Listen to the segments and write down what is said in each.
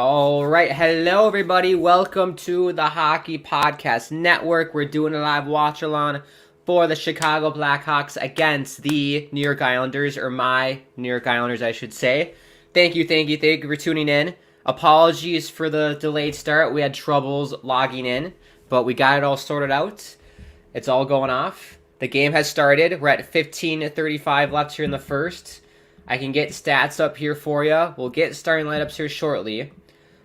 All right, hello everybody. Welcome to the Hockey Podcast Network. We're doing a live watch along for the Chicago Blackhawks against the New York Islanders, or my New York Islanders, I should say. Thank you for tuning in. Apologies for the delayed start. We had troubles logging in, but we got it all sorted out. It's all going off. The game has started. We're at 15:35 left here in the first. I can get stats up here for you. We'll get starting lineups here shortly.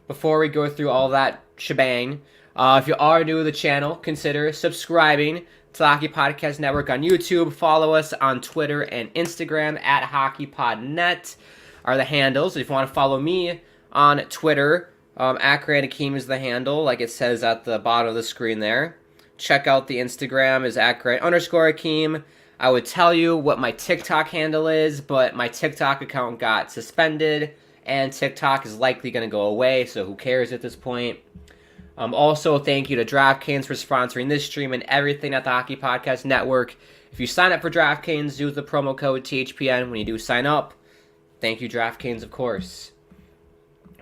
Before we go through all that shebang, if you are new to the channel, consider subscribing to the Hockey Podcast Network on YouTube. Follow us on Twitter and Instagram at hockeypodnet are the handles. If you want to follow me on Twitter, at Grant Akeem is the handle, like it says at the bottom of the screen there. Check out the Instagram is at Grant_Akeem. I would tell you what my TikTok handle is, but my TikTok account got suspended, and TikTok is likely going to go away, so who cares at this point. Also, thank you to DraftKings for sponsoring this stream and everything at the Hockey Podcast Network. If you sign up for DraftKings, use the promo code THPN when you do sign up. Thank you, DraftKings, of course.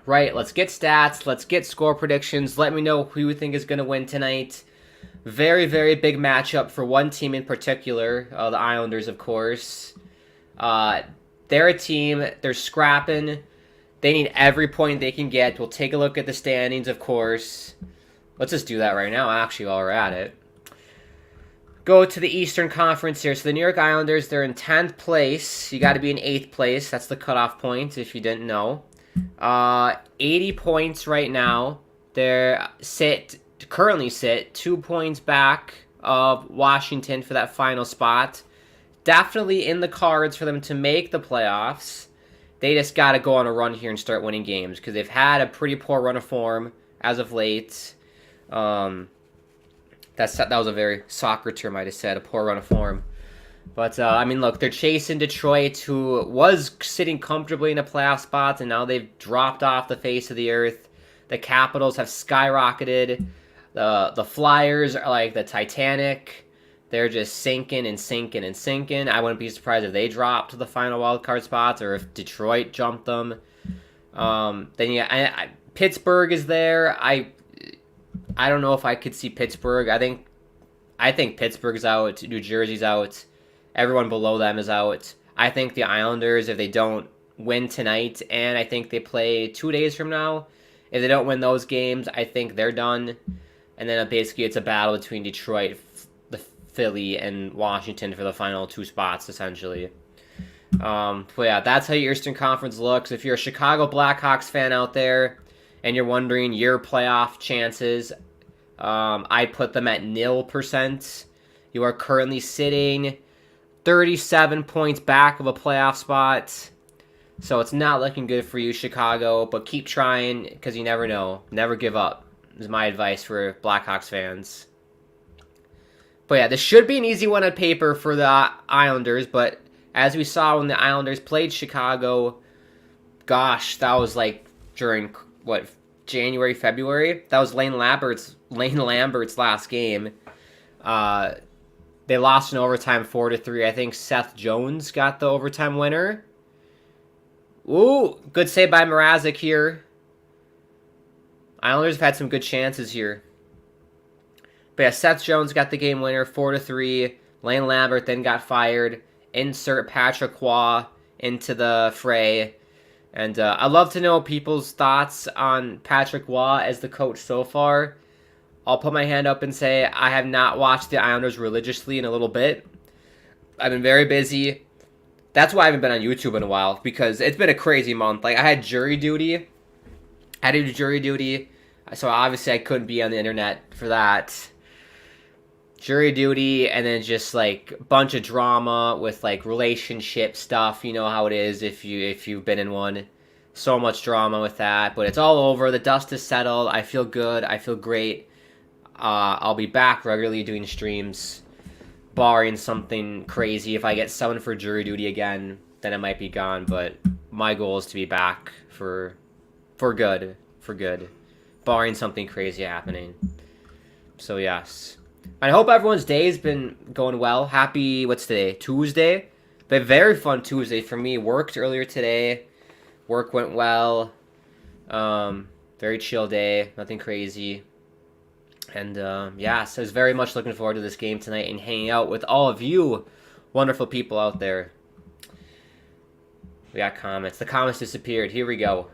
Right, let's get stats. Let's get score predictions. Let me know who you think is going to win tonight. Very, very big matchup for one team in particular, the Islanders, of course. They're a team. They're scrapping. They need every point they can get. We'll take a look at the standings, of course. Let's just do that right now, actually, while we're at it. Go to the Eastern Conference here. So the New York Islanders, they're in 10th place. You got to be in 8th place. That's the cutoff point, if you didn't know. 80 points right now. They currently sit 2 points back of Washington for that final spot. Definitely in the cards for them to make the playoffs. They just got to go on a run here and start winning games because they've had a pretty poor run of form as of late. That was a very soccer term I just said, a poor run of form. But, look, they're chasing Detroit, who was sitting comfortably in the playoff spots, and now they've dropped off the face of the earth. The Capitals have skyrocketed. The Flyers are like the Titanic. They're just sinking and sinking and sinking. I wouldn't be surprised if they dropped to the final wildcard spots or if Detroit jumped them. Pittsburgh is there. I don't know if I could see Pittsburgh. I think Pittsburgh's out. New Jersey's out. Everyone below them is out. I think the Islanders, if they don't win tonight, and I think they play 2 days from now, if they don't win those games, I think they're done. And then basically it's a battle between Detroit, Philly, and Washington for the final 2 spots, essentially. But yeah, that's how your Eastern Conference looks. If you're a Chicago Blackhawks fan out there and you're wondering your playoff chances, I put them at 0%. You are currently sitting 37 points back of a playoff spot. So it's not looking good for you, Chicago, but keep trying because you never know. Never give up is my advice for Blackhawks fans. But yeah, this should be an easy one on paper for the Islanders, but as we saw when the Islanders played Chicago, gosh, that was like during, January, February? That was Lane Lambert's last game. They lost in overtime 4-3. I think Seth Jones got the overtime winner. Ooh, good save by Mrazek here. Islanders have had some good chances here. But yeah, Seth Jones got the game winner, 4-3. Lane Lambert then got fired. Insert Patrick Roy into the fray. And I'd love to know people's thoughts on Patrick Roy as the coach so far. I'll put my hand up and say I have not watched the Islanders religiously in a little bit. I've been very busy. That's why I haven't been on YouTube in a while, because it's been a crazy month. Like, I had jury duty. I had to do jury duty. So obviously I couldn't be on the internet for that. Jury duty, and then just like a bunch of drama with like relationship stuff. You know how it is if you've been in one. So much drama with that, but it's all over. The dust is settled. I feel good. I feel great. I'll be back regularly doing streams, barring something crazy. If I get summoned for jury duty again, then I might be gone. But my goal is to be back for good, barring something crazy happening. So yes. I hope everyone's day has been going well. Happy, what's today? Tuesday? But a very fun Tuesday for me. Worked earlier today. Work went well. Very chill day. Nothing crazy. And yeah, so I was very much looking forward to this game tonight and hanging out with all of you wonderful people out there. We got comments. The comments disappeared. Here we go.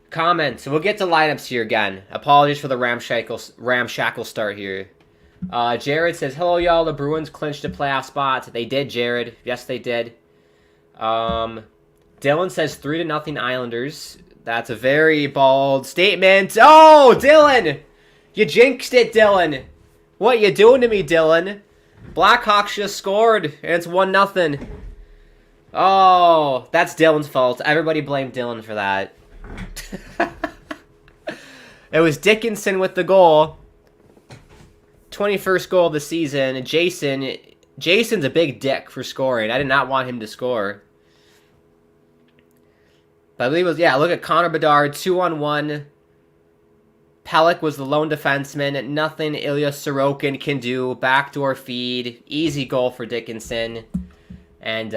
Comments. We'll get to lineups here again. Apologies for the ramshackle start here. Jared says, hello, y'all. The Bruins clinched a playoff spot. They did, Jared. Yes, they did. Dylan says 3-0 Islanders. That's a very bold statement. Oh, Dylan! You jinxed it, Dylan. What you doing to me, Dylan? Blackhawks just scored, and it's 1-0. Oh, that's Dylan's fault. Everybody blame Dylan for that. It was Dickinson with the goal. 21st goal of the season. Jason's a big dick for scoring. I did not want him to score. But I believe it was, yeah, look at Connor Bedard, 2-on-1. Pelech was the lone defenseman. Nothing Ilya Sorokin can do. Backdoor feed. Easy goal for Dickinson. And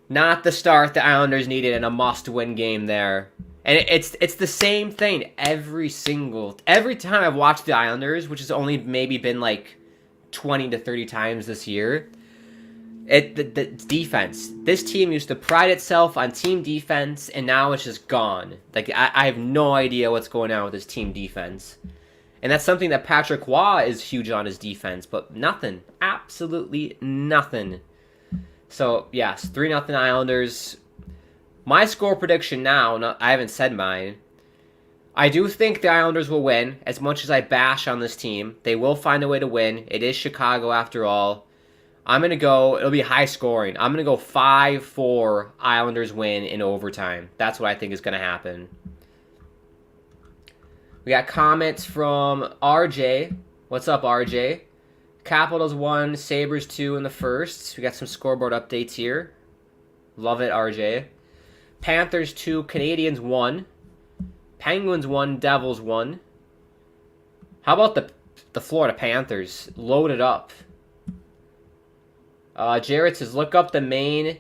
not the start the Islanders needed in a must-win game there. And it's the same thing every time I've watched the Islanders, which has only maybe been like 20 to 30 times this year. The defense. This team used to pride itself on team defense, and now it's just gone. Like I have no idea what's going on with this team defense. And that's something that Patrick Waugh is huge on, his defense, but nothing. Absolutely nothing. So, yes, 3-0 Islanders. My score prediction now, I haven't said mine. I do think the Islanders will win. As much as I bash on this team, they will find a way to win. It is Chicago after all. I'm going to go, it'll be high scoring. I'm going to go 5-4 Islanders win in overtime. That's what I think is going to happen. We got comments from RJ. What's up, RJ? Capitals 1, Sabres 2 in the first. We got some scoreboard updates here. Love it, RJ. Panthers 2, Canadiens 1. Penguins 1, Devils 1. How about the Florida Panthers? Loaded up. Jared says, look up the Maine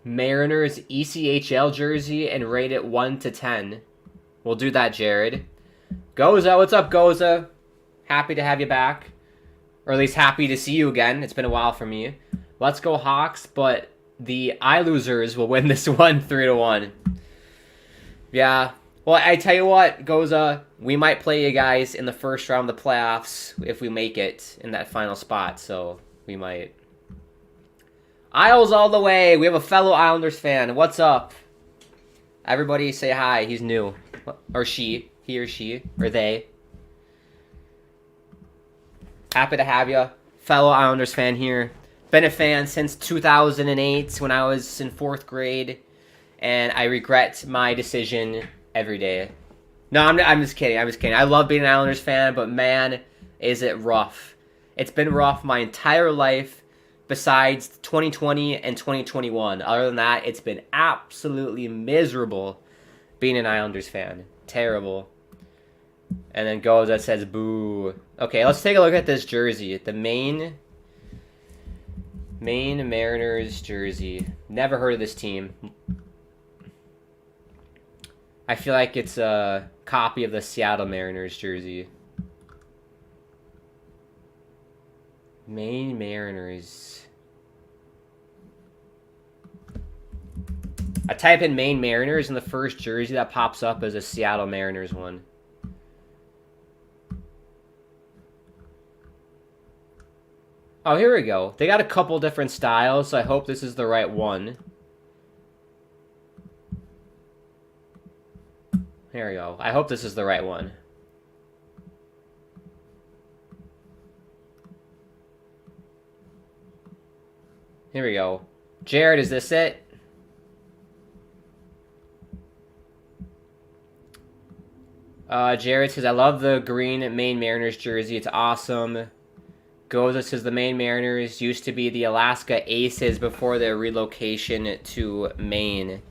Mariners ECHL jersey and rate it 1 to 10. We'll do that, Jared. Goza, what's up, Goza? Happy to have you back. Or at least happy to see you again. It's been a while for me. Let's go Hawks, but the I-losers will win this one 3-1. Yeah. Well, I tell you what, Goza, we might play you guys in the first round of the playoffs if we make it in that final spot, so we might. Isles all the way. We have a fellow Islanders fan. What's up? Everybody say hi. He's new. Or she. He or she. Or they. Happy to have you. Fellow Islanders fan here. Been a fan since 2008 when I was in 4th grade. And I regret my decision every day. No, I'm just kidding. I'm just kidding. I love being an Islanders fan, but man, is it rough. It's been rough my entire life. Besides 2020 and 2021. Other than that, it's been absolutely miserable being an Islanders fan. Terrible. And then goes that says boo. Okay, let's take a look at this jersey. The Maine Mariners jersey. Never heard of this team. I feel like it's a copy of the Seattle Mariners jersey. Maine Mariners. I type in Maine Mariners and the first jersey that pops up is a Seattle Mariners one. Oh, here we go. They got a couple different styles, so I hope this is the right one. Here we go. I hope this is the right one. Here we go. Jared, is this it? Jared says, I love the green Maine Mariners jersey. It's awesome. Goza says, the Maine Mariners used to be the Alaska Aces before their relocation to Maine.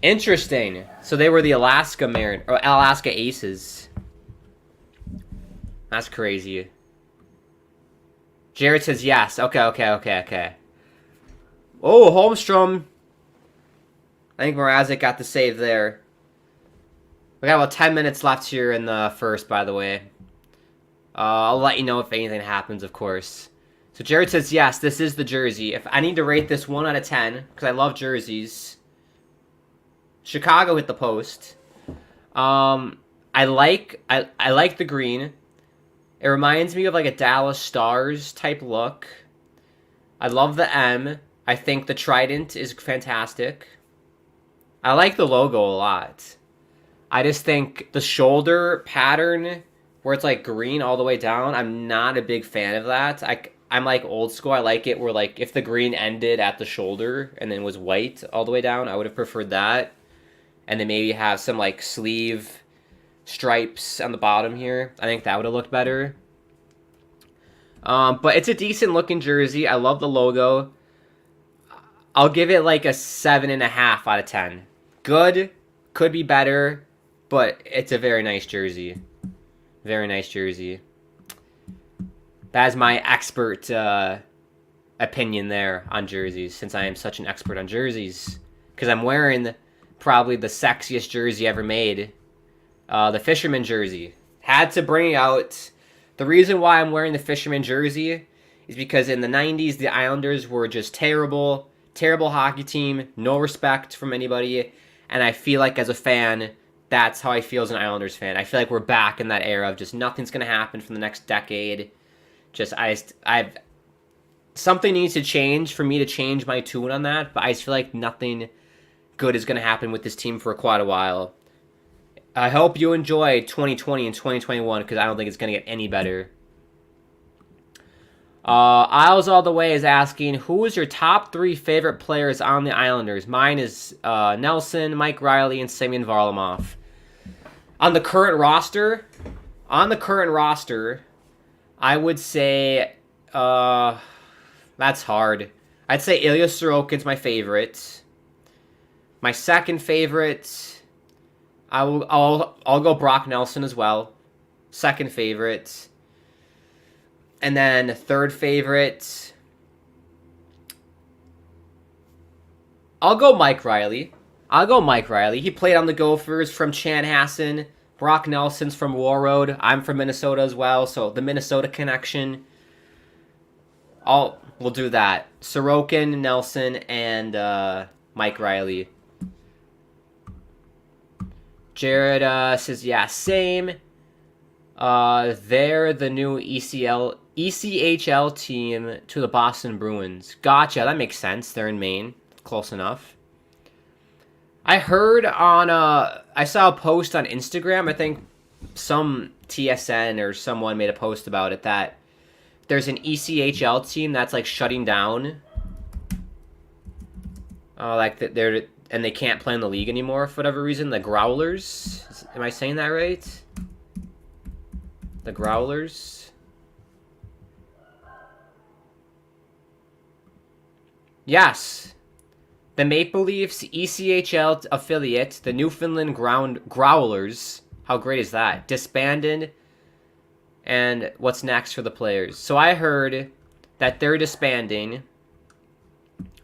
Interesting. So they were the Alaska Aces. That's crazy. Jared says yes. Okay. Oh, Holmstrom. I think Mrazek got the save there. We got about 10 minutes left here in the first, by the way. I'll let you know if anything happens, of course. So Jared says, yes, this is the jersey. If I need to rate this 1 out of 10, because I love jerseys. Chicago hit the post. I like the green. It reminds me of like a Dallas Stars type look. I love the M. I think the trident is fantastic. I like the logo a lot. I just think the shoulder pattern where it's like green all the way down, I'm not a big fan of that. I'm like old school. I like it where like if the green ended at the shoulder and then was white all the way down, I would have preferred that. And then maybe have some like sleeve stripes on the bottom here. I think that would have looked better. But it's a decent looking jersey. I love the logo. I'll give it like a 7.5 out of 10. Good, could be better, but it's a very nice jersey. Very nice jersey. That is my expert opinion there on jerseys, since I am such an expert on jerseys. Because I'm wearing probably the sexiest jersey ever made. The Fisherman jersey. Had to bring it out. The reason why I'm wearing the Fisherman jersey is because in the 90s, the Islanders were just terrible. Terrible hockey team. No respect from anybody. And I feel like as a fan, that's how I feel as an Islanders fan. I feel like we're back in that era of just nothing's going to happen for the next decade. Something needs to change for me to change my tune on that. But I just feel like nothing good is going to happen with this team for quite a while. I hope you enjoy 2020 and 2021 because I don't think it's going to get any better. Isles All the Way is asking, who is your top 3 favorite players on the Islanders? Mine is Nelson, Mike Riley, and Semyon Varlamov. On the current roster, I would say that's hard. I'd say Ilya Sorokin's my favorite. My second favorite, I'll go Brock Nelson as well. Second favorite. And then third favorite, I'll go Mike Riley. He played on the Gophers from Chanhassen. Brock Nelson's from Warroad. I'm from Minnesota as well, so the Minnesota connection. We'll do that. Sorokin, Nelson, and Mike Riley. Jared says, yeah, same. They're the new ECHL team to the Boston Bruins. Gotcha, that makes sense. They're in Maine. Close enough. I heard I saw a post on Instagram, I think some TSN or someone made a post about it, that there's an ECHL team that's like shutting down. And they can't play in the league anymore for whatever reason. The Growlers. Am I saying that right? The Growlers. Yes. The Maple Leafs ECHL affiliate, the Newfoundland Growlers. How great is that? Disbanded. And what's next for the players? So I heard that they're disbanding.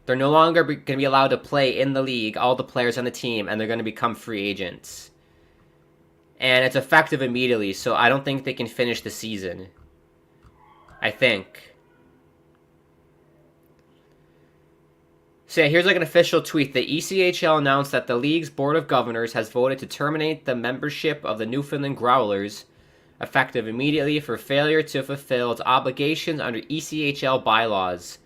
They're no longer going to be allowed to play in the league, all the players on the team, and they're going to become free agents. And it's effective immediately, so I don't think they can finish the season. I think. So yeah, here's like an official tweet. The ECHL announced that the league's Board of Governors has voted to terminate the membership of the Newfoundland Growlers, effective immediately for failure to fulfill its obligations under ECHL bylaws.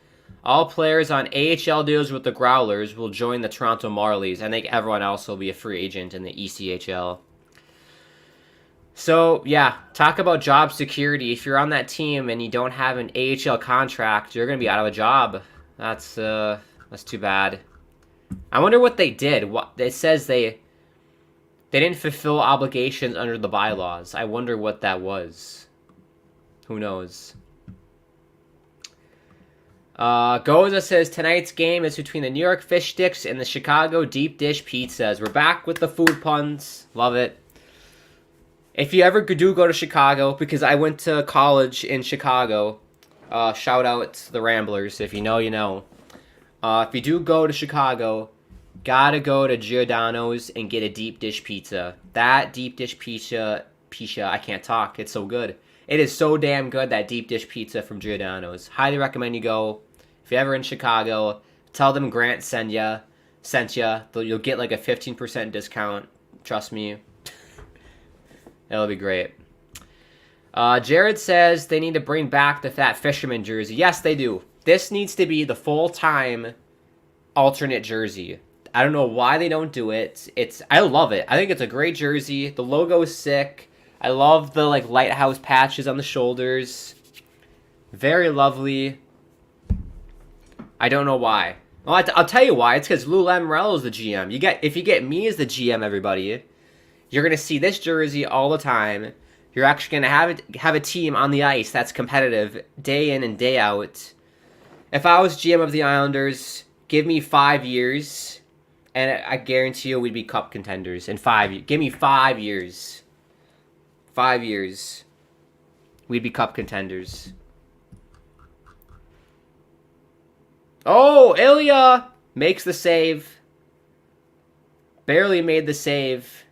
All players on AHL deals with the Growlers will join the Toronto Marlies. I think everyone else will be a free agent in the ECHL. So, yeah, talk about job security. If you're on that team and you don't have an AHL contract, you're going to be out of a job. That's too bad. I wonder what they did. It says they didn't fulfill obligations under the bylaws. I wonder what that was. Who knows? Goza says, tonight's game is between the New York Fish Sticks and the Chicago Deep Dish Pizzas. We're back with the food puns. Love it. If you ever do go to Chicago, because I went to college in Chicago, shout out to the Ramblers. If you know, you know. If you do go to Chicago, Gotta go to Giordano's and get a deep dish pizza. That deep dish pizza, I can't talk. It's so good. It is so damn good, that deep dish pizza from Giordano's. Highly recommend you go. If you're ever in Chicago, tell them Grant sent ya. You'll get like a 15% discount. Trust me. It'll be great. Jared says they need to bring back the Fat Fisherman jersey. Yes, they do. This needs to be the full-time alternate jersey. I don't know why they don't do it. I love it. I think it's a great jersey. The logo is sick. I love the like lighthouse patches on the shoulders. Very lovely. I don't know why. Well, I'll tell you why. It's because Lou Lamoriello is the GM. If you get me as the GM, everybody, you're gonna see this jersey all the time. You're actually gonna have a team on the ice that's competitive day in and day out. If I was GM of the Islanders, give me 5 years, and I guarantee you we'd be cup contenders in 5 years. Give me 5 years. 5 years. We'd be cup contenders. Oh, Ilya makes the save. Barely made the save.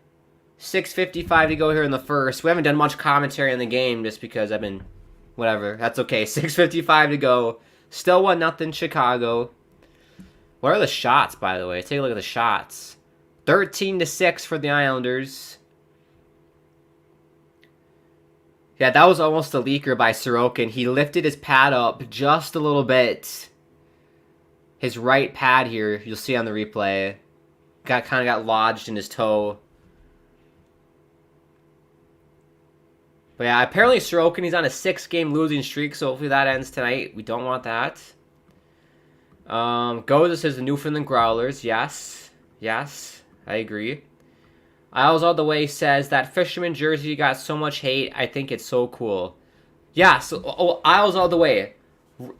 6:55 to go here in the first. We haven't done much commentary on the game just because I've been... Whatever. That's okay. 6:55 to go. Still 1-0 Chicago. What are the shots, by the way? Take a look at the shots. 13-6 for the Islanders. Yeah, that was almost a leaker by Sorokin. He lifted his pad up just a little bit. His right pad here, you'll see on the replay, kind of got lodged in his toe. But yeah, apparently Sorokin, he's on a 6-game losing streak, so hopefully that ends tonight. We don't want that. Goza says the Newfoundland Growlers. Yes. Yes, I agree. Isles All the Way says that Fisherman jersey got so much hate. I think it's so cool. Yeah, so Isles All the Way.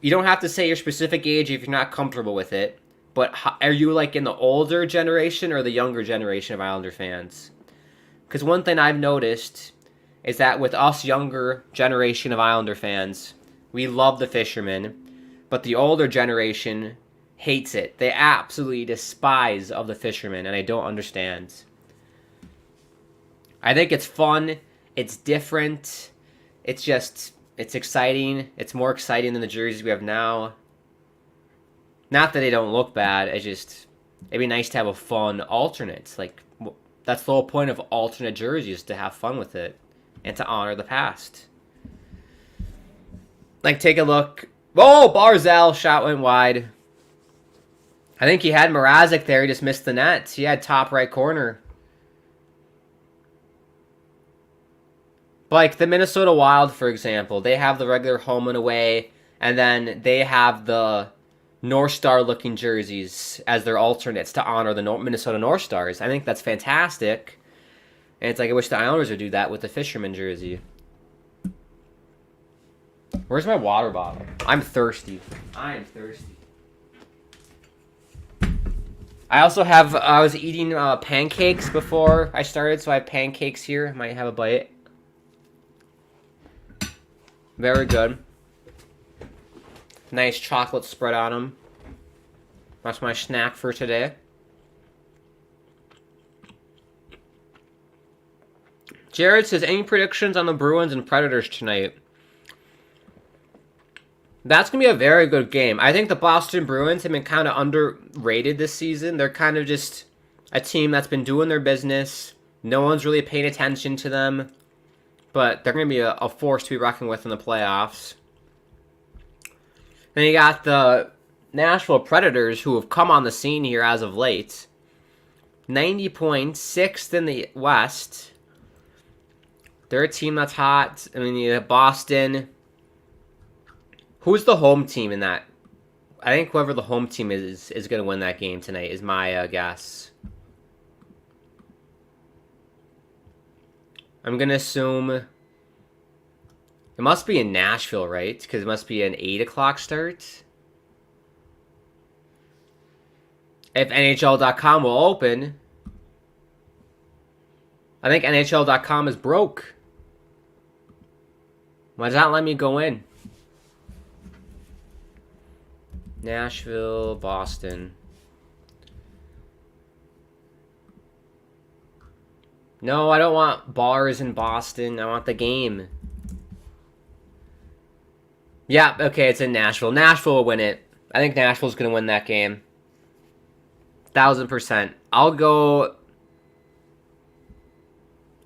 You don't have to say your specific age if you're not comfortable with it. But are you like in the older generation or the younger generation of Islander fans? Because one thing I've noticed is that with us younger generation of Islander fans, we love the Fishermen, but the older generation hates it. They absolutely despise of the Fishermen, and I don't understand. I think it's fun. It's different. It's exciting. It's more exciting than the jerseys we have now. Not that they don't look bad. It'd be nice to have a fun alternate. Like, that's the whole point of alternate jerseys, to have fun with it and to honor the past. Like, take a look. Oh, Barzal shot went wide. I think he had Mrazek there. He just missed the net. He had top right corner. Like the Minnesota Wild, for example, they have the regular home and away, and then they have the North Star looking jerseys as their alternates to honor the Minnesota North Stars. I think that's fantastic. And it's like I wish the Islanders would do that with the Fisherman jersey. Where's my water bottle? I'm thirsty. I am thirsty. I also have, I was eating pancakes before I started, so I have pancakes here. Might have a bite. Very good. Nice chocolate spread on them. That's my snack for today. Jared says, any predictions on the Bruins and Predators tonight? That's going to be a very good game. I think the Boston Bruins have been kind of underrated this season. They're kind of just a team that's been doing their business. No one's really paying attention to them. But they're going to be a force to be reckoned with in the playoffs. Then you got the Nashville Predators, who have come on the scene here as of late. 90 points, 6th in the West. They're a team that's hot. I mean, you have Boston. Who's the home team in that? I think whoever the home team is going to win that game tonight, is my guess. I'm going to assume it must be in Nashville, right? Because it must be an 8 o'clock start. If NHL.com will open. I think NHL.com is broke. Why does that let me go in? Nashville, Boston. No, I don't want bars in Boston. I want the game. Yeah, okay, it's in Nashville. Nashville will win it. I think Nashville's going to win that game. 1,000%.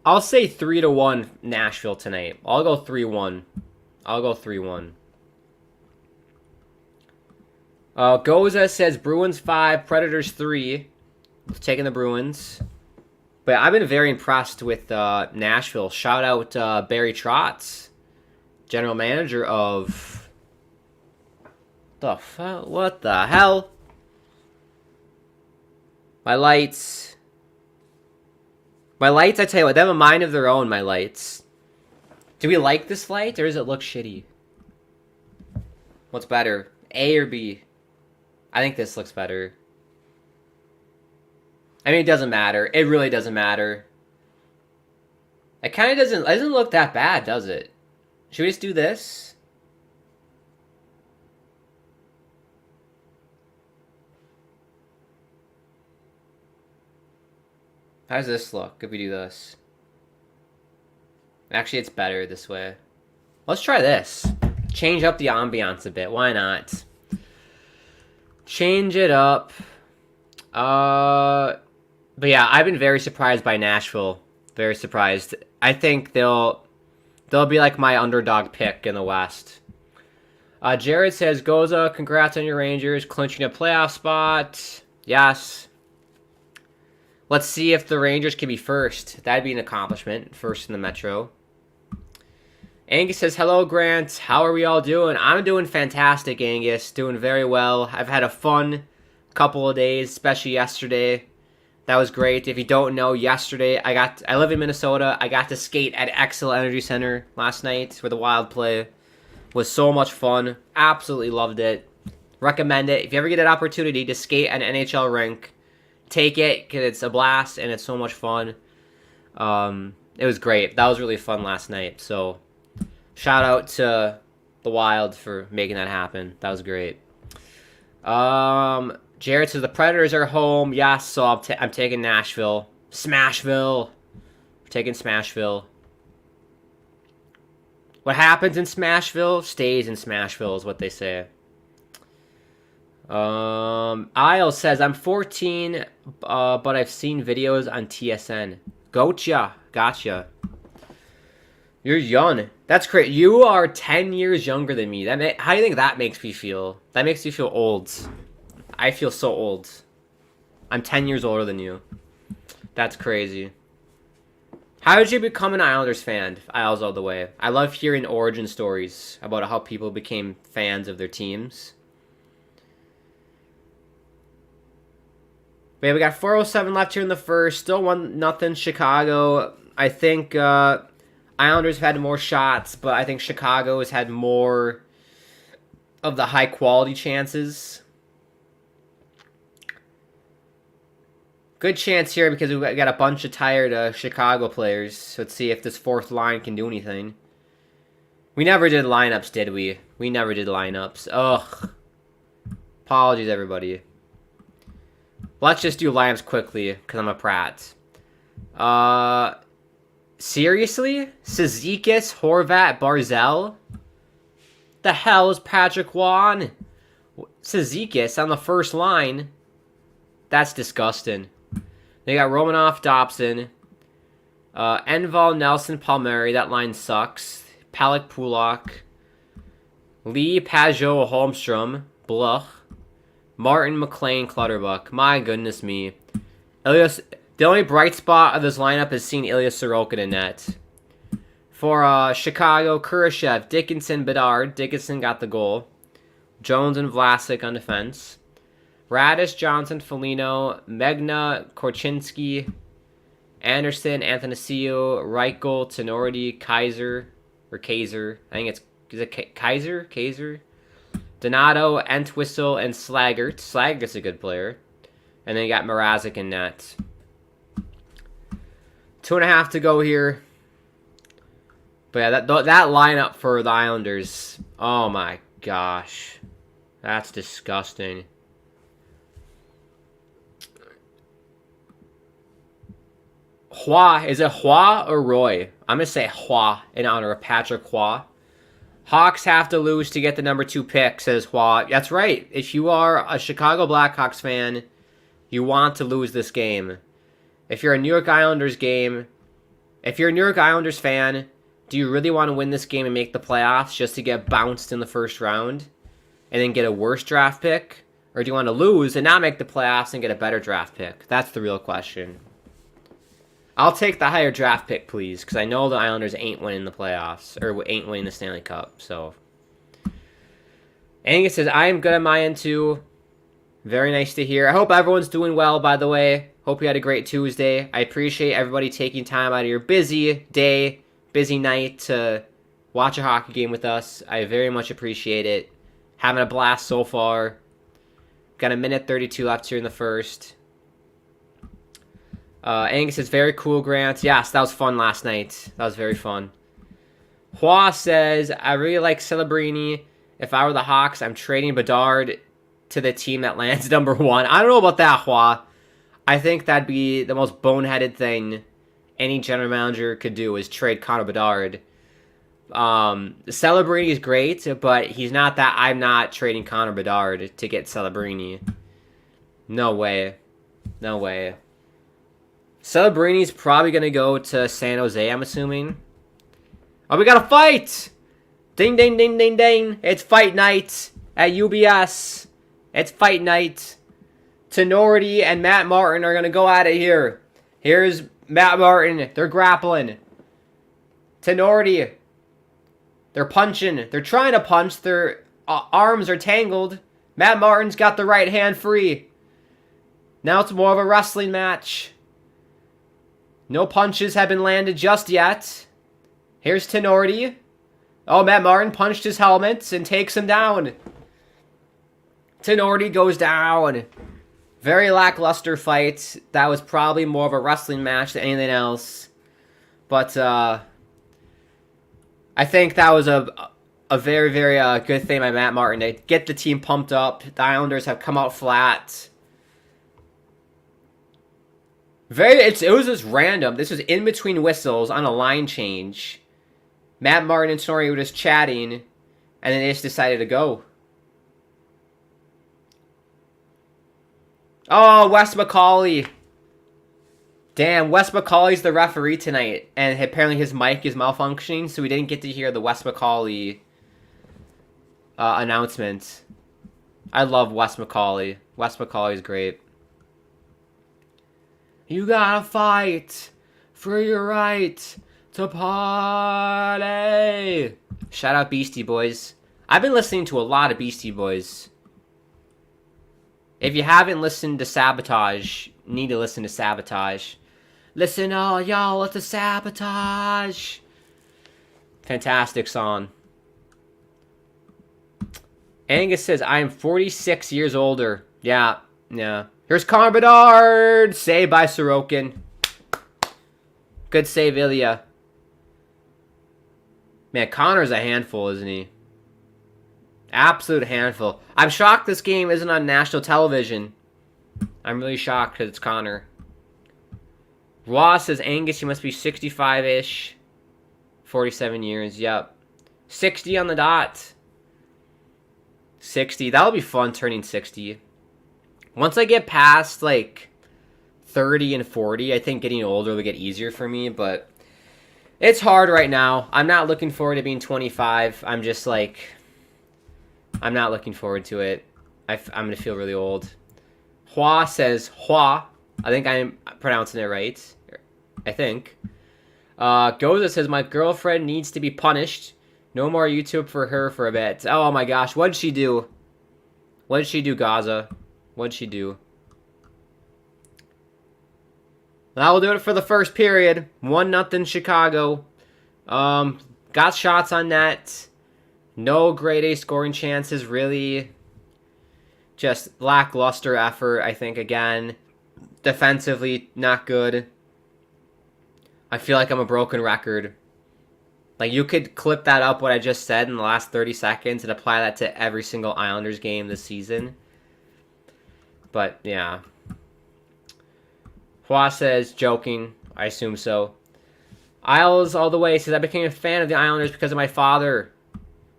I'll say 3-1 Nashville tonight. I'll go 3-1. Goza says Bruins 5, Predators 3. Taking the Bruins. But I've been very impressed with Nashville. Shout out Barry Trotz, general manager of... What the hell? My lights, I tell you what, they have a mind of their own, my lights. Do we like this light, or does it look shitty? What's better, A or B? I think this looks better. I mean, it doesn't matter. It really doesn't matter. It kind of doesn't look that bad, does it? Should we just do this? How does this look if we do this? Actually, it's better this way. Let's try this. Change up the ambiance a bit. Why not? Change it up. But yeah, I've been very surprised by Nashville. Very surprised. I think they'll be like my underdog pick in the West. Jared says, Goza, congrats on your Rangers clinching a playoff spot. Yes. Let's see if the Rangers can be first. That'd be an accomplishment. First in the Metro. Angus says, hello, Grant. How are we all doing? I'm doing fantastic, Angus. Doing very well. I've had a fun couple of days, especially yesterday. That was great. If you don't know, yesterday I live in Minnesota. I got to skate at Xcel Energy Center last night where the Wild play. It was so much fun. Absolutely loved it. Recommend it. If you ever get an opportunity to skate at an NHL rink, take it, because it's a blast and it's so much fun. It was great. That was really fun last night. So shout out to the Wild for making that happen. That was great. Jared says the Predators are home. Yes, so I'm taking Nashville. Smashville. We're taking Smashville. What happens in Smashville stays in Smashville is what they say. Isle says, I'm 14, but I've seen videos on TSN. Gotcha. You're young. That's great. You are 10 years younger than me. How do you think that makes me feel? That makes me feel old. I feel so old. I'm 10 years older than you. That's crazy. How did you become an Islanders fan? Isles all the way. I love hearing origin stories about how people became fans of their teams. But yeah, we got 4:07 left here in the first. Still 1-0 Chicago. I think Islanders have had more shots, but I think Chicago has had more of the high-quality chances. Good chance here because we got a bunch of tired Chicago players. Let's see if this fourth line can do anything. We never did lineups, did we? We never did lineups. Ugh. Apologies, everybody. Let's just do lineups quickly because I'm a prat. Seriously? Cizikas, Horvat, Barzal? The hell is Patrick Waugh? Cizikas on the first line? That's disgusting. They got Romanov, Dobson, Enval, Nelson, Palmieri. That line sucks. Palak, Pulak, Lee, Pajot, Holmstrom, Bluch, Martin, McLean, Clutterbuck. My goodness me. The only bright spot of this lineup is seeing Ilya Sorokin in net. For Chicago, Kurashev, Dickinson, Bedard. Dickinson got the goal. Jones and Vlasic on defense. Radish, Johnson, Foligno, Megna, Korchinski, Anderson, Athanasiou, Reichel, Tenority, Kaiser, or Kaiser. I think is it Kaiser? Donato, Entwistle, and Slaggert. Slaggert's a good player. And then you got Mrazek in net. 2.5 to go here. But yeah, that lineup for the Islanders, oh my gosh. That's disgusting. Hua, is it Hua or Roy? I'm going to say Hua in honor of Patrick Hua. Hawks have to lose to get the number 2 pick, says Hua. That's right. If you are a Chicago Blackhawks fan, you want to lose this game. If you're a New York Islanders fan, do you really want to win this game and make the playoffs just to get bounced in the first round and then get a worse draft pick? Or do you want to lose and not make the playoffs and get a better draft pick? That's the real question. I'll take the higher draft pick, please, because I know the Islanders ain't winning the playoffs, or ain't winning the Stanley Cup, so. Angus says, I am good on my end, too. Very nice to hear. I hope everyone's doing well, by the way. Hope you had a great Tuesday. I appreciate everybody taking time out of your busy day, busy night to watch a hockey game with us. I very much appreciate it. Having a blast so far. Got a minute 32 left here in the first. Angus says, very cool, Grant. Yes, that was fun last night. That was very fun. Hua says, I really like Celebrini. If I were the Hawks, I'm trading Bedard to the team that lands number 1. I don't know about that, Hua. I think that'd be the most boneheaded thing any general manager could do is trade Connor Bedard. Celebrini is great, but he's not that. I'm not trading Connor Bedard to get Celebrini. No way. No way. Celebrini's probably going to go to San Jose, I'm assuming. Oh, we got a fight! Ding, ding, ding, ding, ding. It's fight night at UBS. It's fight night. Tenority and Matt Martin are going to go at it here. Here's Matt Martin. They're grappling. Tenority. They're punching. They're trying to punch. Their arms are tangled. Matt Martin's got the right hand free. Now it's more of a wrestling match. No punches have been landed just yet. Here's Tenority. Oh, Matt Martin punched his helmet and takes him down. Tenority goes down. Very lackluster fight. That was probably more of a wrestling match than anything else. But I think that was a very, very good thing by Matt Martin to get the team pumped up. The Islanders have come out flat. It was just random. This was in between whistles on a line change. Matt Martin and Tenority were just chatting, and then they just decided to go. Oh, Wes McCauley. Damn, Wes McCauley's the referee tonight, and apparently his mic is malfunctioning, so we didn't get to hear the Wes McCauley announcement. I love Wes McCauley. Wes McCauley's great. You gotta fight for your right to party. Shout out Beastie Boys. I've been listening to a lot of Beastie Boys. If you haven't listened to Sabotage, you need to listen to Sabotage. Listen, all y'all, to Sabotage. Fantastic song. Angus says, I am 46 years older. Yeah. Here's Connor Bedard. Saved by Sorokin. Good save, Ilya. Man, Connor's a handful, isn't he? Absolute handful. I'm shocked this game isn't on national television. I'm really shocked because it's Connor. Ross says, Angus, you must be 65-ish. 47 years, yep. 60 on the dot. 60. That'll be fun, turning 60. Once I get past, 30 and 40, I think getting older will get easier for me, but it's hard right now. I'm not looking forward to being 25. I'm just, I'm not looking forward to it. I'm going to feel really old. Hua says, Hua. I think I'm pronouncing it right. I think. Goza says, my girlfriend needs to be punished. No more YouTube for her for a bit. Oh my gosh, what did she do? What did she do, Gaza? What did she do? That will do it for the first period. 1-0 Chicago. Got shots on net. No grade A scoring chances, really. Just lackluster effort, I think, again. Defensively, not good. I feel like I'm a broken record. You could clip that up, what I just said, in the last 30 seconds and apply that to every single Islanders game this season. But, yeah. Hua says, joking. I assume so. Isles all the way says, I became a fan of the Islanders because of my father.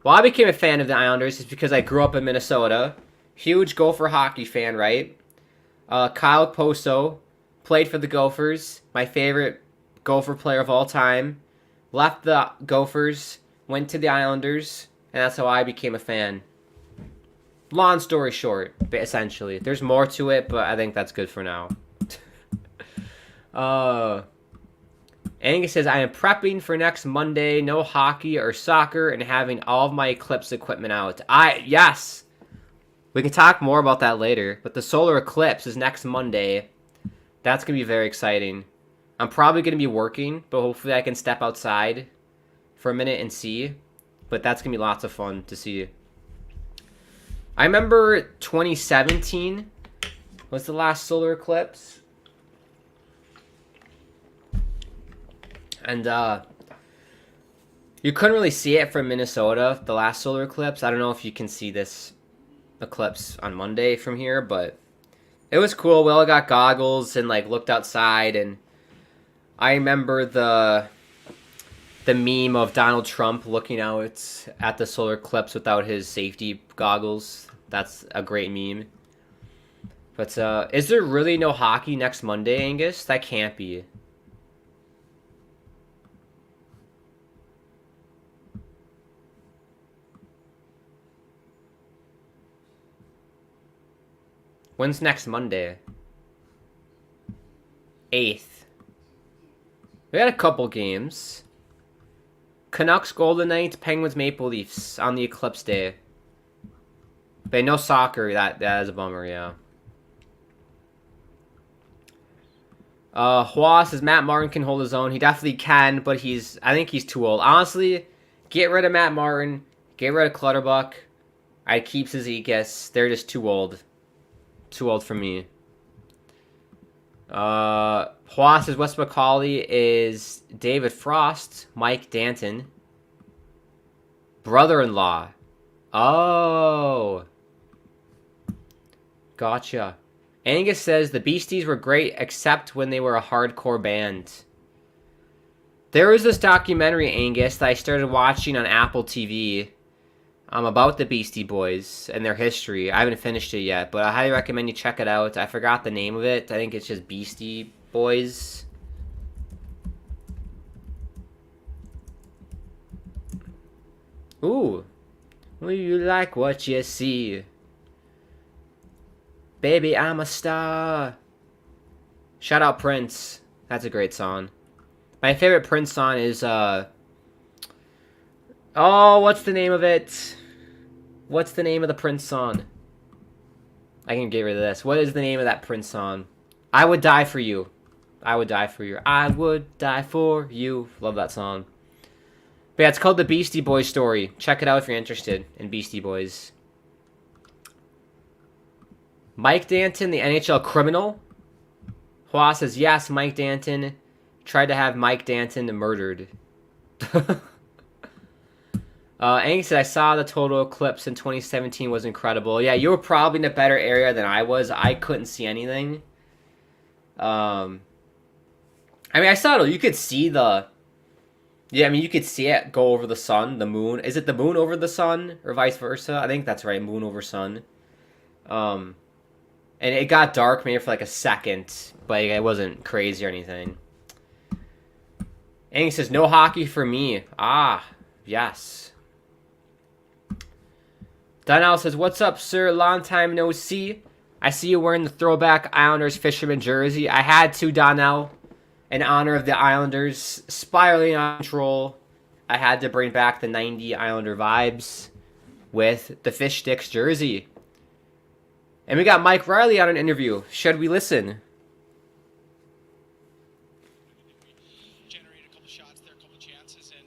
Well, I became a fan of the Islanders is because I grew up in Minnesota. Huge Gopher hockey fan, right? Kyle Poso played for the Gophers. My favorite Gopher player of all time. Left the Gophers, went to the Islanders, and that's how I became a fan. Long story short, essentially. There's more to it, but I think that's good for now. Angus says, I am prepping for next Monday, no hockey or soccer, and having all of my eclipse equipment out. Yes! We can talk more about that later, but the solar eclipse is next Monday. That's going to be very exciting. I'm probably going to be working, but hopefully I can step outside for a minute and see. But that's going to be lots of fun to see. I remember 2017 was the last solar eclipse. And you couldn't really see it from Minnesota, the last solar eclipse. I don't know if you can see this eclipse on Monday from here, but it was cool. We all got goggles and like looked outside, and I remember the meme of Donald Trump looking out at the solar eclipse without his safety goggles. That's a great meme. But is there really no hockey next Monday, Angus? That can't be. When's next Monday? 8th. We had a couple games. Canucks, Golden Knights, Penguins, Maple Leafs on the eclipse day. But no soccer. That is a bummer, yeah. Hua says Matt Martin can hold his own. He definitely can, but I think he's too old. Honestly, get rid of Matt Martin. Get rid of Clutterbuck. I'd keep Zizekas. They're just too old. Too old for me. Hua says Wes McCauley is David Frost, Mike Danton, brother-in-law. Oh. Gotcha. Angus says the Beasties were great except when they were a hardcore band. There was this documentary, Angus, that I started watching on Apple TV about the Beastie Boys and their history. I haven't finished it yet, but I highly recommend you check it out. I forgot the name of it. I think it's just Beastie Boys. Ooh. Will you like what you see? Baby, I'm a star. Shout out Prince. That's a great song. My favorite Prince song is, oh, what's the name of it? What's the name of the Prince song? I can get rid of this. What is the name of that Prince song? I Would Die For You. I Would Die For You. I Would Die For You. Love that song. But yeah, it's called The Beastie Boys Story. Check it out if you're interested in Beastie Boys. Mike Danton, the NHL criminal. Hua says, yes, Mike Danton tried to have Mike Danton murdered. Angus said, I saw the total eclipse in 2017 was incredible. Yeah, you were probably in a better area than I was. I couldn't see anything. I mean, I saw it. You could see the... Yeah, I mean, you could see it go over the sun, the moon. Is it the moon over the sun or vice versa? I think that's right, moon over sun. And it got dark maybe for like a second, but it wasn't crazy or anything. Angus says, no hockey for me. Ah, yes. Donnell says, what's up, sir? Long time no see. I see you wearing the throwback Islanders fisherman jersey. I had to, Donnell, in honor of the Islanders spiraling out of control. I had to bring back the 90 Islander vibes with the fish sticks jersey. And we got Mike Riley on an interview. Should we listen? Generated a couple shots there, a couple chances, and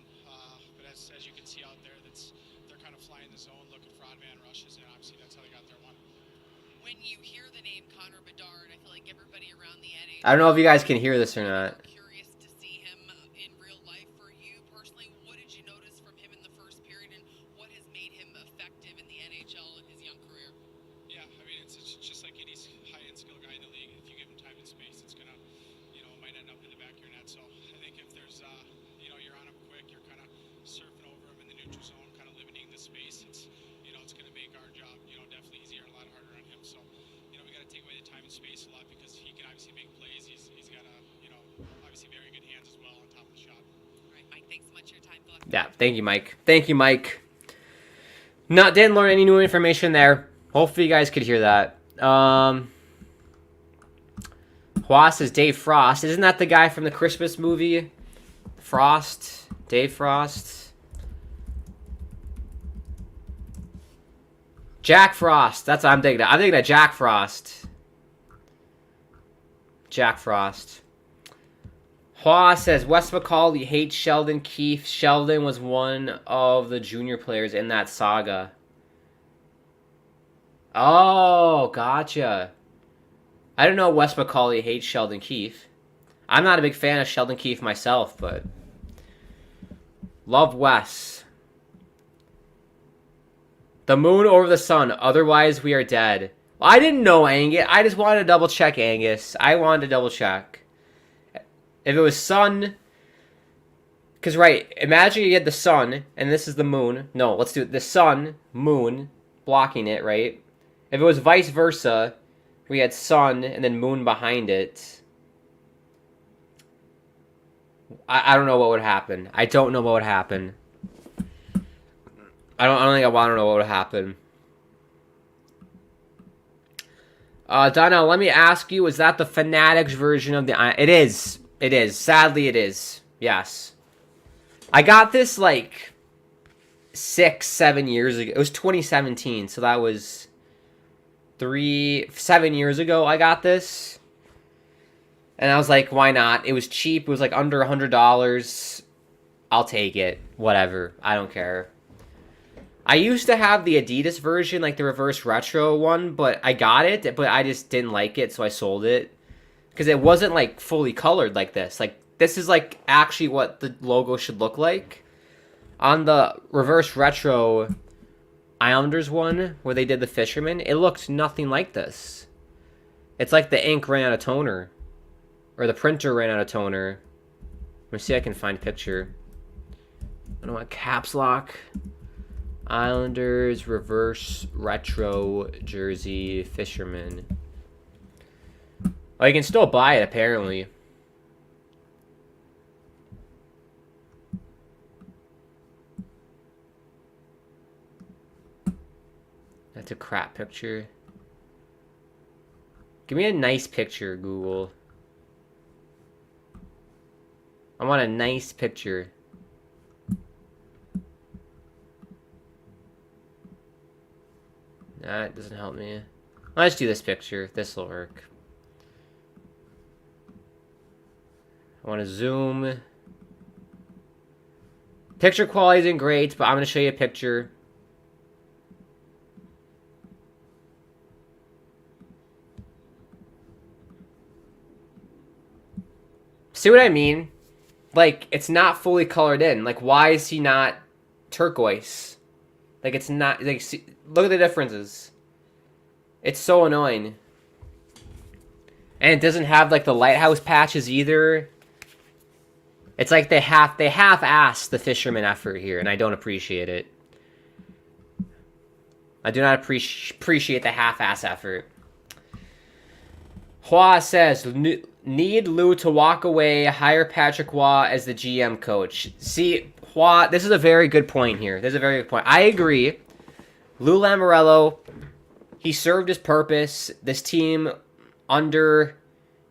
but as you can see out there, they're kind of flying the zone, looking for odd man rushes, and obviously that's how they got their one. When you hear the name Connor Bedard, I feel like everybody around the NHL. I don't know if you guys can hear this or not. Curious to see him in real life. For you personally, what did you notice from him in the first period, and what has made him effective in the NHL in his young career? Yeah, I mean, it's just like any high-end skill guy in the league. If you give him time and space, it's gonna, might end up in the back of your net him space a lot because he can obviously make plays. He's got obviously very good hands as well on top of the shot. All right, Mike, thanks so much for your time. Good luck. Yeah, thank you, Mike. Thank you, Mike. Didn't learn any new information there. Hopefully you guys could hear that. Hua says Dave Frost. Isn't that the guy from the Christmas movie? Frost? Dave Frost? Jack Frost. That's what I'm thinking of. I'm thinking of Jack Frost. Jack Frost. Hua says Wes McCauley hates Sheldon Keefe. Sheldon was one of the junior players in that saga. Oh, gotcha. I don't know Wes McCauley hates Sheldon Keefe. I'm not a big fan of Sheldon Keefe myself, but love Wes. The moon over the sun, otherwise we are dead. Well, I didn't know, Angus. I just wanted to double check, Angus. I wanted to double check. If it was sun... Because, right, imagine you get the sun, and this is the moon. No, let's do it. The sun, moon, blocking it, right? If it was vice versa, we had sun and then moon behind it. I don't know what would happen. I don't know what would happen. I don't think I want to know what would happen. Donnell, let me ask you, is that the Fanatics version of the... It is. It is. Sadly, it is. Yes. I got this, like, 6-7 years ago. It was 2017, so that was 7 years ago I got this. And I was like, why not? It was cheap. It was, like, under $100. I'll take it. Whatever. I don't care. I used to have the Adidas version, like the reverse retro one, but I got it, but I just didn't like it, so I sold it. Because it wasn't, like, fully colored like this. Like, this is, like, actually what the logo should look like. On the reverse retro Islanders one, where they did the Fisherman, it looked nothing like this. It's like the ink ran out of toner. Or the printer ran out of toner. Let me see if I can find a picture. I don't want caps lock. Islanders reverse retro jersey Fisherman. Oh, you can still buy it, apparently. That's a crap picture. Give me a nice picture, Google. I want a nice picture. That doesn't help me. Let's do this picture. This will work. I want to zoom. Picture quality isn't great, but I'm going to show you a picture. See what I mean? Like, it's not fully colored in. Like, why is he not turquoise? Like, it's not... Like, see, look at the differences. It's so annoying. And it doesn't have, like, the lighthouse patches either. It's like they half-assed the Fisherman effort here, and I don't appreciate it. I do not appreciate the half-ass effort. Hua says, need Lou to walk away, hire Patrick Hua as the GM coach. See, Hua, this is a very good point here. This is a very good point. I agree. Lou Lamoriello, he served his purpose. This team under,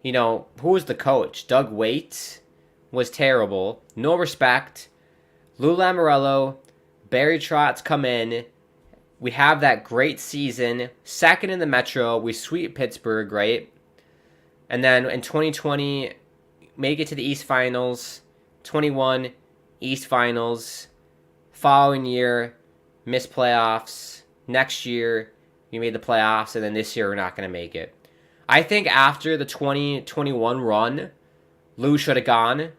who was the coach? Doug Waite was terrible. No respect. Lou Lamoriello, Barry Trotz come in. We have that great season. Second in the Metro. We sweep Pittsburgh, right? And then in 2020, make it to the East Finals. 21, East Finals. Following year, miss playoffs. Next year, we made the playoffs. And then this year, we're not going to make it. I think after the 2021 run, Lou should have gone.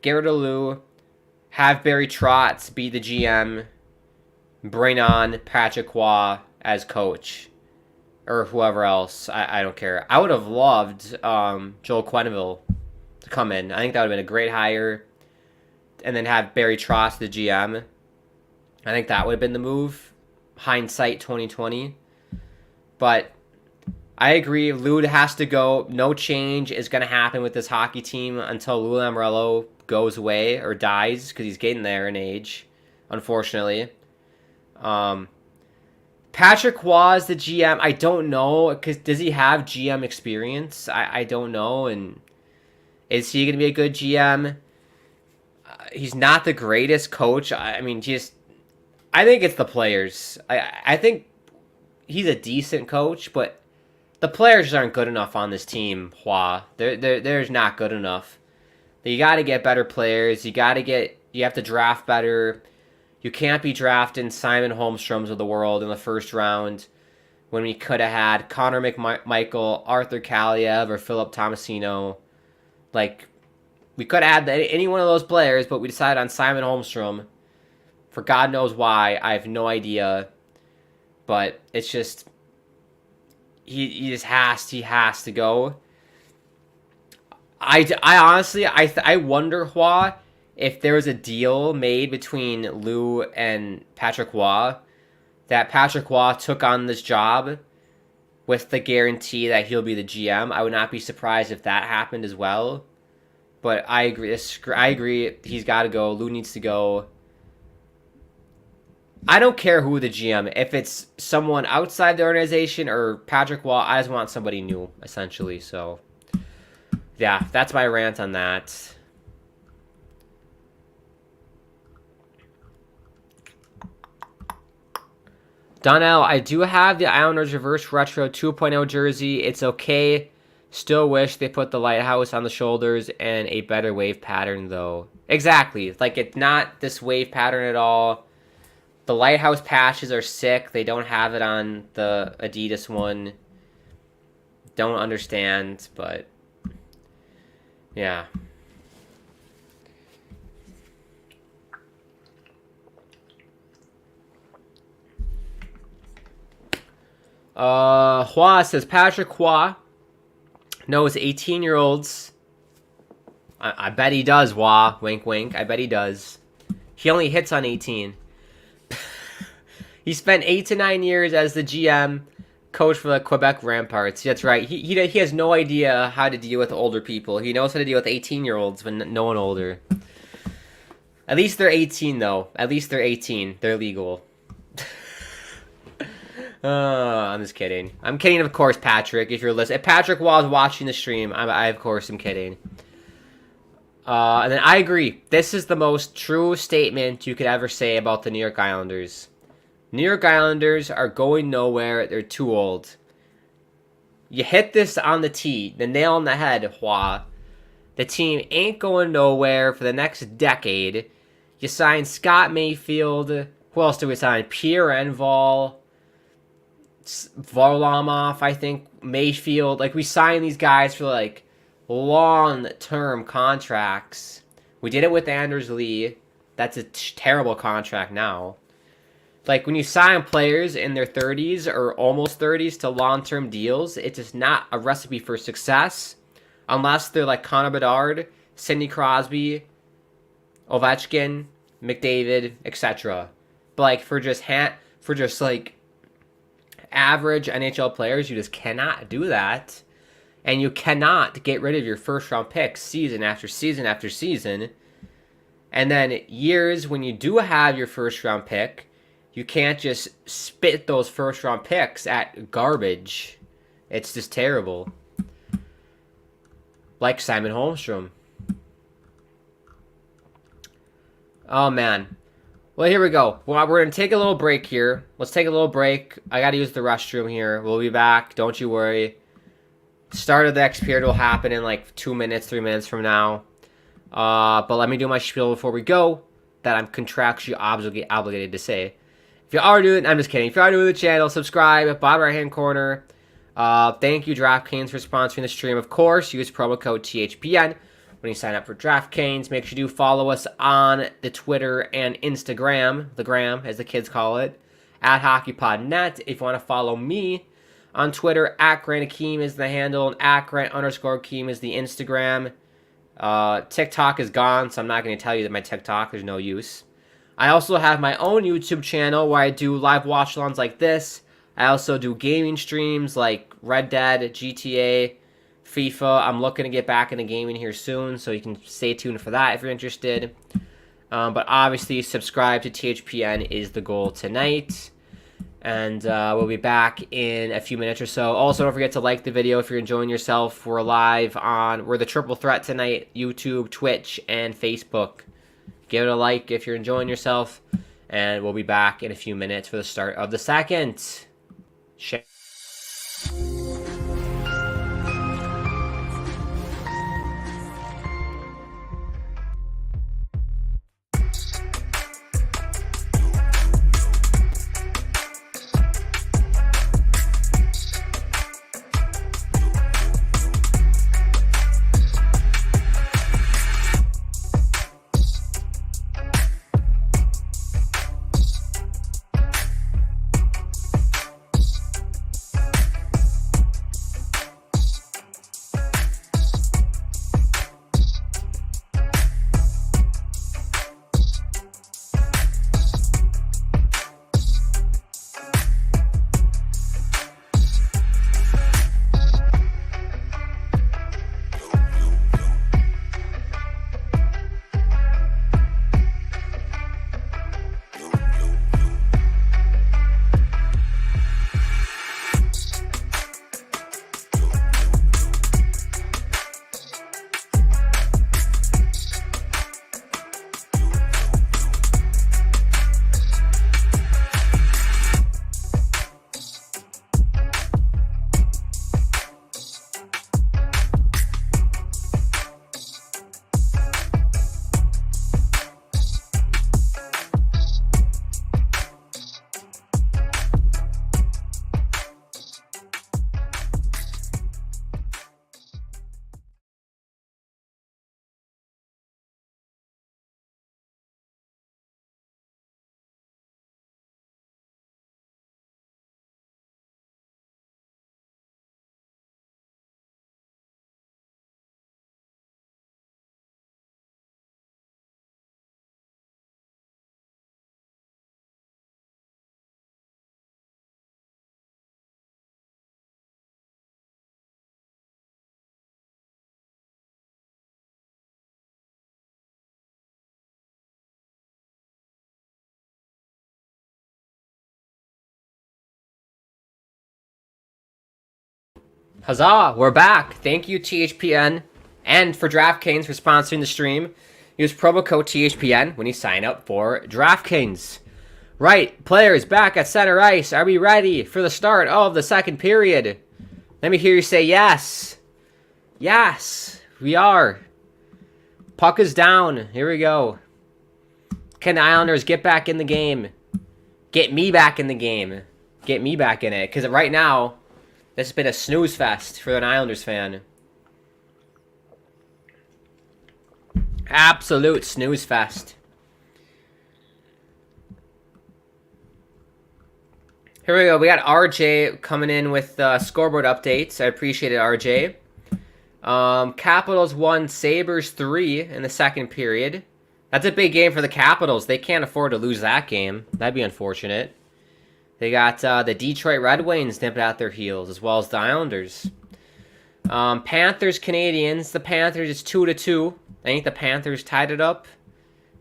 Get rid of Lou. Have Barry Trotz be the GM. Bring on Patrick Roy as coach. Or whoever else. I don't care. I would have loved Joel Quenneville to come in. I think that would have been a great hire. And then have Barry Trotz the GM. I think that would have been the move. Hindsight 2020. But I agree. Lou has to go. No change is going to happen with this hockey team until Lou Lamoriello goes away or dies because he's getting there in age, unfortunately. Patrick Waugh is the GM. I don't know, because does he have GM experience? I don't know. And is he going to be a good GM? He's not the greatest coach. I mean, I think it's the players. I think he's a decent coach, but the players aren't good enough on this team, Hua. They're not good enough. You got to get better players. You have to draft better. You can't be drafting Simon Holmstroms of the world in the first round when we could have had Connor McMichael, Arthur Kaliev, or Philip Tomasino. Like, we could have had any one of those players, but we decided on Simon Holmstrom. For God knows why. I have no idea. But it's just... He just has to go. I honestly, I wonder, Hua, if there was a deal made between Lou and Patrick Waugh, that Patrick Waugh took on this job with the guarantee that he'll be the GM. I would not be surprised if that happened as well. But I agree. He's got to go. Lou needs to go. I don't care who the GM. If it's someone outside the organization or Patrick Waugh, I just want somebody new, essentially. So, yeah, that's my rant on that. Donnell, I do have the Islanders Reverse Retro 2.0 jersey. It's okay. Still wish they put the lighthouse on the shoulders and a better wave pattern, though. Exactly. Like, it's not this wave pattern at all. The lighthouse patches are sick. They don't have it on the Adidas one. Don't understand, but... yeah. Hua says, Patrick Hua knows 18-year-olds. I bet he does, Hua. Wink, wink. I bet he does. He only hits on 18. He spent 8 to 9 years as the GM, coach for the Quebec Ramparts. That's right. He has no idea how to deal with older people. He knows how to deal with 18-year-olds, but no one older. At least they're 18, though. At least they're 18. They're legal. I'm just kidding. I'm kidding, of course, Patrick, if you're listening. If Patrick was watching the stream, I of course am kidding. And then I agree. This is the most true statement you could ever say about the New York Islanders. New York Islanders are going nowhere. They're too old. You hit this on the tee, the nail on the head, Hua. The team ain't going nowhere for the next decade. You signed Scott Mayfield. Who else did we sign? Pierre Enval. Varlamov, I think. Mayfield. Like, we signed these guys for, like, long-term contracts. We did it with Anders Lee. That's a terrible contract now. Like, when you sign players in their 30s or almost 30s to long-term deals, it's just not a recipe for success unless they're like Connor Bedard, Sidney Crosby, Ovechkin, McDavid, etc. But, like, for just like average NHL players, you just cannot do that. And you cannot get rid of your first-round picks season after season after season. And then years when you do have your first-round pick, you can't just spit those first-round picks at garbage. It's just terrible. Like Simon Holmstrom. Oh, man. Well, here we go. Well, we're going to take a little break here. Let's take a little break. I got to use the restroom here. We'll be back. Don't you worry. Start of the next period will happen in like 2 minutes, 3 minutes from now. But let me do my spiel before we go that I'm contractually obligated to say. If you are new, I'm just kidding. If you are new to the channel, subscribe. Bottom right-hand corner. Thank you, DraftKings, for sponsoring the stream. Of course, use promo code THPN when you sign up for DraftKings. Make sure you do follow us on the Twitter and Instagram, the gram, as the kids call it, at hockeypodnet. If you want to follow me on Twitter, at Grant Akeem is the handle, and at Grant_Akeem is the Instagram. TikTok is gone, so I'm not going to tell you that my TikTok, there's no use. I also have my own YouTube channel where I do live watch-alongs like this. I also do gaming streams like Red Dead, GTA, FIFA. I'm looking to get back into gaming here soon, so you can stay tuned for that if you're interested. But obviously, subscribe to THPN is the goal tonight. And we'll be back in a few minutes or so. Also, don't forget to like the video if you're enjoying yourself. We're we're the triple threat tonight, YouTube, Twitch, and Facebook. Give it a like if you're enjoying yourself. And we'll be back in a few minutes for the start of the second. Huzzah! We're back. Thank you, THPN, and for DraftKings for sponsoring the stream. Use promo code THPN when you sign up for DraftKings. Right, players back at center ice. Are we ready for the start of the second period? Let me hear you say yes. Yes, we are. Puck is down. Here we go. Can the Islanders get back in the game? Get me back in the game. Get me back in it. Because right now, this has been a snooze fest for an Islanders fan. Absolute snooze fest. Here we go. We got RJ coming in with scoreboard updates. I appreciate it, RJ. Capitals won, Sabres 3 in the second period. That's a big game for the Capitals. They can't afford to lose that game. That'd be unfortunate. They got the Detroit Red Wings nipping out their heels, as well as the Islanders. Panthers, Canadiens. The Panthers is 2-2. I think the Panthers tied it up.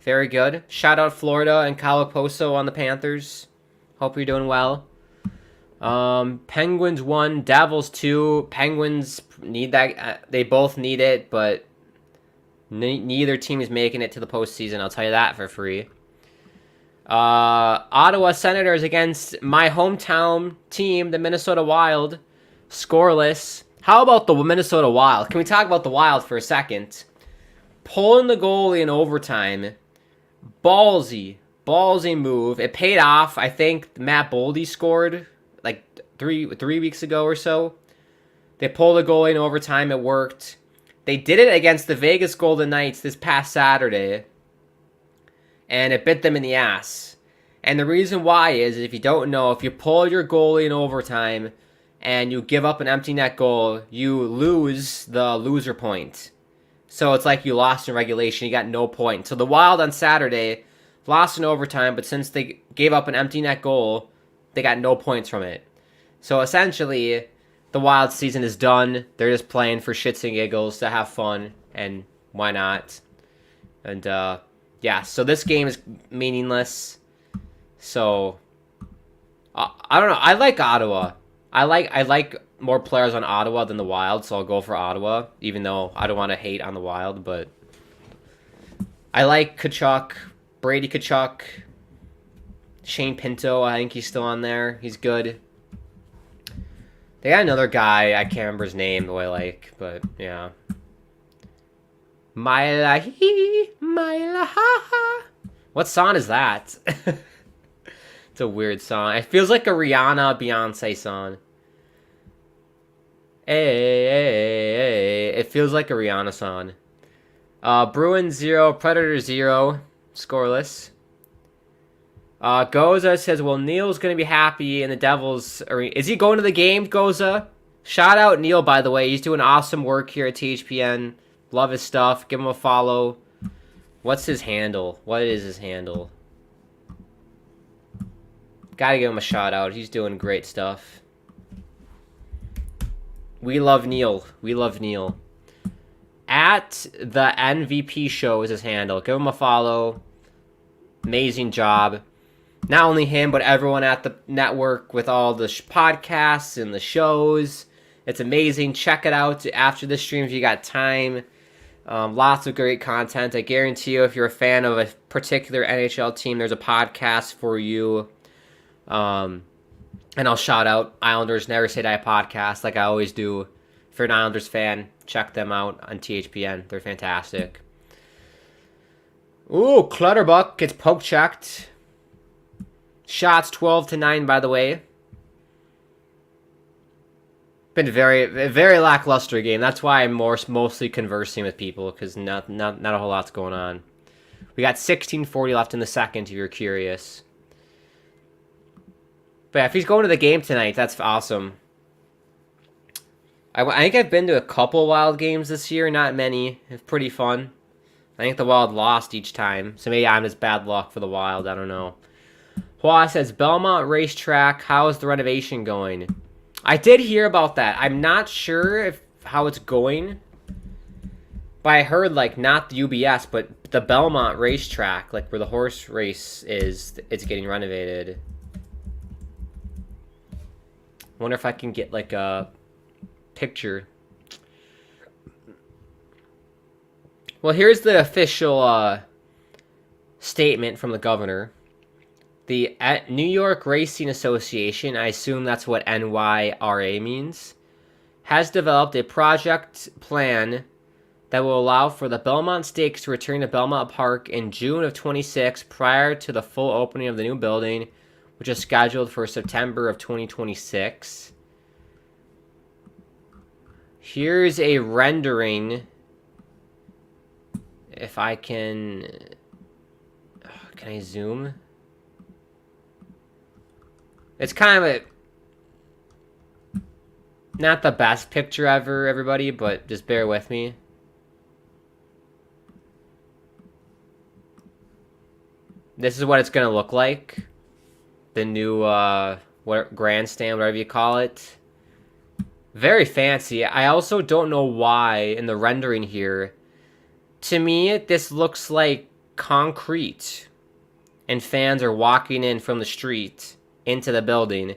Very good. Shout out Florida and Calaposo on the Panthers. Hope you're doing well. Penguins 1, Devils 2. Penguins need that. They both need it, but neither team is making it to the postseason. I'll tell you that for free. Ottawa Senators against my hometown team, the Minnesota Wild. Scoreless. How about the Minnesota Wild? Can we talk about the Wild for a second? Pulling the goalie in overtime. Ballsy move. It paid off. I think Matt Boldy scored like three weeks ago or so. They pulled the goalie in overtime. It worked. They did it against the Vegas Golden Knights this past Saturday, and it bit them in the ass. And the reason why is, if you don't know, if you pull your goalie in overtime and you give up an empty net goal, you lose the loser point. So it's like you lost in regulation. You got no point. So the Wild on Saturday lost in overtime, but since they gave up an empty net goal, they got no points from it. So essentially, the Wild season is done. They're just playing for shits and giggles to have fun, and why not? And yeah, so this game is meaningless. So I don't know. I like Ottawa. I like more players on Ottawa than the Wild, so I'll go for Ottawa, even though I don't want to hate on the Wild, but I like Tkachuk, Brady Tkachuk, Shane Pinto. I think he's still on there. He's good. They got another guy, I can't remember his name, who I like, but yeah. What song is that? It's a weird song. It feels like a Rihanna Beyonce song. Hey. It feels like a Rihanna song. Bruins 0, Predators 0, scoreless. Goza says, well, Neil's going to be happy in the Devils. Is he going to the game, Goza? Shout out Neil, by the way. He's doing awesome work here at THPN. Love his stuff. Give him a follow. What's his handle? What is his handle? Gotta give him a shout out. He's doing great stuff. We love Neil. We love Neil. At the MVP show is his handle. Give him a follow. Amazing job. Not only him, but everyone at the network with all the podcasts and the shows. It's amazing. Check it out after the stream if you got time. Lots of great content. I guarantee you, if you're a fan of a particular NHL team, there's a podcast for you. And I'll shout out Islanders Never Say Die podcast like I always do. If you're an Islanders fan, check them out on THPN. They're fantastic. Ooh, Clutterbuck gets poke checked. Shots 12-9, by the way. Been a very lackluster game. That's why I'm mostly conversing with people, because not a whole lot's going on. We got 16:40 left in the second, if you're curious. But yeah, if he's going to the game tonight, that's awesome. I think I've been to a couple Wild games this year, not many. It's pretty fun. I think the Wild lost each time, so maybe I'm just bad luck for the Wild. I don't know. Hua says, Belmont Racetrack, how is the renovation going? I did hear about that. I'm not sure how it's going, but I heard, like, not the UBS, but the Belmont Racetrack, like where the horse race is, it's getting renovated. Wonder if I can get, like, a picture. Well, here's the official statement from the governor. The New York Racing Association, I assume that's what NYRA means, has developed a project plan that will allow for the Belmont Stakes to return to Belmont Park in June of 26 prior to the full opening of the new building, which is scheduled for September of 2026. Here's a rendering. If I can I zoom? It's kind of not the best picture ever, everybody, but just bear with me. This is what it's going to look like. The new grandstand, whatever you call it. Very fancy. I also don't know why in the rendering here. To me, this looks like concrete. And fans are walking in from the street into the building.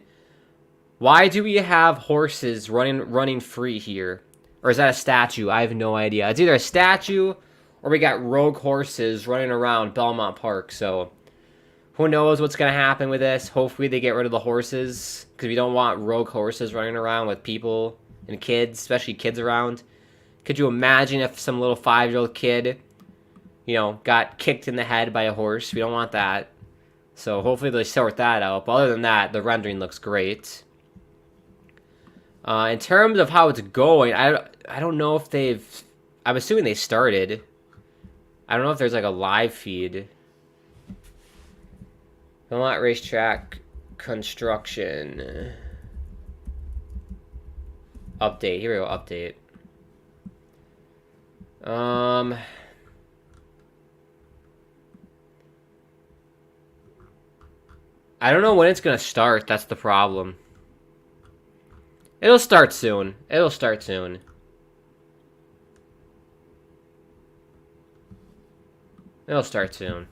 Why do we have horses running free here? Or is that a statue? I have no idea. It's either a statue or we got rogue horses running around Belmont Park. So who knows what's going to happen with this. Hopefully they get rid of the horses, because we don't want rogue horses running around with people and kids, especially kids around. Could you imagine if some little 5-year-old kid, got kicked in the head by a horse? We don't want that. So hopefully they sort that out. But other than that, the rendering looks great. In terms of how it's going, I don't know if they've... I'm assuming they started. I don't know if there's like a live feed. Belmont Racetrack construction. Update. Here we go, update. I don't know when it's going to start. That's the problem. It'll start soon. It'll start soon. It'll start soon.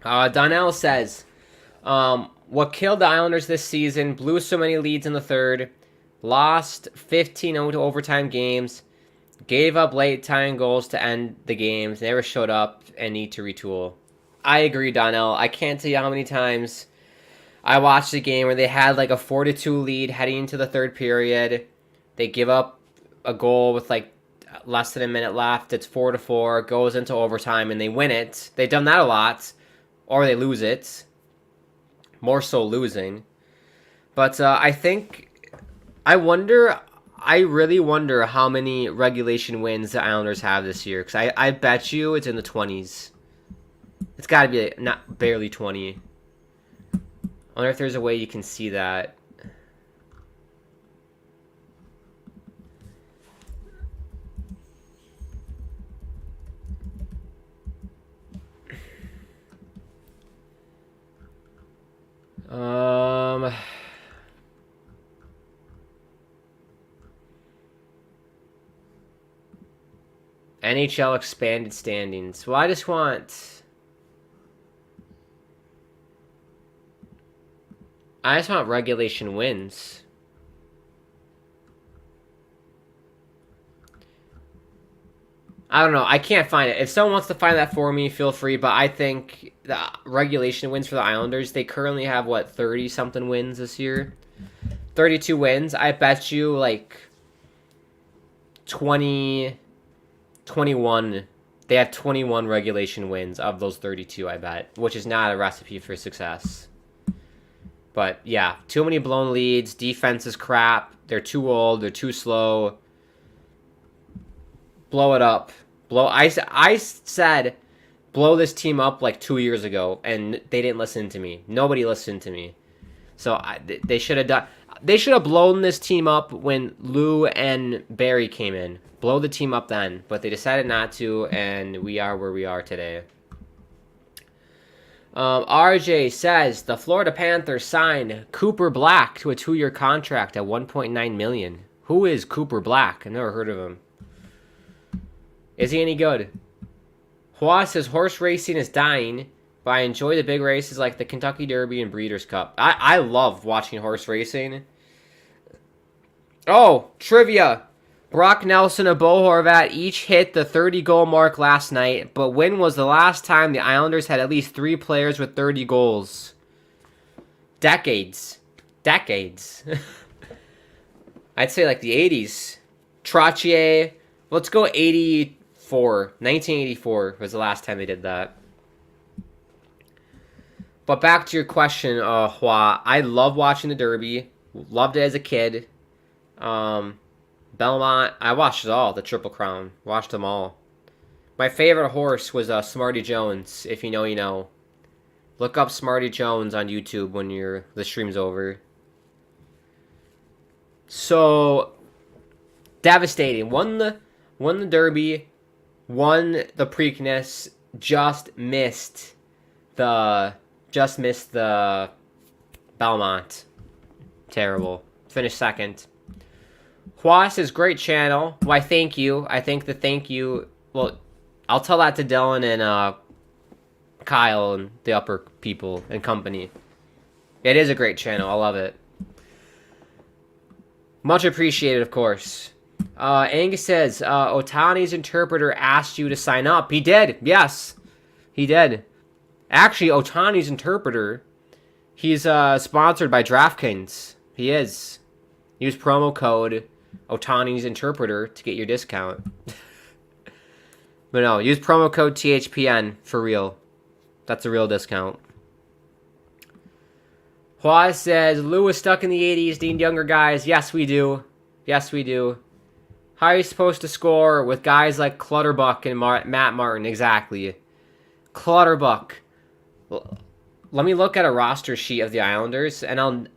Donnell says, what killed the Islanders this season, blew so many leads in the third, lost 15-0 to overtime games, gave up late time goals to end the games, never showed up, and need to retool. I agree, Donnell. I can't tell you how many times I watched a game where they had like a 4-2 lead heading into the third period. They give up a goal with like less than a minute left. It's 4-4, goes into overtime, and they win it. They've done that a lot. Or they lose it. More so losing. But I really wonder how many regulation wins the Islanders have this year. Because I bet you it's in the 20s. It's got to be like, not barely 20. I wonder if there's a way you can see that. NHL expanded standings. Well, I just want regulation wins. I don't know. I can't find it. If someone wants to find that for me, feel free. But I think the regulation wins for the Islanders, they currently have, 30-something wins this year? 32 wins. I bet you, 21. They have 21 regulation wins of those 32, I bet. Which is not a recipe for success. But, yeah. Too many blown leads. Defense is crap. They're too old. They're too slow. Blow it up. I said blow this team up 2 years ago, and they didn't listen to me. Nobody listened to me. So they should have done. They should have blown this team up when Lou and Barry came in. Blow the team up then, but they decided not to, and we are where we are today. RJ says the Florida Panthers signed Cooper Black to a 2-year contract at $1.9 million. Who is Cooper Black? I've never heard of him. Is he any good? Hua says horse racing is dying, but I enjoy the big races like the Kentucky Derby and Breeders' Cup. I love watching horse racing. Oh, trivia. Brock Nelson and Bo Horvat each hit the 30-goal mark last night, but when was the last time the Islanders had at least 3 players with 30 goals? Decades. I'd say the 80s. Trottier. Let's go 84. 1984 was the last time they did that. But back to your question, Hua. I love watching the Derby. Loved it as a kid. Belmont. I watched it all. The Triple Crown. Watched them all. My favorite horse was Smarty Jones. If you know, you know. Look up Smarty Jones on YouTube when the stream's over. So devastating. Won the Derby. Won the Preakness. Just missed the Belmont. Terrible. Finished second. Hua says, great channel. Why, thank you. I think the thank you... Well, I'll tell that to Dylan and Kyle and the upper people and company. It is a great channel. I love it. Much appreciated, of course. Angus says, Otani's interpreter asked you to sign up. He did. Yes. He did. Actually, Otani's interpreter, he's sponsored by DraftKings. He is. Use promo code Otani's interpreter to get your discount. But no, use promo code THPN for real. That's a real discount. Hua says, Lou is stuck in the 80s, need younger guys. Yes, we do. Yes, we do. How are you supposed to score with guys like Clutterbuck and Matt Martin? Exactly. Clutterbuck. Let me look at a roster sheet of the Islanders, and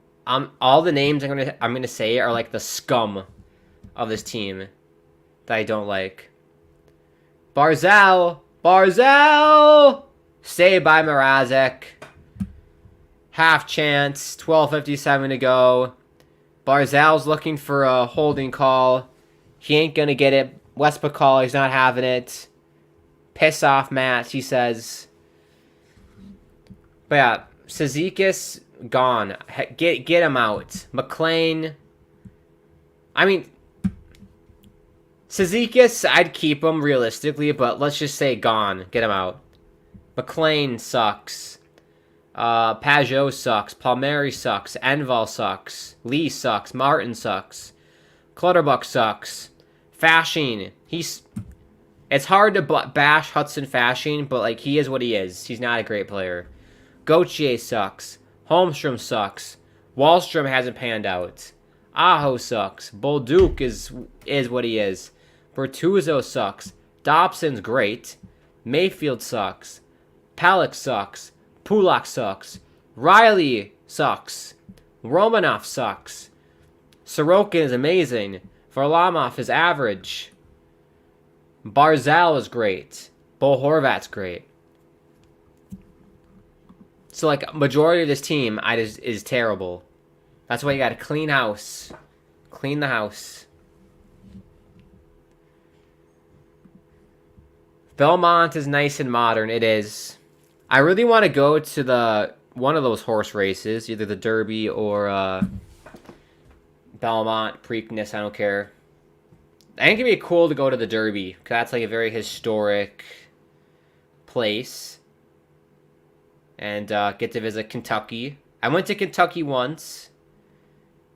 all the names I'm gonna say are like the scum of this team that I don't like. Barzal, Barzal! Saved by Mrazek. Half chance. 12:57 to go. Barzal's looking for a holding call. He ain't going to get it. Westphal, he's not having it. Piss off, Matt, he says. But yeah, Cizikas, gone. Get him out. McLean. I mean, Cizikas, I'd keep him realistically, but let's just say gone. Get him out. McLean sucks. Pajot sucks. Palmieri sucks. Enval sucks. Lee sucks. Martin sucks. Clutterbuck sucks. Fasching. It's hard to bash Hudson Fasching, but like he is what he is. He's not a great player. Gauthier sucks. Holmstrom sucks. Wallstrom hasn't panned out. Aho sucks. Bolduc is what he is. Bertuzzo sucks. Dobson's great. Mayfield sucks. Palak sucks. Pulak sucks. Riley sucks. Romanov sucks. Sorokin is amazing. Varlamov is average. Barzal is great. Bo Horvat's great. So, like, majority of this team is terrible. That's why you gotta clean house. Clean the house. Belmont is nice and modern. It is. I really want to go to one of those horse races, either the Derby or Belmont, Preakness, I don't care. I think it'd be cool to go to the Derby, because that's like a very historic place. And get to visit Kentucky. I went to Kentucky once.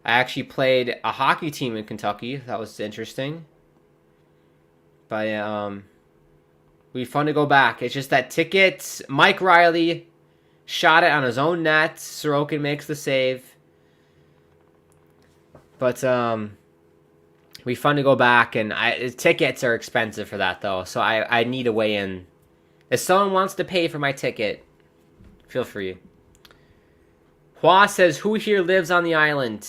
I actually played a hockey team in Kentucky. That was interesting. But it'd be fun to go back. It's just that tickets. Mike Riley shot it on his own net. Sorokin makes the save. But it'd be fun to go back, and tickets are expensive for that though. So I need a way in. If someone wants to pay for my ticket, feel free. Hua says, who here lives on the island?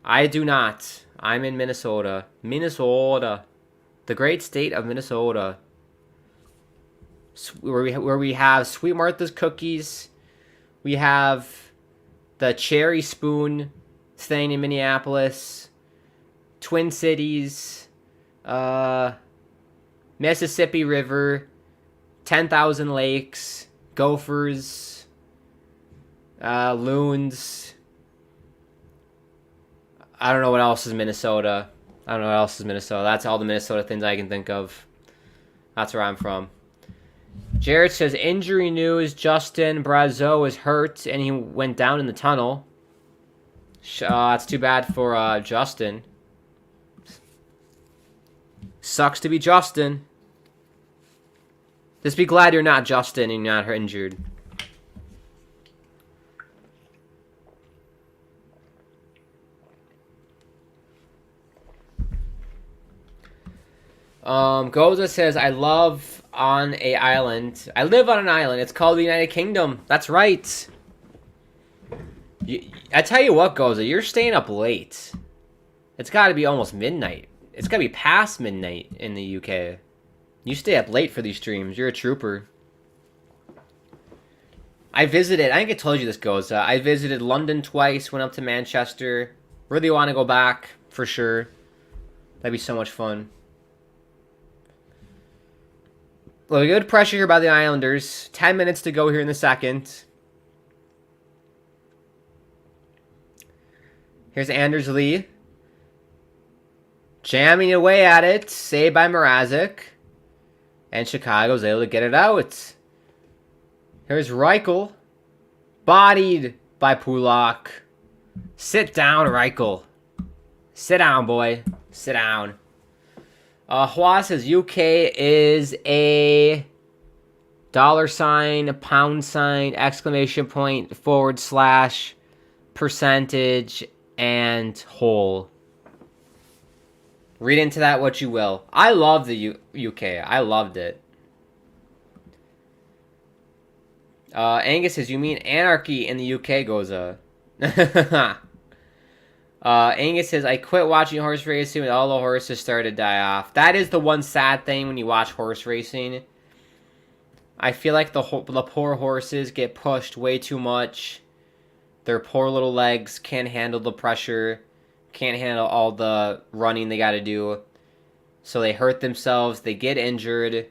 I do not. I'm in Minnesota. Minnesota. The great state of Minnesota. Where we have Sweet Martha's cookies. We have the Cherry Spoon thing in Minneapolis. Twin Cities. Mississippi River. 10,000 Lakes. Gophers. Loons. I don't know what else is Minnesota. That's all the Minnesota things I can think of. That's where I'm from. Jared says, injury news. Justin Brazeau is hurt, and he went down in the tunnel. That's too bad for Justin. Sucks to be Justin. Just be glad you're not Justin and you're not injured. Goza says, I live on an island. It's called the United Kingdom. That's right. I tell you what, Goza, you're staying up late. It's got to be almost midnight. It's got to be past midnight in the UK. You stay up late for these streams. You're a trooper. I think I told you this, Goza. I visited London twice, went up to Manchester. Really want to go back, for sure. That'd be so much fun. Well, good pressure here by the Islanders. 10 minutes to go here in the second. Here's Anders Lee. Jamming away at it. Saved by Mrazek. And Chicago's able to get it out. Here's Reichel. Bodied by Pulak. Sit down, Reichel. Sit down, boy. Sit down. Hua says UK is a $, pound sign, exclamation point, / percentage, and whole. Read into that what you will. I love the UK. I loved it. Angus says, you mean anarchy in the UK, Goza? Angus says, I quit watching horse racing when all the horses started to die off. That is the one sad thing when you watch horse racing. I feel like the poor horses get pushed way too much. Their poor little legs can't handle the pressure, can't handle all the running they got to do. So they hurt themselves, they get injured,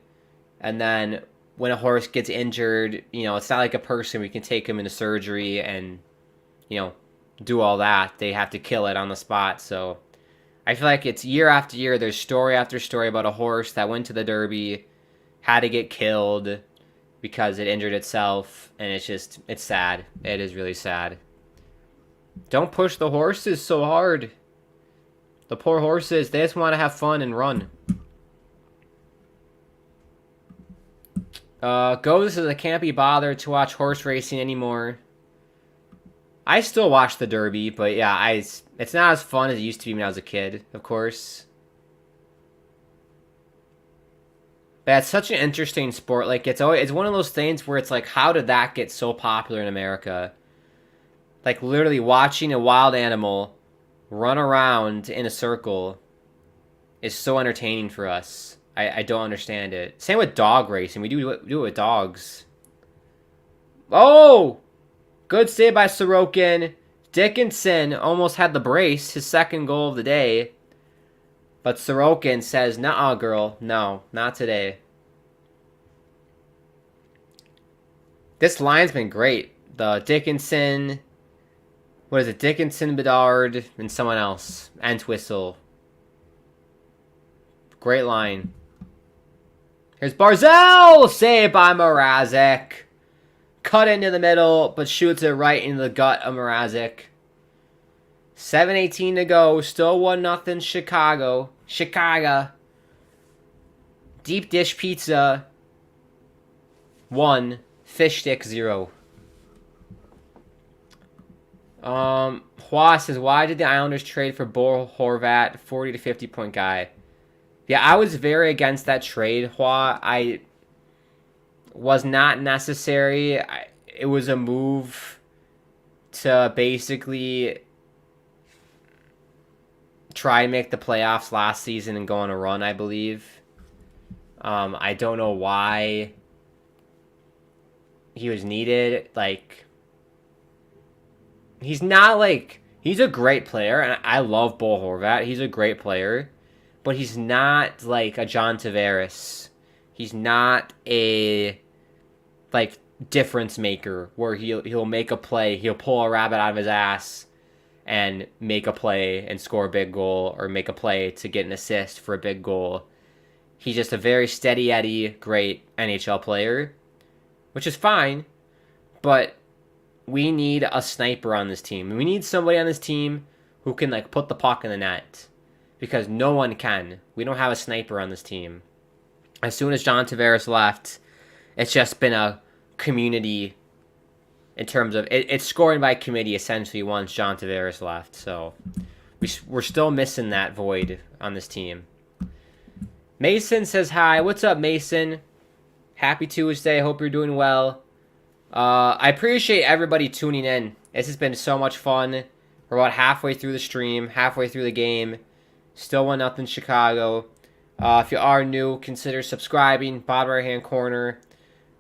and then when a horse gets injured, it's not like a person. We can take them into surgery and, do all that. They have to kill it on the spot. So I feel like it's year after year, there's story after story about a horse that went to the Derby, had to get killed because it injured itself, and it's sad. It is really sad. Don't push the horses so hard. The poor horses, they just want to have fun and run. Go says I can't be bothered to watch horse racing anymore. I still watch the Derby, but yeah, it's not as fun as it used to be when I was a kid, of course. But it's such an interesting sport. Like, it's one of those things where it's like, how did that get so popular in America? Like, literally watching a wild animal run around in a circle is so entertaining for us. I don't understand it. Same with dog racing. We do it with dogs. Oh! Good save by Sorokin. Dickinson almost had the brace, his second goal of the day. But Sorokin says, "Nuh-uh, girl. No, not today." This line's been great. The Dickinson... What is it? Dickinson, Bedard, and someone else. Entwistle. Great line. Here's Barzal! Saved by Mrazek. Cut into the middle, but shoots it right into the gut of Mrazek. 7:18 to go. Still 1-0 Chicago. Chicago. Deep dish pizza. 1. Fish stick 0. Hua says, why did the Islanders trade for Bo Horvat, 40 to 50 point guy? Yeah, I was very against that trade, Hua. I was not necessary. It was a move to basically try and make the playoffs last season and go on a run, I believe. I don't know why he was needed. Like, he's not like... He's a great player, and I love Bo Horvat. He's a great player. But he's not like a John Tavares. He's not a, like, difference maker where he'll make a play. He'll pull a rabbit out of his ass and make a play and score a big goal, or make a play to get an assist for a big goal. He's just a very steady Eddie, great NHL player, which is fine. But we need a sniper on this team. We need somebody on this team who can, like, put the puck in the net. Because no one can. We don't have a sniper on this team. As soon as John Tavares left, it's just been a community in terms of... It's scoring by committee, essentially, once John Tavares left. So, we're still missing that void on this team. Mason says hi. What's up, Mason? Happy Tuesday. Hope you're doing well. I appreciate everybody tuning in. This has been so much fun. We're about halfway through the stream, halfway through the game. Still 1-0 Chicago. If you are new, consider subscribing. Bottom right hand corner.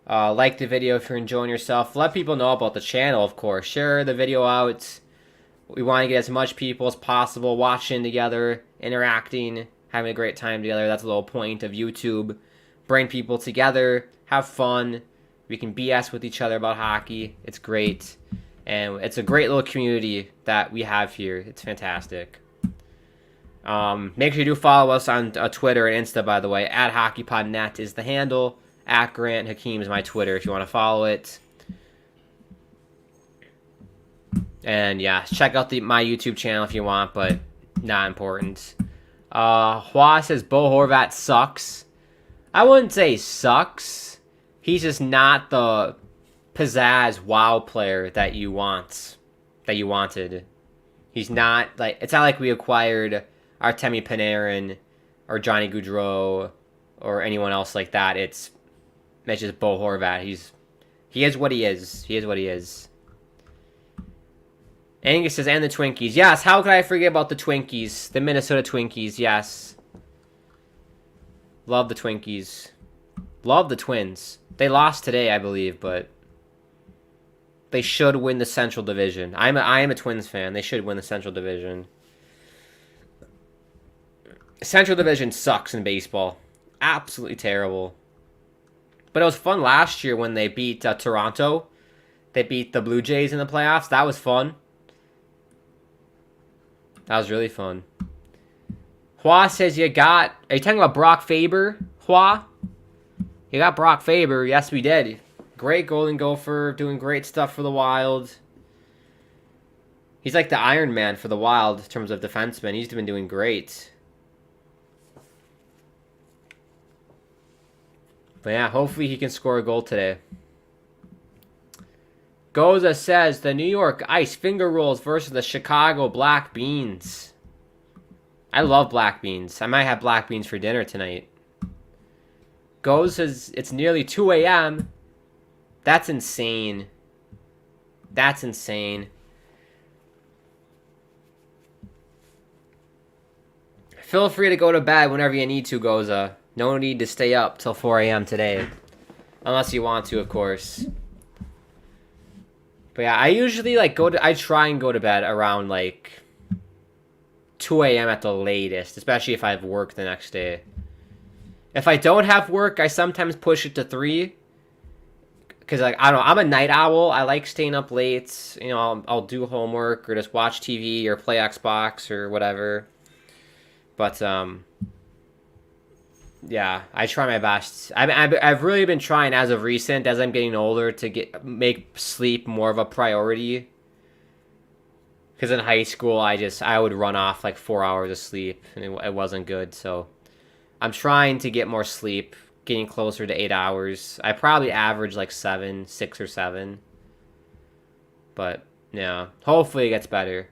Like the video if you're enjoying yourself. Let people know about the channel, of course. Share the video out. We want to get as much people as possible watching together, interacting, having a great time together. That's the little point of YouTube. Bring people together, have fun. We can BS with each other about hockey. It's great. And it's a great little community that we have here. It's fantastic. Make sure you do follow us on Twitter and Insta, by the way. At hockeypodnet is the handle. At Grant Hakeem is my Twitter if you want to follow it. And yeah, check out my YouTube channel if you want, but not important. Hua says Bo Horvat sucks. I wouldn't say sucks. He's just not the pizzazz wow player that you wanted. He's not like... It's not like we acquired Artemi Panarin or Johnny Gaudreau or anyone else like that. It's just Bo Horvat. He is what he is. He is what he is. Angus says, and the Twinkies. Yes, how could I forget about the Twinkies? The Minnesota Twinkies, yes. Love the Twinkies. Love the Twins. They lost today, I believe, but they should win the Central Division. I am a Twins fan. They should win the Central Division. Central Division sucks in baseball. Absolutely terrible. But it was fun last year when they beat Toronto. They beat the Blue Jays in the playoffs. That was fun. That was really fun. Hua says you got... Are you talking about Brock Faber, Hua? You got Brock Faber. Yes, we did. Great Golden Gopher. Doing great stuff for the Wild. He's like the Iron Man for the Wild in terms of defenseman. He's been doing great. But yeah, hopefully he can score a goal today. Goza says the New York Ice Finger Rolls versus the Chicago Black Beans. I love black beans. I might have black beans for dinner tonight. Goza says it's nearly 2 a.m. That's insane. That's insane. Feel free to go to bed whenever you need to, Goza. No need to stay up till 4 a.m. today. Unless you want to, of course. But yeah, I usually I try and go to bed around 2 a.m. at the latest, especially if I have work the next day. If I don't have work, I sometimes push it to 3. Because I don't know, I'm a night owl. I like staying up late. You know, I'll do homework or just watch TV or play Xbox or whatever. But yeah, I try my best. I've really been trying as of recent, as I'm getting older, to make sleep more of a priority. Because in high school, I would run off 4 hours of sleep, and it wasn't good. So I'm trying to get more sleep, getting closer to 8 hours. I probably average 6 or 7. But yeah, hopefully it gets better.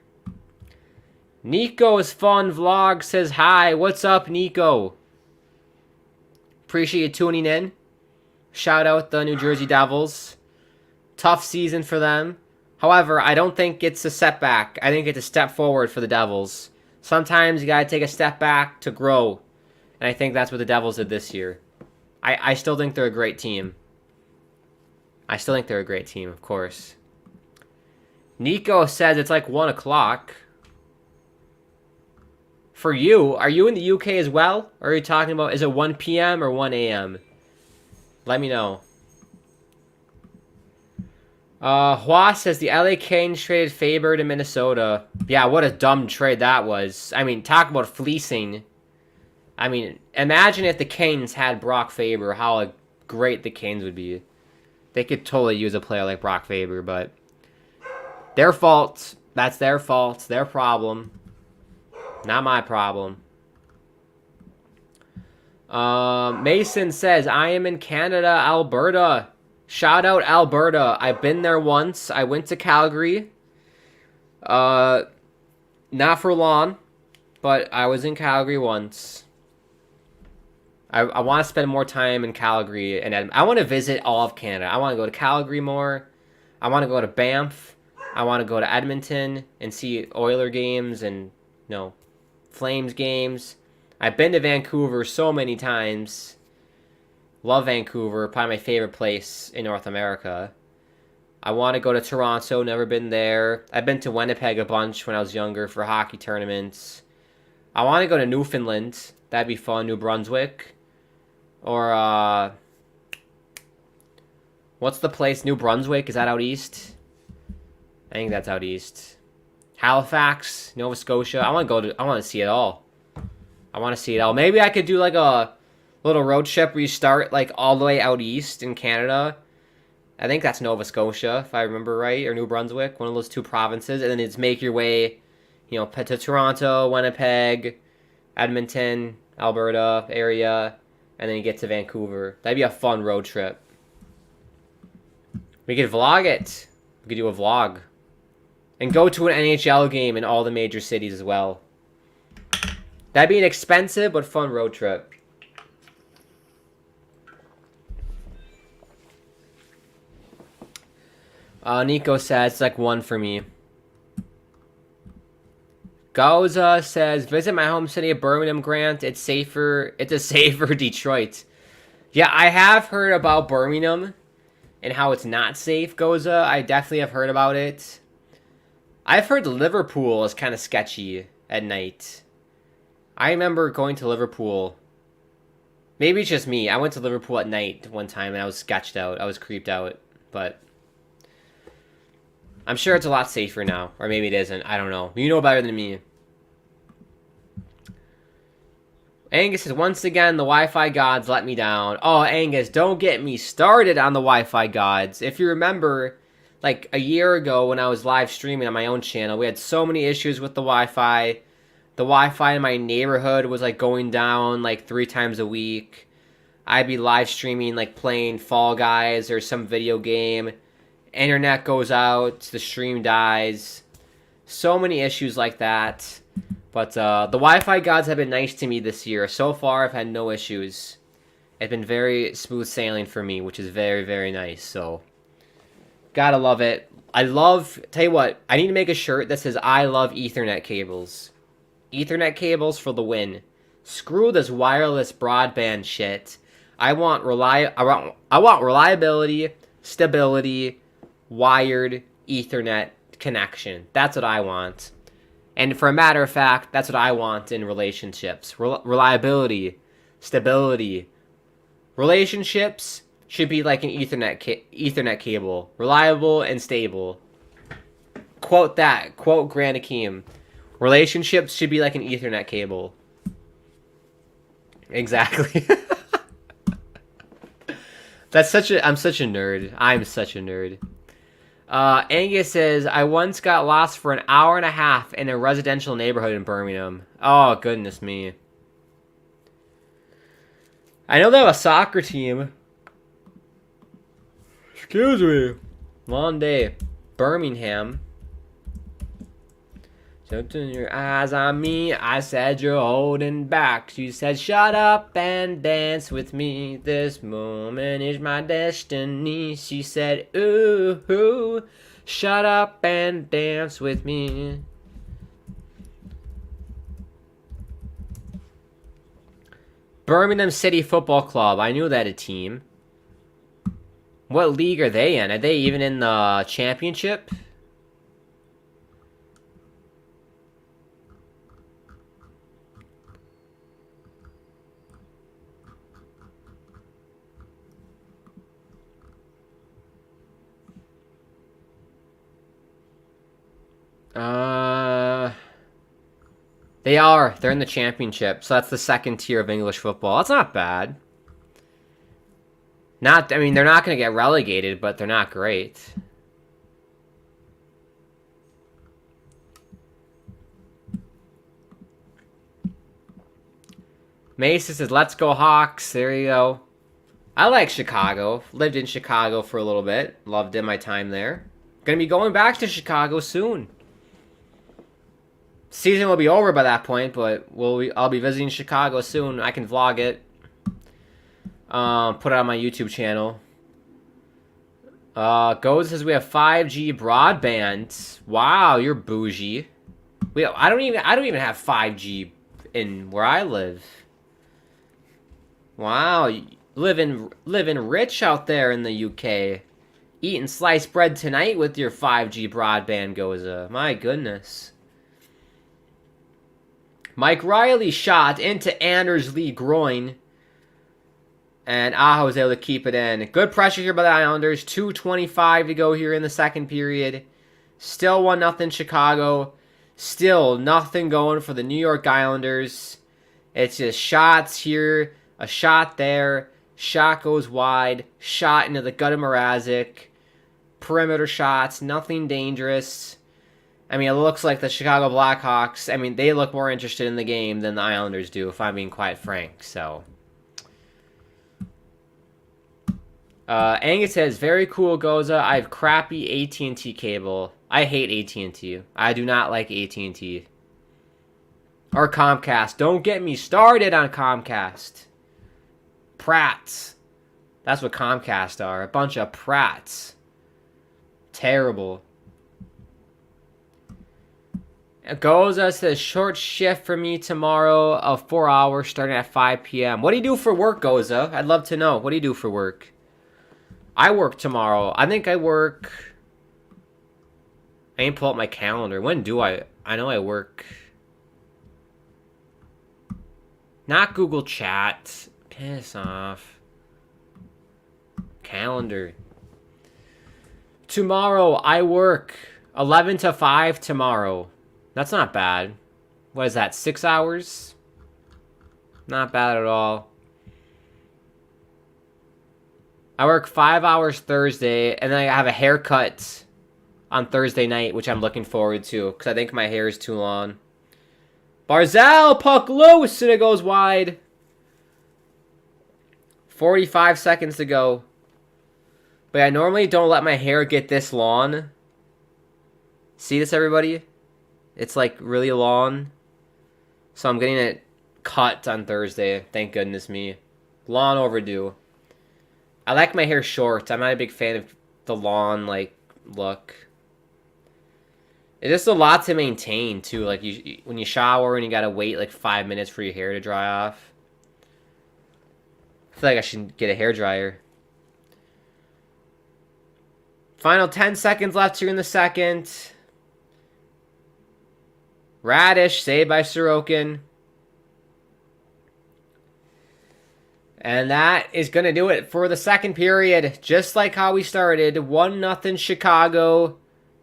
Nico's Fun Vlog says hi. What's up, Nico? Appreciate you tuning in. Shout out the New Jersey Devils. Tough season for them. However, I don't think it's a setback. I think it's a step forward for the Devils. Sometimes you gotta take a step back to grow. And I think that's what the Devils did this year. I still think they're a great team. I still think they're a great team, of course. Nico says it's 1 o'clock. For you, are you in the UK as well? Or are you talking about, is it 1 p.m. or 1 a.m.? Let me know. Hua says the LA Kings traded Faber to Minnesota. Yeah, what a dumb trade that was. I mean, talk about fleecing. I mean, imagine if the Canes had Brock Faber, how great the Canes would be. They could totally use a player like Brock Faber, but their fault. That's their fault. Their problem. Not my problem. Mason says, I am in Canada, Alberta. Shout out Alberta. I've been there once. I went to Calgary. Not for long, but I was in Calgary once. I want to spend more time in Calgary, and I want to visit all of Canada. I want to go to Calgary more. I want to go to Banff. I want to go to Edmonton and see Oiler games and, Flames games. I've been to Vancouver so many times. Love Vancouver, probably my favorite place in North America. I want to go to Toronto, never been there. I've been to Winnipeg a bunch when I was younger for hockey tournaments. I want to go to Newfoundland. That'd be fun. New Brunswick. Or, what's the place? New Brunswick? Is that out east? I think that's out east. Halifax, Nova Scotia. I want to see it all. I want to see it all. Maybe I could do a little road trip where you start all the way out east in Canada. I think that's Nova Scotia, if I remember right, or New Brunswick, one of those two provinces, and then it's make your way, to Toronto, Winnipeg, Edmonton, Alberta area, and then you get to Vancouver. That'd be a fun road trip. We could vlog it. We could do a vlog. And go to an NHL game in all the major cities as well. That'd be an expensive but fun road trip. Nico says it's 1 for me. Gauza says, visit my home city of Birmingham, Grant. It's a safer Detroit. Yeah, I have heard about Birmingham and how it's not safe, Goza. I definitely have heard about it. I've heard Liverpool is kind of sketchy at night. I remember going to Liverpool. Maybe it's just me. I went to Liverpool at night one time and I was sketched out. I was creeped out. But I'm sure it's a lot safer now. Or maybe it isn't. I don't know. You know better than me. Angus says, once again, the Wi-Fi gods let me down. Oh, Angus, don't get me started on the Wi-Fi gods. If you remember, like a year ago when I was live streaming on my own channel, we had so many issues with the Wi-Fi. The Wi-Fi in my neighborhood was like going down like 3 times a week. I'd be live streaming, like playing Fall Guys or some video game. Internet goes out, the stream dies. So many issues like that. But the Wi-Fi gods have been nice to me this year. So far, I've had no issues. It's been very smooth sailing for me, which is very, very nice. So, gotta love it. Tell you what, I need to make a shirt that says, I love Ethernet cables. Ethernet cables for the win. Screw this wireless broadband shit. I want reliability, stability, wired Ethernet connection. That's what I want. And for a matter of fact, that's what I want in relationships. Reliability, stability. Relationships should be like an Ethernet cable. Reliable and stable. Quote that. Quote Grant Akeem. Relationships should be like an Ethernet cable. Exactly. I'm such a nerd. I'm such a nerd. Angus says, I once got lost for an hour and a half in a residential neighborhood in Birmingham. Oh, goodness me. I know they have a soccer team. Excuse me. Long day. Birmingham. So turn your eyes on me. I said you're holding back. She said, shut up and dance with me. This moment is my destiny. She said, ooh, ooh, shut up and dance with me. Birmingham City Football Club. I knew that a team. What league are they in? Are they even in the championship? They are. They're in the championship, so that's the second tier of English football. That's not bad. I mean, they're not going to get relegated, but they're not great. Mason says, let's go Hawks. There you go. I like Chicago. Lived in Chicago for a little bit. Loved it, my time there. Gonna be going back to Chicago soon. Season will be over by that point, but I'll be visiting Chicago soon. I can vlog it. Put it on my YouTube channel. Goes says we have 5G broadband. Wow, you're bougie. I don't even have 5G in where I live. Wow, living rich out there in the UK. Eating sliced bread tonight with your 5G broadband, Goza. My goodness. Mike Riley shot into Anders Lee groin. And Aho was able to keep it in. Good pressure here by the Islanders. 2:25 to go here in the second period. Still 1-0 Chicago. Still nothing going for the New York Islanders. It's just shots here, a shot there. Shot goes wide. Shot into the gut of Mrazek. Perimeter shots. Nothing dangerous. I mean, it looks like the Chicago Blackhawks, I mean, they look more interested in the game than the Islanders do, if I'm being quite frank. So, Angus says, very cool, Goza. I have crappy AT&T cable. I hate AT&T. I do not like AT&T. Or Comcast. Don't get me started on Comcast. Prats. That's what Comcast are. A bunch of prats. Terrible. Goza says, short shift for me tomorrow of 4 hours starting at 5 p.m. What do you do for work, Goza? I'd love to know. What do you do for work? I work tomorrow. I think I work... I ain't pull up my calendar. When do I? I know I work... Not Google Chat. Piss off. Calendar. Tomorrow, I work 11 to 5 tomorrow. That's not bad. What is that, 6 hours? Not bad at all. I work 5 hours Thursday, and then I have a haircut on Thursday night, which I'm looking forward to, because I think my hair is too long. Barzal, puck loose, and it goes wide. 45 seconds to go. But I normally don't let my hair get this long. See this, everybody? It's like really long. So I'm getting it cut on Thursday. Thank goodness me. Long overdue. I like my hair short. I'm not a big fan of the long, like, look. It's just a lot to maintain, too. Like, when you shower and you gotta wait, like, 5 minutes for your hair to dry off. I feel like I should get a hairdryer. Final 10 seconds left here in the second. Radish, saved by Sorokin. And that is going to do it for the second period. Just like how we started. 1-0 Chicago.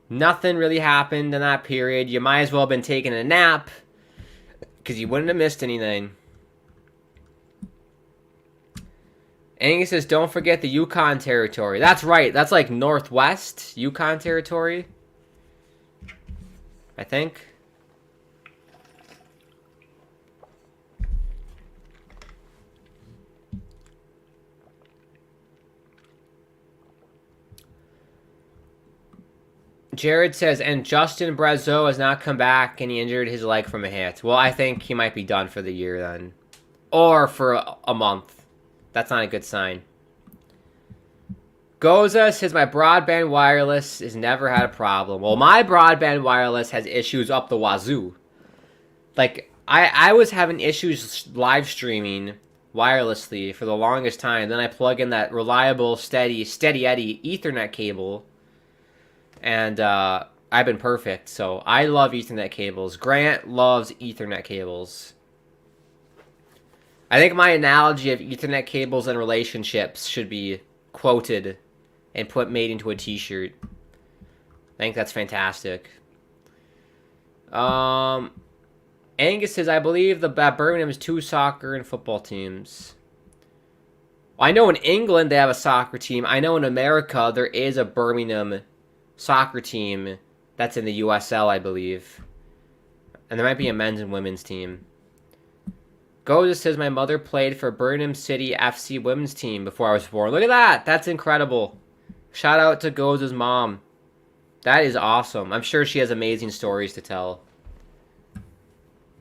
Nothing really happened in that period. You might as well have been taking a nap, because you wouldn't have missed anything. Angus says, don't forget the Yukon territory. That's right. That's like Northwest Yukon territory, I think. Jared says, and Justin Brazeau has not come back, and he injured his leg from a hit. Well, I think he might be done for the year then. Or for a month. That's not a good sign. Goza says, my broadband wireless has never had a problem. Well, my broadband wireless has issues up the wazoo. Like, I was having issues live streaming wirelessly for the longest time. Then I plug in that reliable, steady Eddie Ethernet cable. And I've been perfect. So I love Ethernet cables. Grant loves Ethernet cables. I think my analogy of Ethernet cables and relationships should be quoted and made into a t-shirt. I think that's fantastic. Angus says, I believe that Birmingham has 2 soccer and football teams. Well, I know in England they have a soccer team. I know in America there is a Birmingham soccer team that's in the USL, I believe. And there might be a men's and women's team. Goza says, my mother played for Birmingham City FC women's team before I was born. Look at that. That's incredible. Shout out to Goza's mom. That is awesome. I'm sure she has amazing stories to tell.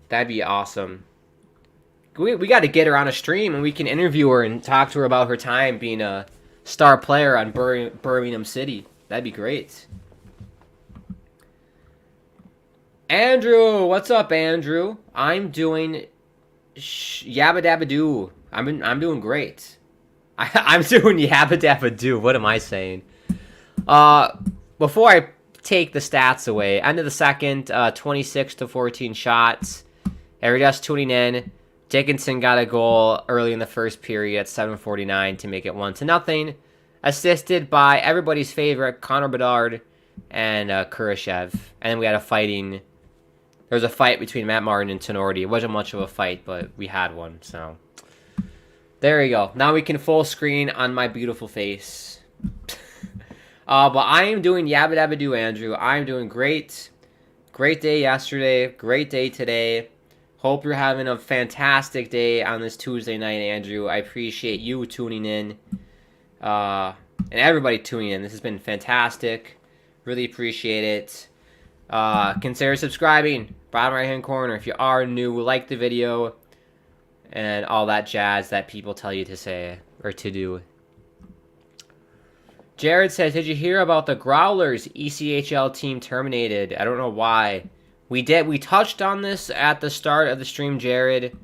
That'd be awesome. We got to get her on a stream and we can interview her and talk to her about her time being a star player on Birmingham City. That'd be great. Andrew, what's up, Andrew? I'm doing yabba dabba doo. I'm doing great. I'm doing yabba dabba doo. What am I saying? Before I take the stats away, end of the second, 26 to 14 shots. Everybody else tuning in. Dickinson got a goal early in the first period at 7:49 to make it 1-0. Assisted by everybody's favorite Connor Bedard and Kurashev. And then we had there was a fight between Matt Martin and Tenorti. It wasn't much of a fight, but we had one. So there you go. Now we can full screen on my beautiful face. But I am doing yabba dabba doo, Andrew. I am doing great. Great day yesterday. Great day today. Hope you're having a fantastic day on this Tuesday night, Andrew. I appreciate you tuning in. And everybody tuning in. This has been fantastic. Really appreciate it. Consider subscribing. Bottom right hand corner. If you are new, like the video. And all that jazz that people tell you to say or to do. Jared says, did you hear about the Growlers ECHL team terminated? I don't know why. We touched on this at the start of the stream, Jared.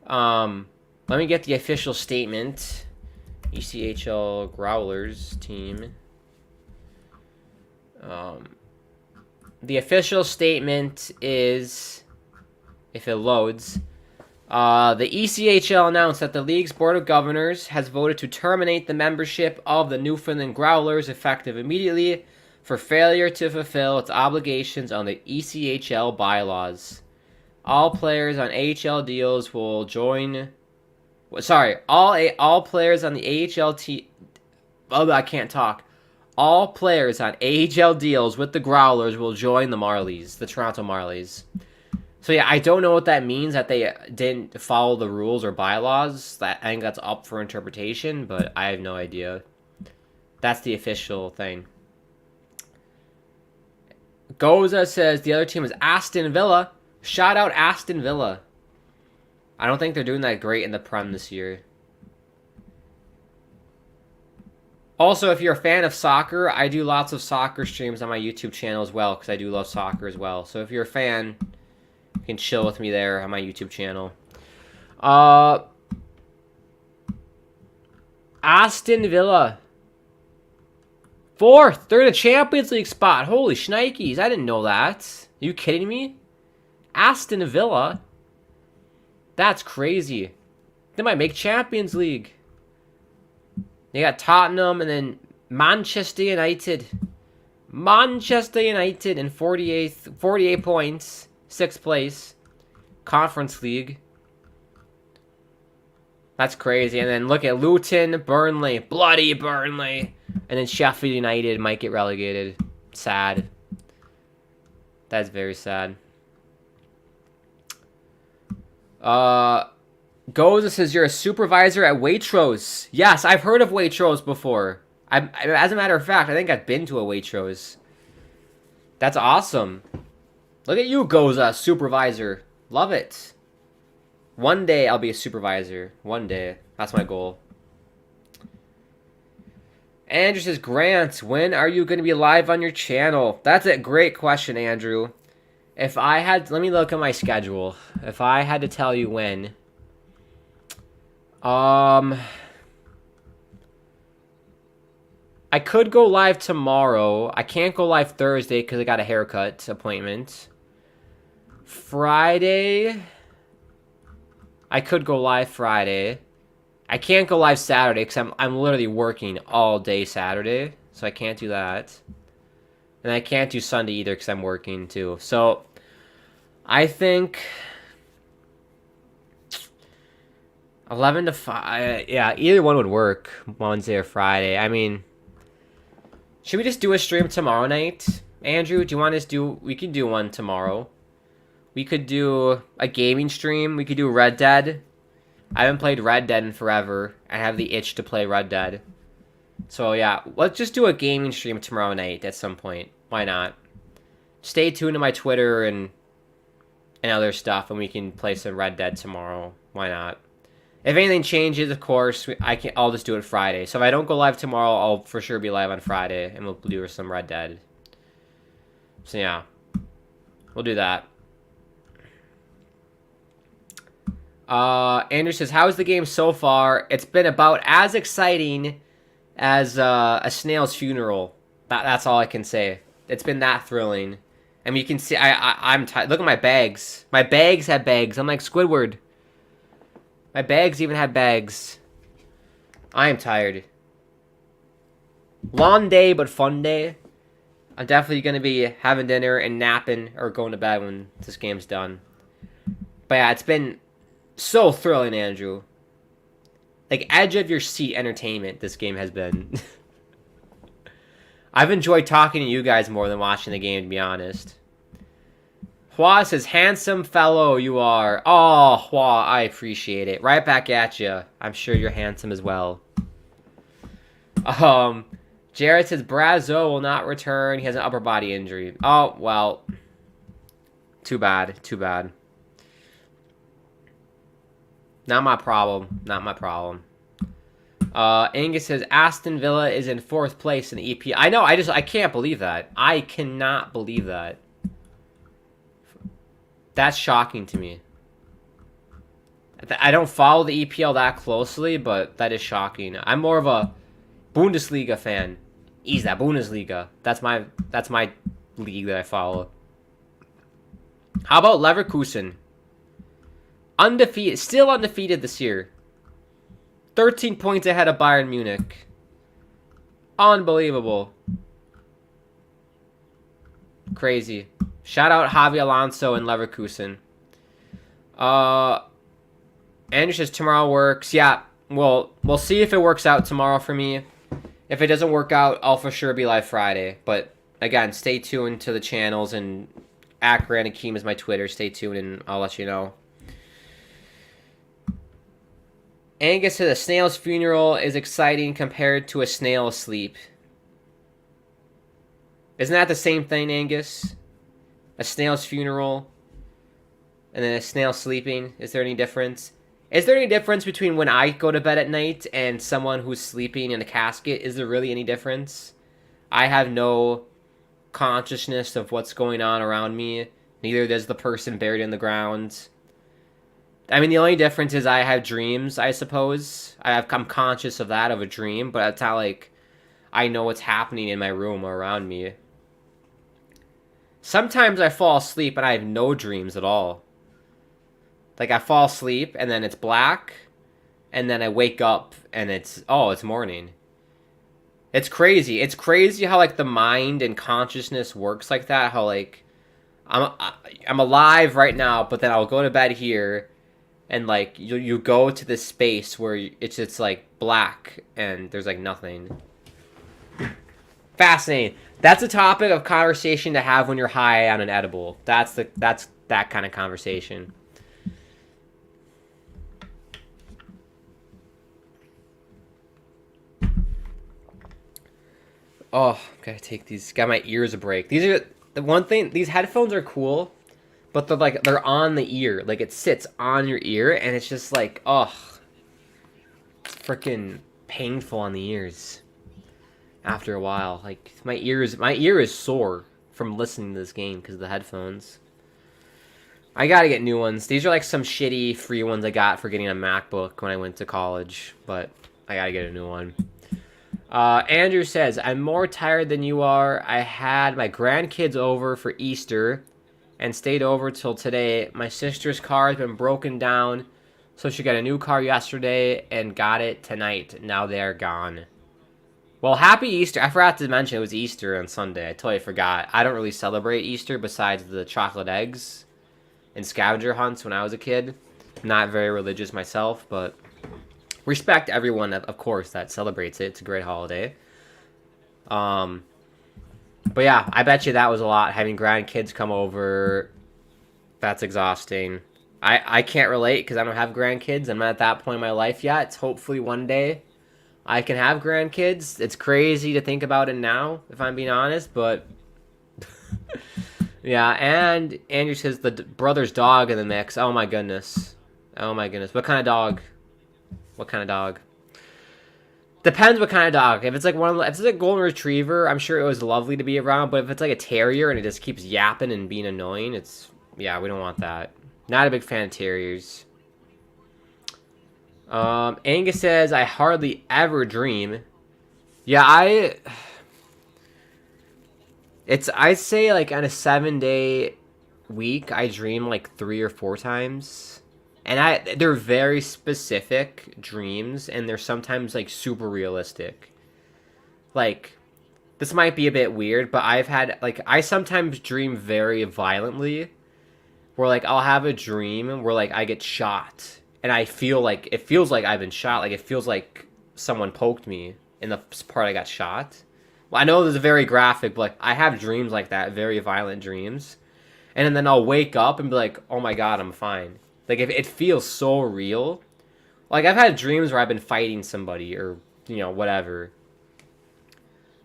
Let me get the official statement. ECHL Growlers team. The official statement is, if it loads, the ECHL announced that the league's Board of Governors has voted to terminate the membership of the Newfoundland Growlers effective immediately for failure to fulfill its obligations on the ECHL bylaws. All players on AHL deals will join... all players on the AHL team... Oh, I can't talk. All players on AHL deals with the Growlers will join the Marlies, the Toronto Marlies. So yeah, I don't know what that means, that they didn't follow the rules or bylaws. I think that's up for interpretation, but I have no idea. That's the official thing. Goza says the other team is Aston Villa. Shout out Aston Villa. I don't think they're doing that great in the Prem this year. Also, if you're a fan of soccer, I do lots of soccer streams on my YouTube channel as well, because I do love soccer as well. So if you're a fan, you can chill with me there on my YouTube channel. Aston Villa. 4th. They're in a Champions League spot. Holy shnikes. I didn't know that. Are you kidding me? Aston Villa? That's crazy. They might make Champions League. They got Tottenham and then Manchester United. Manchester United in 48 points. 6th place. Conference League. That's crazy. And then look at Luton, Burnley. Bloody Burnley. And then Sheffield United might get relegated. Sad. That's very sad. Goza says you're a supervisor at Waitrose. Yes, I've heard of Waitrose before. As a matter of fact, I think I've been to a Waitrose. That's awesome. Look at you, Goza, supervisor. Love it. One day I'll be a supervisor. One day. That's my goal. Andrew says, Grant, when are you going to be live on your channel? That's a great question, Andrew. If I had... Let me look at my schedule. If I had to tell you when... I could go live tomorrow. I can't go live Thursday because I got a haircut appointment. Friday... I could go live Friday. I can't go live Saturday because I'm literally working all day Saturday. So I can't do that. And I can't do Sunday either because I'm working too. So I think 11 to 5. Yeah, either one would work. Wednesday or Friday. I mean, should we just do a stream tomorrow night? Andrew, do you want us to do... We could do one tomorrow. We could do a gaming stream. We could do Red Dead. I haven't played Red Dead in forever. I have the itch to play Red Dead. So yeah, let's just do a gaming stream tomorrow night at some point. Why not? Stay tuned to my Twitter and other stuff, and we can play some Red Dead tomorrow. Why not? If anything changes, of course, I'll just do it Friday. So if I don't go live tomorrow, I'll for sure be live on Friday, and we'll do some Red Dead. So yeah, we'll do that. Andrew says, how is the game so far? It's been about as exciting as a snail's funeral. That's all I can say. It's been that thrilling. I mean, you can see, I'm tired. Look at my bags. My bags have bags. I'm like Squidward. My bags even have bags. I am tired. Long day, but fun day. I'm definitely going to be having dinner and napping or going to bed when this game's done. But yeah, it's been... so thrilling, Andrew. Like, edge of your seat entertainment this game has been. I've enjoyed talking to you guys more than watching the game, to be honest. Hua says, handsome fellow you are. Oh, Hua, I appreciate it. Right back at you. I'm sure you're handsome as well. Jared says, Brazo will not return. He has an upper body injury. Oh, well. Too bad. Too bad. Not my problem. Not my problem. Angus says Aston Villa is in 4th place in the EP. I know. I can't believe that. I cannot believe that. That's shocking to me. I don't follow the EPL that closely, but that is shocking. I'm more of a Bundesliga fan. Is that Bundesliga? That's my league that I follow. How about Leverkusen? Undefeated, still undefeated this year. 13 points ahead of Bayern Munich. Unbelievable. Crazy. Shout out Javi Alonso and Leverkusen. Andrew says tomorrow works. Yeah, we'll see if it works out tomorrow for me. If it doesn't work out, I'll for sure be live Friday. But again, stay tuned to the channels, and @Ranakeem is my Twitter. Stay tuned and I'll let you know. Angus says a snail's funeral is exciting compared to a snail asleep. Isn't that the same thing, Angus? A snail's funeral and then a snail sleeping. Is there any difference? Is there any difference between when I go to bed at night and someone who's sleeping in a casket? Is there really any difference? I have no consciousness of what's going on around me. Neither does the person buried in the ground. I mean, the only difference is I have dreams, I suppose. I'm conscious of that, of a dream, but it's not like I know what's happening in my room or around me. Sometimes I fall asleep and I have no dreams at all. Like, I fall asleep and then it's black, and then I wake up and it's morning. It's crazy. It's crazy how, like, the mind and consciousness works like that. How, like, I'm alive right now, but then I'll go to bed here, and, like, you go to this space where it's like black and there's, like, nothing. Fascinating. That's a topic of conversation to have when you're high on an edible. That's that kind of conversation. Oh, gotta take these. Got my ears a break. These are the one thing. These headphones are cool, but they're on the ear. Like, it sits on your ear, and it's just like, freaking painful on the ears. After a while, like, my ear is sore from listening to this game because of the headphones. I gotta get new ones. These are like some shitty free ones I got for getting a MacBook when I went to college, but I gotta get a new one. Andrew says, I'm more tired than you are. I had my grandkids over for Easter and stayed over till today. My sister's car has been broken down, so she got a new car yesterday and got it tonight. Now they're gone. Well, happy Easter. I forgot to mention it was Easter on Sunday. I totally forgot. I don't really celebrate Easter besides the chocolate eggs and scavenger hunts when I was a kid. Not very religious myself, but respect everyone, of course, that celebrates it. It's a great holiday. But yeah, I bet you that was a lot. Having grandkids come over, that's exhausting. I can't relate because I don't have grandkids. I'm not at that point in my life yet. It's hopefully one day I can have grandkids. It's crazy to think about it now, if I'm being honest, but yeah. And Andrew says the brother's dog in the mix. Oh my goodness. What kind of dog? Depends what kind of dog. If it's like if it's a golden retriever, I'm sure it was lovely to be around. But if it's like a terrier and it just keeps yapping and being annoying, we don't want that. Not a big fan of terriers. Angus says, I hardly ever dream. Yeah, I'd say like on a 7-day week, I dream like 3 or 4 times. And they're very specific dreams, and they're sometimes like super realistic. Like, this might be a bit weird, but I sometimes dream very violently, where like I'll have a dream where like I get shot. And it feels like I've been shot. Like, it feels like someone poked me in the part I got shot. Well, I know this is very graphic, but like, I have dreams like that, very violent dreams. And then I'll wake up and be like, oh my god, I'm fine. Like, if it feels so real. Like, I've had dreams where I've been fighting somebody or, whatever.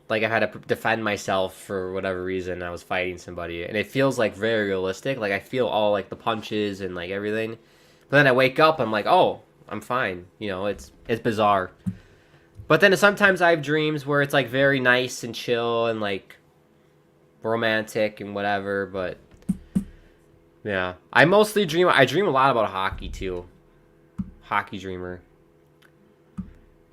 Like, I've had to defend myself for whatever reason. I was fighting somebody. And it feels like very realistic. Like, I feel all like the punches and like everything. But then I wake up, I'm like, oh, I'm fine. It's bizarre. But then sometimes I have dreams where it's like very nice and chill and like romantic and whatever. But Yeah. I dream a lot about hockey, too. Hockey dreamer.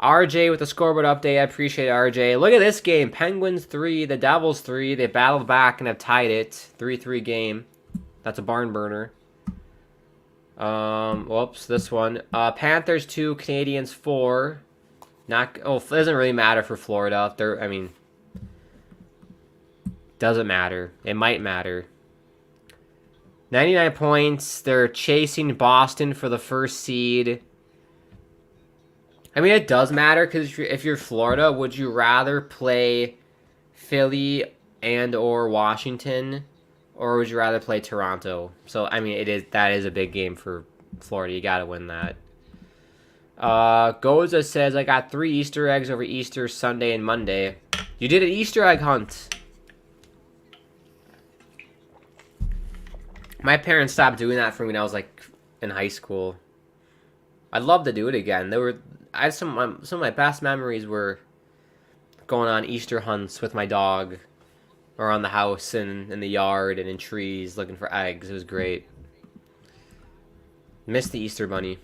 RJ with the scoreboard update. I appreciate it, RJ. Look at this game. Penguins 3, the Devils 3. They battled back and have tied it. 3-3 game. That's a barn burner. Whoops, this one. Panthers 2, Canadiens 4. It doesn't really matter for Florida. Doesn't matter. It might matter. 99 points. They're chasing Boston for the first seed. I mean, it does matter because if you're Florida, would you rather play Philly and or Washington, or would you rather play Toronto? So, I mean, that is a big game for Florida. You got to win that. Goza says, I got 3 Easter eggs over Easter, Sunday, and Monday. You did an Easter egg hunt. My parents stopped doing that for me when I was like in high school. I'd love to do it again. Some of my best memories were going on Easter hunts with my dog, around the house and in the yard and in trees looking for eggs. It was great. Missed the Easter Bunny.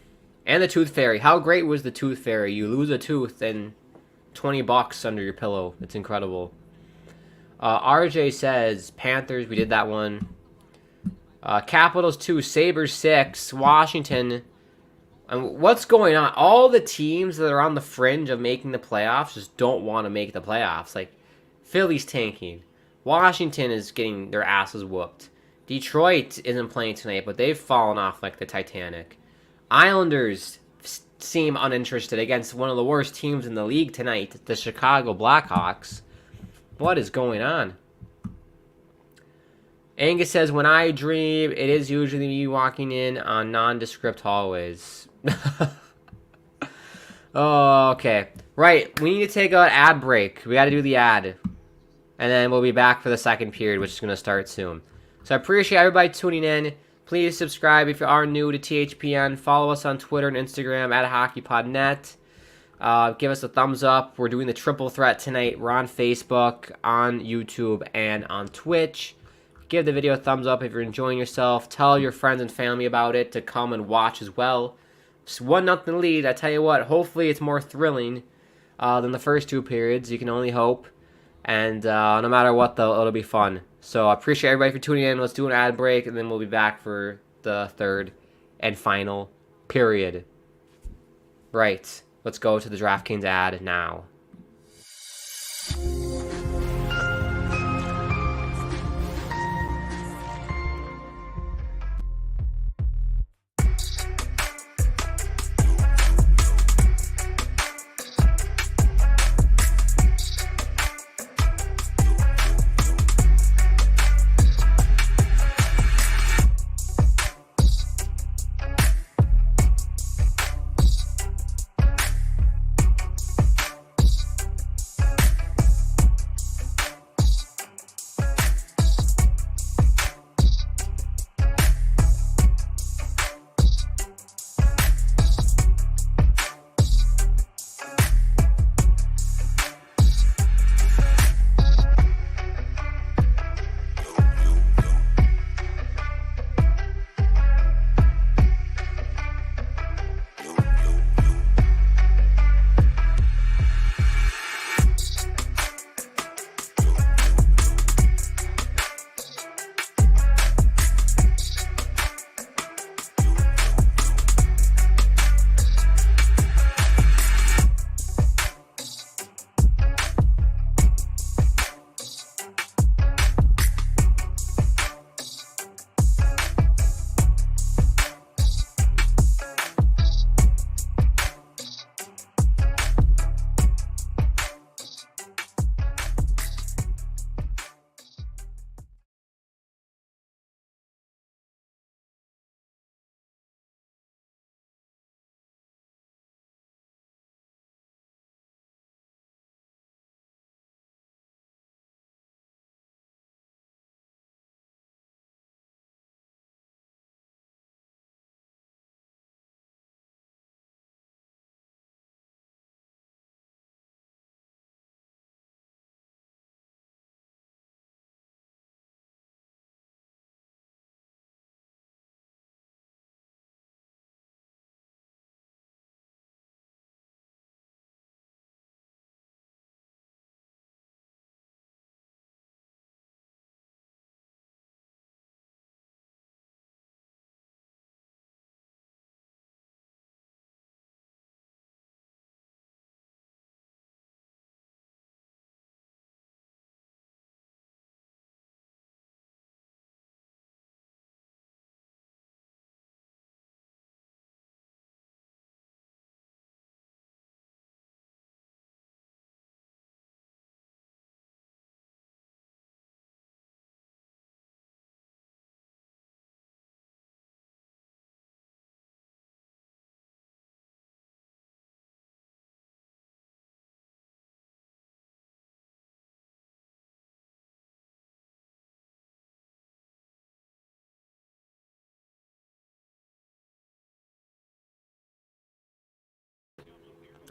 And the Tooth Fairy. How great was the Tooth Fairy? You lose a tooth and $20 under your pillow. It's incredible. RJ says, Panthers, we did that one. Capitals 2, Sabres 6, Washington. What's going on? All the teams that are on the fringe of making the playoffs just don't want to make the playoffs. Like, Philly's tanking. Washington is getting their asses whooped. Detroit isn't playing tonight, but they've fallen off like the Titanic. Islanders seem uninterested against one of the worst teams in the league tonight, the Chicago Blackhawks. What is going on? Angus says, when I dream, it is usually me walking in on nondescript hallways. Oh, okay. Right, we need to take an ad break. We got to do the ad. And then we'll be back for the second period, which is going to start soon. So I appreciate everybody tuning in. Please subscribe if you are new to THPN. Follow us on Twitter and Instagram at hockeypodnet. Give us a thumbs up. We're doing the triple threat tonight. We're on Facebook, on YouTube, and on Twitch. Give the video a thumbs up if you're enjoying yourself. Tell your friends and family about it to come and watch as well. It's 1-0 lead. I tell you what, hopefully it's more thrilling than the first 2 periods. You can only hope. And no matter what, though, it'll be fun. So I appreciate everybody for tuning in. Let's do an ad break, and then we'll be back for the third and final period. Right. Let's go to the DraftKings ad now.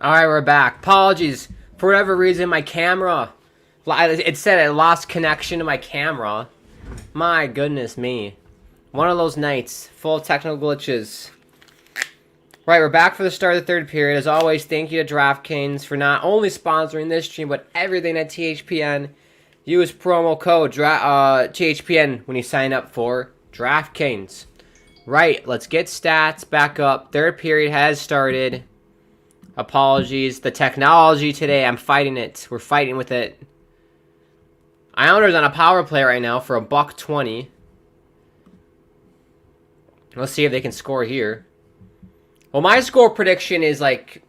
Alright, we're back. Apologies. For whatever reason, my camera... It said I lost connection to my camera. My goodness me. One of those nights. Full of technical glitches. Right, we're back for the start of the third period. As always, thank you to DraftKings for not only sponsoring this stream, but everything at THPN. Use promo code THPN when you sign up for DraftKings. Right, let's get stats back up. Third period has started. Apologies. The technology today, I'm fighting it. We're fighting with it. Islanders on a power play right now for $1.20. Let's see if they can score here. Well, my score prediction is, like,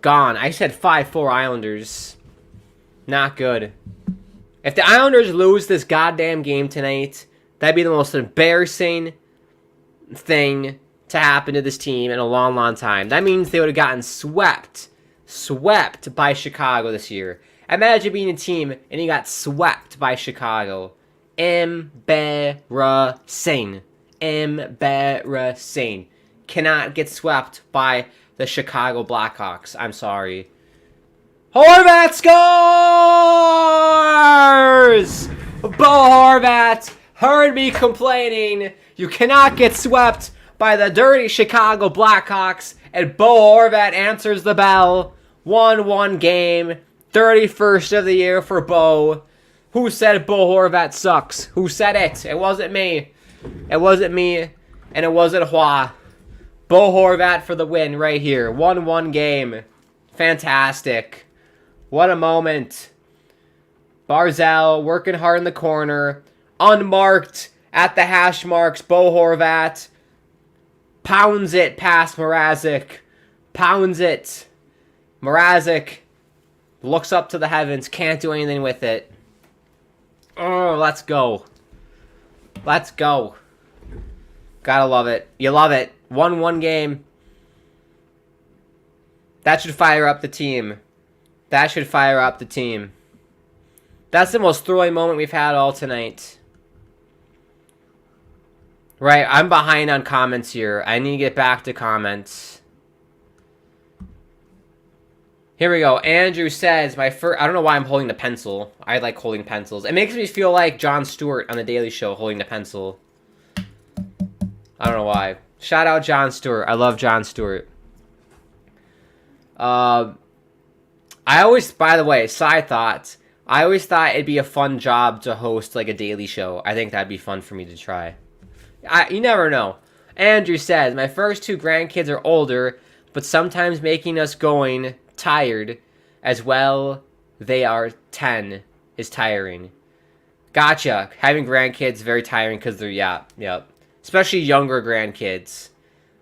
gone. I said 5-4 Islanders. Not good. If the Islanders lose this goddamn game tonight, that'd be the most embarrassing thing to happen to this team in a long, long time. That means they would have gotten swept by Chicago this year. Imagine being a team and you got swept by Chicago. Embarrassing. Embarrassing. Cannot get swept by the Chicago Blackhawks. I'm sorry. Horvat scores! Bo Horvat heard me complaining. You cannot get swept by the dirty Chicago Blackhawks. And Bo Horvat answers the bell. 1-1 game. 31st of the year for Bo. Who said Bo Horvat sucks? Who said it? It wasn't me. It wasn't me. And it wasn't Hua. Bo Horvat for the win right here. 1-1 game. Fantastic. What a moment. Barzal working hard in the corner. Unmarked at the hash marks. Bo Horvat pounds it past Mrazek. Pounds it. Mrazek looks up to the heavens. Can't do anything with it. Oh, let's go. Let's go. Gotta love it. You love it. 1-1 game. That should fire up the team. That should fire up the team. That's the most thrilling moment we've had all tonight. Right, I'm behind on comments here. I need to get back to comments. Here we go. Andrew says, I don't know why I'm holding the pencil. I like holding pencils. It makes me feel like Jon Stewart on The Daily Show holding the pencil. I don't know why. Shout out Jon Stewart. I love Jon Stewart. I always, by the way, side thoughts. I always thought it'd be a fun job to host like a daily show. I think that'd be fun for me to try. You never know. Andrew says, my first two grandkids are older, but sometimes making us going tired as well. They are 10 is tiring. Gotcha. Having grandkids is very tiring because they're, yep. Especially younger grandkids.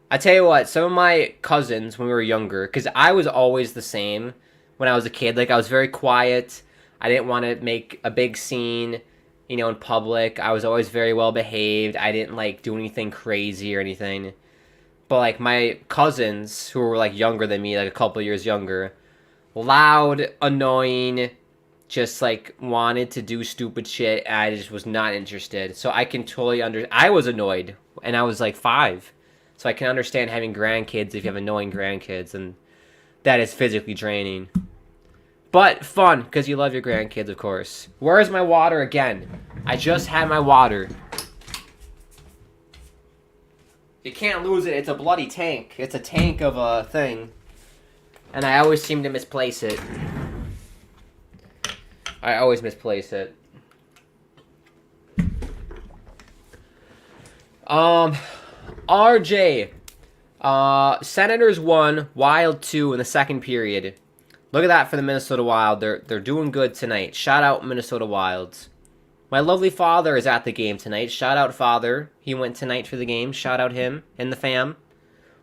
I tell you what, some of my cousins when we were younger, because I was always the same when I was a kid. Like, I was very quiet. I didn't want to make a big scene, in public. I was always very well behaved. I didn't, like, do anything crazy or anything. But, like, my cousins, who were, like, younger than me, like, a couple years younger, loud, annoying, just, like, wanted to do stupid shit, and I just was not interested. So I can totally I was annoyed, and I was, like, 5. So I can understand having grandkids if you have annoying grandkids, and that is physically draining. But fun, because you love your grandkids, of course. Where's my water again? I just had my water. You can't lose it. It's a bloody tank. It's a tank of a thing. And I always seem to misplace it. I always misplace it. RJ. Senators 1, Wild 2 in the second period. Look at that for the Minnesota Wild. They're doing good tonight. Shout out Minnesota Wilds. My lovely father is at the game tonight. Shout out father. He went tonight for the game. Shout out him and the fam.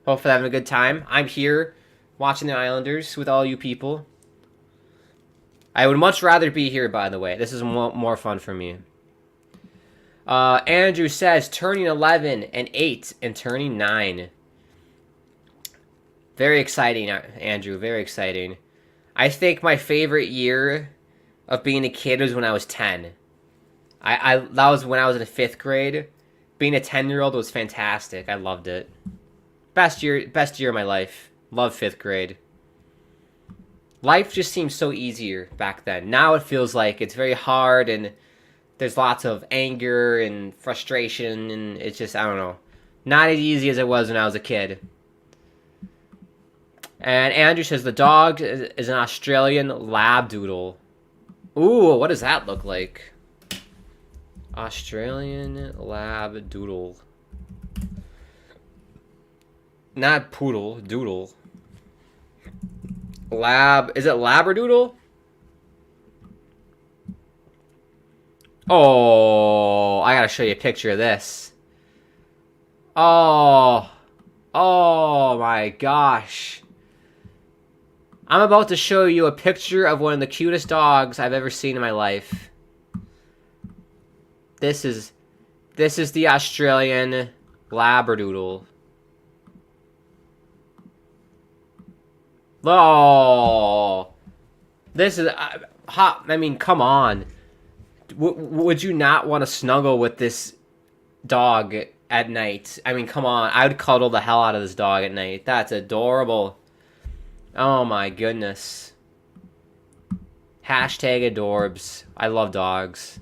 Hope they're having a good time. I'm here watching the Islanders with all you people. I would much rather be here, by the way. This is more fun for me. Andrew says, turning 11 and 8 and turning 9. Very exciting, Andrew. Very exciting. I think my favorite year of being a kid was when I was 10. That was when I was in the 5th grade. Being a 10-year-old was fantastic. I loved it. Best year of my life. Love 5th grade. life just seemed so easier back then. Now it feels like it's very hard, and there's lots of anger and frustration, and it's just, I don't know, not as easy as it was when I was a kid. And Andrew says the dog is an Australian Labradoodle. Ooh, what does that look like? Australian Labradoodle. Not poodle, doodle. Is it Labradoodle? Oh, I gotta show you a picture of this. Oh my gosh. I'm about to show you a picture of one of the cutest dogs I've ever seen in my life. This is the Australian Labradoodle. Oh, this is hot. I mean, come on. Would you not want to snuggle with this dog at night? I mean, come on. I would cuddle the hell out of this dog at night. That's adorable. Oh my goodness. Hashtag adorbs. I love dogs.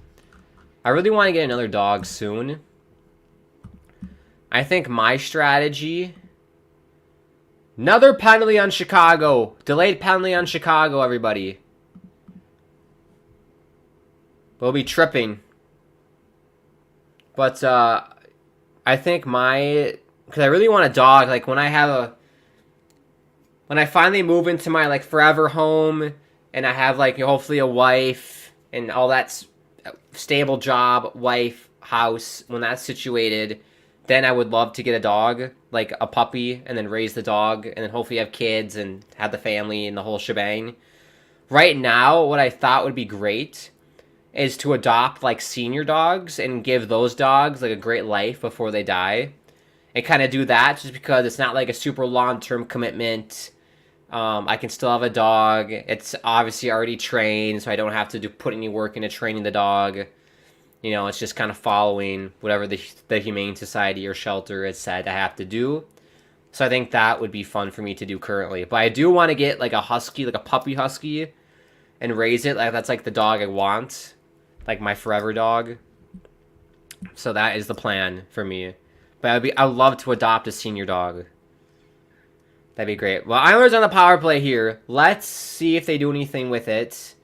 I really want to get another dog soon. I think my strategy... Another penalty on Chicago. Delayed penalty on Chicago, everybody. We'll be tripping. But, I think my... Because I really want a dog. Like, when I finally move into my, like, forever home, and I have, like, hopefully a wife, and all that stable job, wife, house, when that's situated, then I would love to get a dog, like a puppy, and then raise the dog, and then hopefully have kids, and have the family, and the whole shebang. Right now, what I thought would be great is to adopt, like, senior dogs, and give those dogs, like, a great life before they die. And kind of do that, just because it's not, like, a super long-term commitment. I can still have a dog. It's obviously already trained, so I don't have to put any work into training the dog. You know, it's just kind of following whatever the Humane Society or shelter has said I have to do. So I think that would be fun for me to do currently. But I do want to get, like, a husky, like a puppy husky, and raise it. Like, that's, like, the dog I want. Like, my forever dog. So that is the plan for me. But I would love to adopt a senior dog. That'd be great. Well, Islanders on the power play here. Let's see if they do anything with it.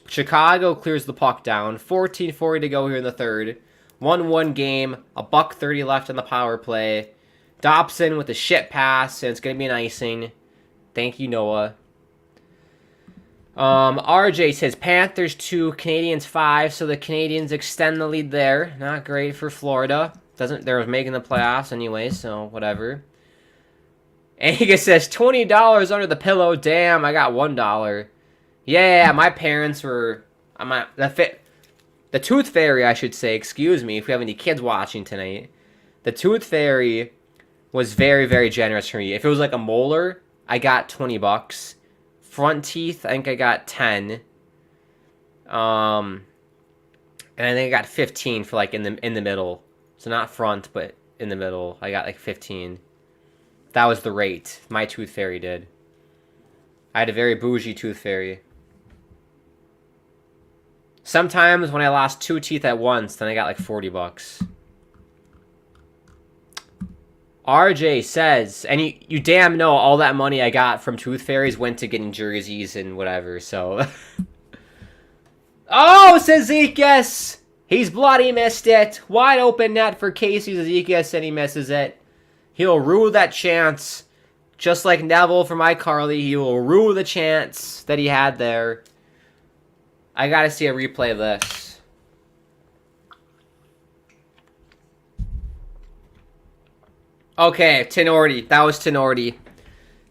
Chicago clears the puck down. 14:40 to go here in the third. 1-1 game. $1:30 left on the power play. Dobson with a shit pass, and it's going to be an icing. Thank you, Noah. RJ says Panthers 2, Canadiens 5, so the Canadiens extend the lead there. Not great for Florida. They're making the playoffs anyway, so whatever. Anga says $20 under the pillow. Damn, I got $1. Yeah, my parents were... The Tooth Fairy, I should say, excuse me, if we have any kids watching tonight. The Tooth Fairy was very, very generous for me. If it was like a molar, I got $20. Front teeth, I think I got 10. And I think I got 15 for like in the middle. So not front, but in the middle. I got like 15. That was the rate my Tooth Fairy did. I had a very bougie Tooth Fairy. Sometimes when I lost 2 teeth at once, then I got like $40. RJ says, and you damn know all that money I got from Tooth Fairies went to getting jerseys and whatever, so. Oh, says Zekas! He's bloody missed it. Wide open net for Casey Zekas, and he misses it. He'll rue that chance. Just like Neville for my Carly, he will rue the chance that he had there. I gotta see a replay of this. Okay, Tenorti. That was Tenorti.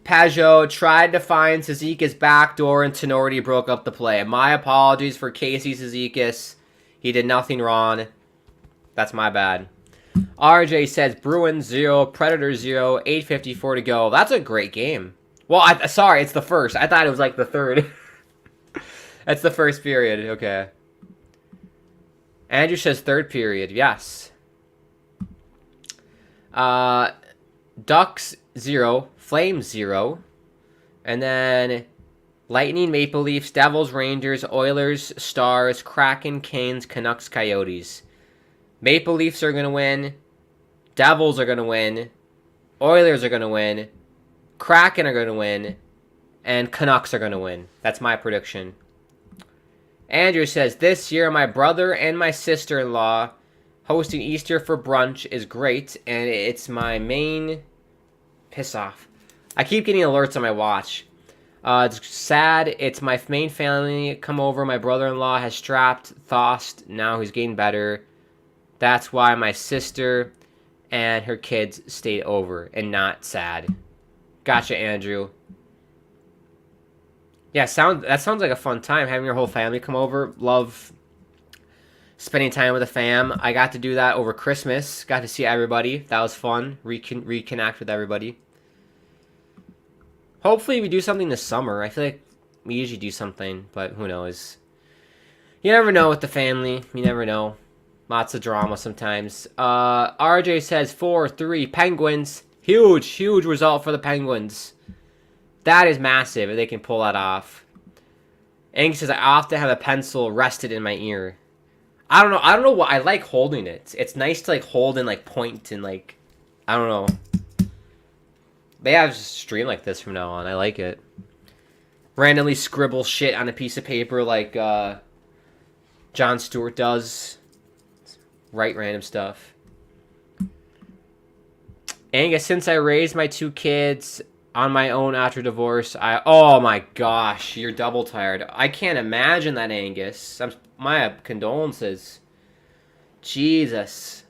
Pajot tried to find Cizikas' backdoor, and Tenorti broke up the play. My apologies for Casey Cizikas. He did nothing wrong. That's my bad. RJ says Bruins 0, Predators 0, 8:54 to go. That's a great game. Well, sorry, it's the first. I thought it was like the third. That's the first period. Okay. Andrew says third period. Yes. Ducks 0, Flames 0. And then Lightning, Maple Leafs, Devils, Rangers, Oilers, Stars, Kraken, Canes, Canucks, Coyotes. Maple Leafs are going to win. Devils are going to win. Oilers are going to win. Kraken are going to win. And Canucks are going to win. That's my prediction. Andrew says, this year my brother and my sister-in-law hosting Easter for brunch is great, and it's my main... Piss off. I keep getting alerts on my watch. It's sad. It's my main family come over. My brother-in-law has strapped Thost. Now he's getting better. That's why my sister and her kids stayed over and not sad. Gotcha, Andrew. Yeah, that sounds like a fun time, having your whole family come over. Love spending time with the fam. I got to do that over Christmas. Got to see everybody. That was fun. Reconnect with everybody. Hopefully we do something this summer. I feel like we usually do something, but who knows. You never know with the family. You never know. Lots of drama sometimes. RJ says 4-3 Penguins. Huge result for the Penguins. That is massive if they can pull that off. Angus says I often have a pencil rested in my ear. I don't know what I like holding it. It's nice to like hold and like point and like I don't know. They have a stream like this from now on. I like it. Randomly scribble shit on a piece of paper like Jon Stewart does. Write random stuff. Angus, since I raised my 2 kids on my own after divorce, oh my gosh, you're double tired. I can't imagine that, Angus. My condolences. Jesus.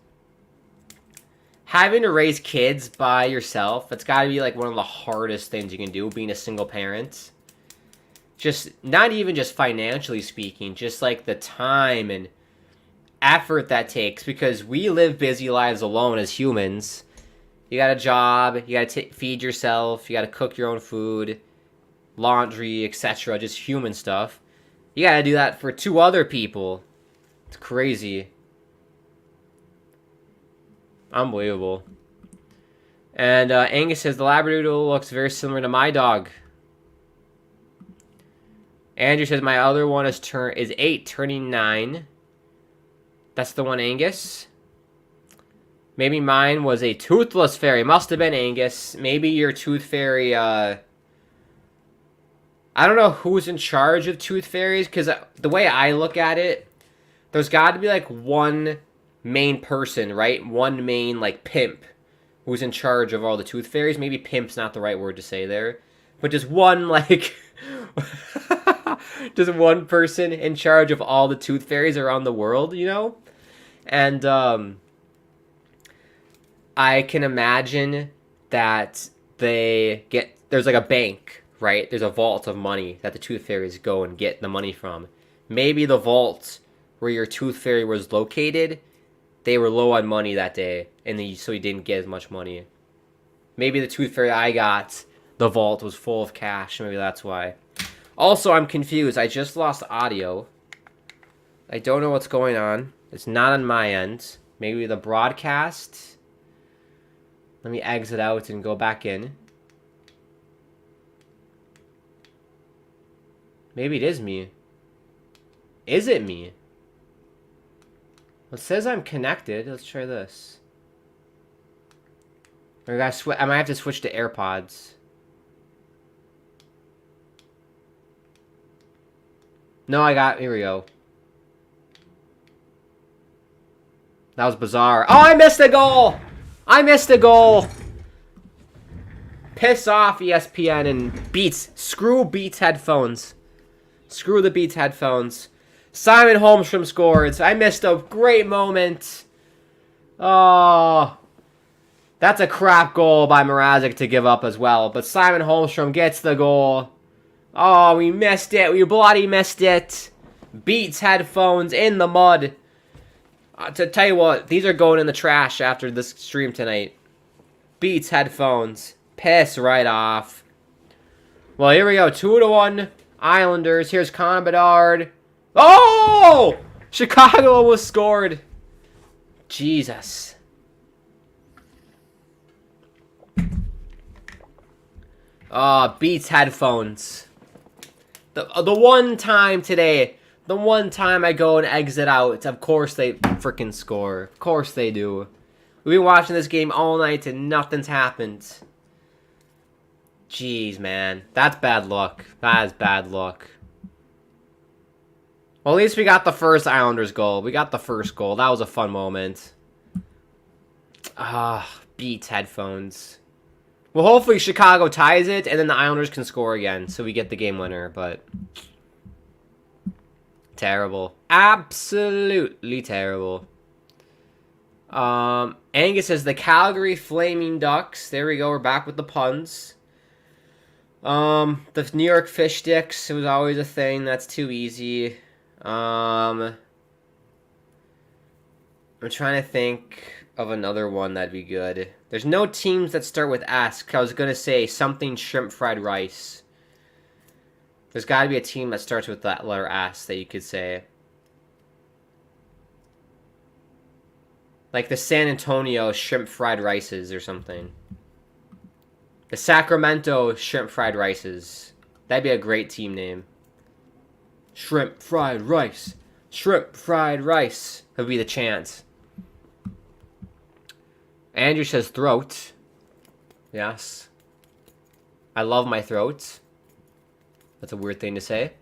Having to raise kids by yourself, that's got to be like one of the hardest things you can do, being a single parent. Just, not even just financially speaking, just like the time and effort that takes, because we live busy lives alone as humans. You got a job, you got to feed yourself, you got to cook your own food, laundry, etc., just human stuff. You got to do that for 2 other people. It's crazy. Unbelievable. And Angus says, the Labradoodle looks very similar to my dog. Andrew says, my other one is 8, turning 9. That's the one, Angus. Maybe mine was a toothless fairy. Must have been, Angus. Maybe your tooth fairy, I don't know who's in charge of tooth fairies, because the way I look at it, there's got to be like one main person, right? One main, like, pimp who's in charge of all the tooth fairies. Maybe pimp's not the right word to say there. But just one, like... just one person in charge of all the tooth fairies around the world, you know? And, I can imagine that there's like a bank, right? There's a vault of money that the tooth fairies go and get the money from. Maybe the vault where your tooth fairy was located, they were low on money that day, and so he didn't get as much money. Maybe the tooth fairy I got, the vault was full of cash. Maybe that's why. Also, I'm confused. I just lost audio. I don't know what's going on. It's not on my end. Maybe the broadcast. Let me exit out and go back in. Maybe it is me. Is it me? It says I'm connected. Let's try this. I might have to switch to AirPods. No, here we go. That was bizarre. Oh, I missed a goal! I missed a goal! Piss off, ESPN and Beats. Screw Beats headphones. Screw the Beats headphones. Simon Holmstrom scores. I missed a great moment. Oh. That's a crap goal by Mrazek to give up as well. But Simon Holmstrom gets the goal. Oh, we missed it. We bloody missed it. Beats headphones in the mud. To tell you what, these are going in the trash after this stream tonight. Beats headphones. Piss right off. Well, here we go. 2-1 Islanders. Here's Connor Bedard. Oh! Chicago almost scored. Jesus. Beats headphones. The one time today, the one time I go and exit out, of course they freaking score. Of course they do. We've been watching this game all night and nothing's happened. Jeez, man. That's bad luck. That is bad luck. Well, at least we got the first Islanders goal. We got the first goal. That was a fun moment. Beats headphones. Well, hopefully Chicago ties it, and then the Islanders can score again, so we get the game winner, but... Terrible. Absolutely terrible. Angus says, the Calgary Flaming Ducks. There we go, we're back with the puns. The New York Fish Sticks, it was always a thing, that's too easy. I'm trying to think of another one that'd be good. There's no teams that start with S, 'cause I was going to say something shrimp fried rice. There's got to be a team that starts with that letter S that you could say. Like the San Antonio shrimp fried rices or something. The Sacramento shrimp fried rices. That'd be a great team name. Shrimp fried rice. Shrimp fried rice. That would be the chant. Andrew says throat. Yes. I love my throat. That's a weird thing to say.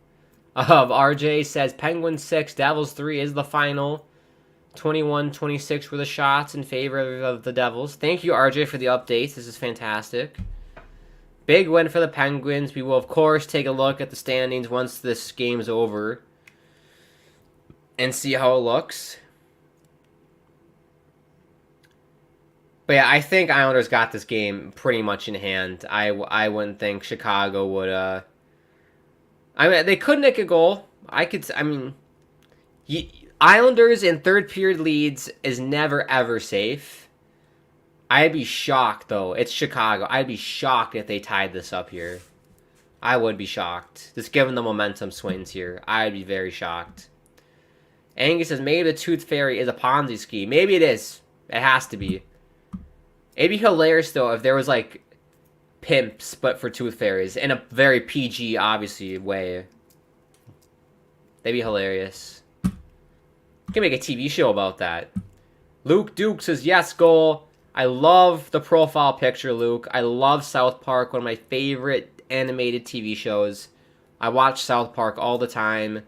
RJ says Penguins 6, Devils 3 is the final. 21-26 were the shots in favor of the Devils. Thank you, RJ, for the updates. This is fantastic. Big win for the Penguins. We will, of course, take a look at the standings once this game's over and see how it looks. But yeah, I think Islanders got this game pretty much in hand. I wouldn't think Chicago would... I mean, they could nick a goal. Islanders in third period leads is never ever safe. I'd be shocked, though. It's Chicago. I'd be shocked if they tied this up here. I would be shocked. Just given the momentum swings here. I'd be very shocked. Angus says, maybe the Tooth Fairy is a Ponzi scheme. Maybe it is. It has to be. It'd be hilarious, though, if there was, like, pimps, but for Tooth Fairies. In a very PG, obviously, way. That'd be hilarious. You can make a TV show about that. Luke Duke says, yes, goal. I love the profile picture, Luke. I love South Park, one of my favorite animated TV shows. I watch South Park all the time.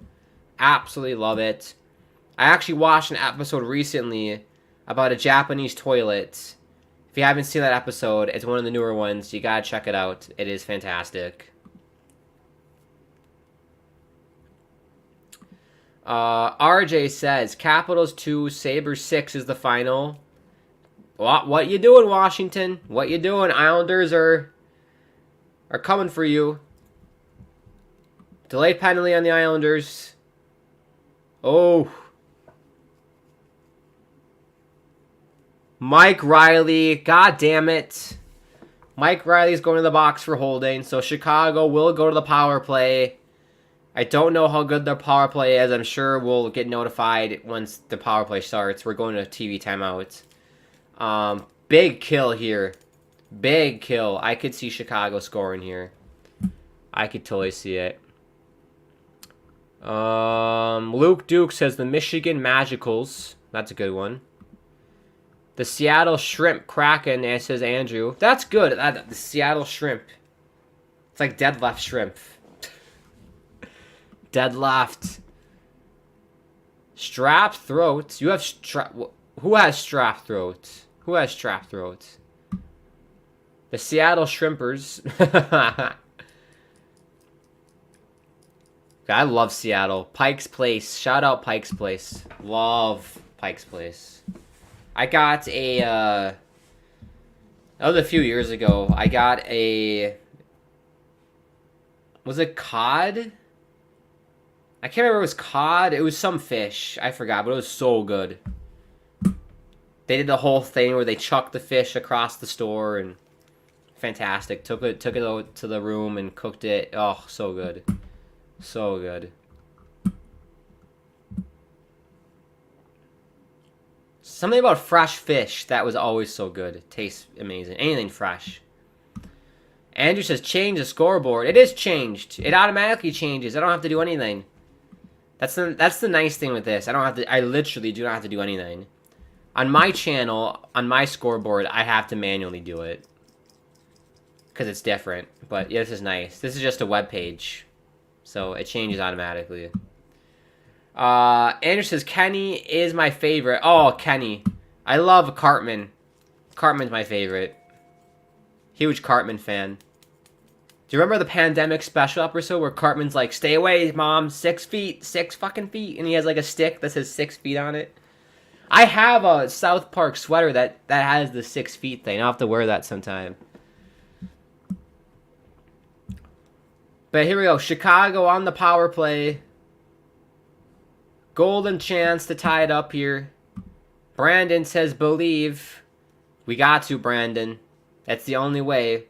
Absolutely love it. I actually watched an episode recently about a Japanese toilet. If you haven't seen that episode, it's one of the newer ones. You gotta check it out. It is fantastic. RJ says, Capitals 2, Sabres 6 is the final. What you doing, Washington? What you doing? Islanders are coming for you. Delayed penalty on the Islanders. Oh. Mike Riley. God damn it. Mike Riley's going to the box for holding, so Chicago will go to the power play. I don't know how good their power play is. I'm sure we'll get notified once the power play starts. We're going to TV timeout. Big kill here. Big kill. I could see Chicago scoring here. I could totally see it. Luke Duke says the Michigan Magicals. That's a good one. The Seattle Shrimp Kraken, it says Andrew. That's good. The Seattle Shrimp. It's like dead left shrimp. Dead left. Strap throat. You have strap. Who has strap throat? Who has strap throat? The Seattle Shrimpers. I love Seattle. Pike's Place. Shout out Pike's Place. Love Pike's Place. I got a, that was a few years ago. I got a, was it cod? I can't remember if it was cod. It was some fish. I forgot, but it was so good. They did the whole thing where they chucked the fish across the store and fantastic. Took it out to the room and cooked it. Oh, so good. So good. Something about fresh fish that was always so good. It tastes amazing. Anything fresh. Andrew says change the scoreboard. It is changed. It automatically changes. I don't have to do anything. That's the nice thing with this. I literally do not have to do anything. On my channel, on my scoreboard, I have to manually do it. Because it's different. But yeah, this is nice. This is just a web page. So it changes automatically. Andrew says Kenny is my favorite. Oh, Kenny. I love Cartman. Cartman's my favorite. Huge Cartman fan. Do you remember the pandemic special episode where Cartman's like, stay away, Mom, 6 feet, 6 fucking feet, and he has like a stick that says 6 feet on it? I have a South Park sweater that has the 6 feet thing. I'll have to wear that sometime. But here we go. Chicago on the power play. Golden chance to tie it up here. Brandon says believe. We got to, Brandon. That's the only way.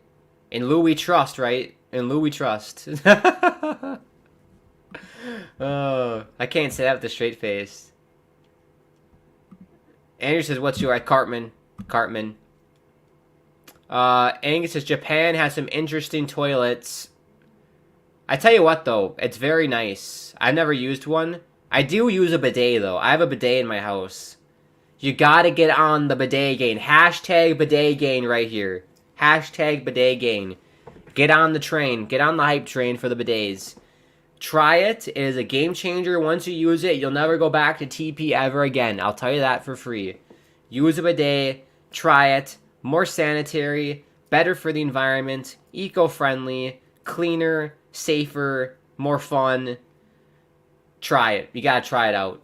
In Lou we trust, right? In Lou we trust. Oh, I can't say that with a straight face. Andrew says, what's your Cartman? Cartman. Angus says, Japan has some interesting toilets. I tell you what, though. It's very nice. I've never used one. I do use a bidet, though. I have a bidet in my house. You gotta get on the bidet gain. Hashtag bidet gain right here. Hashtag bidet gain. Get on the train. Get on the hype train for the bidets. Try it. It is a game changer. Once you use it, you'll never go back to TP ever again. I'll tell you that for free. Use a bidet. Try it. More sanitary. Better for the environment. Eco-friendly. Cleaner. Safer. More fun. Try it. You gotta try it out.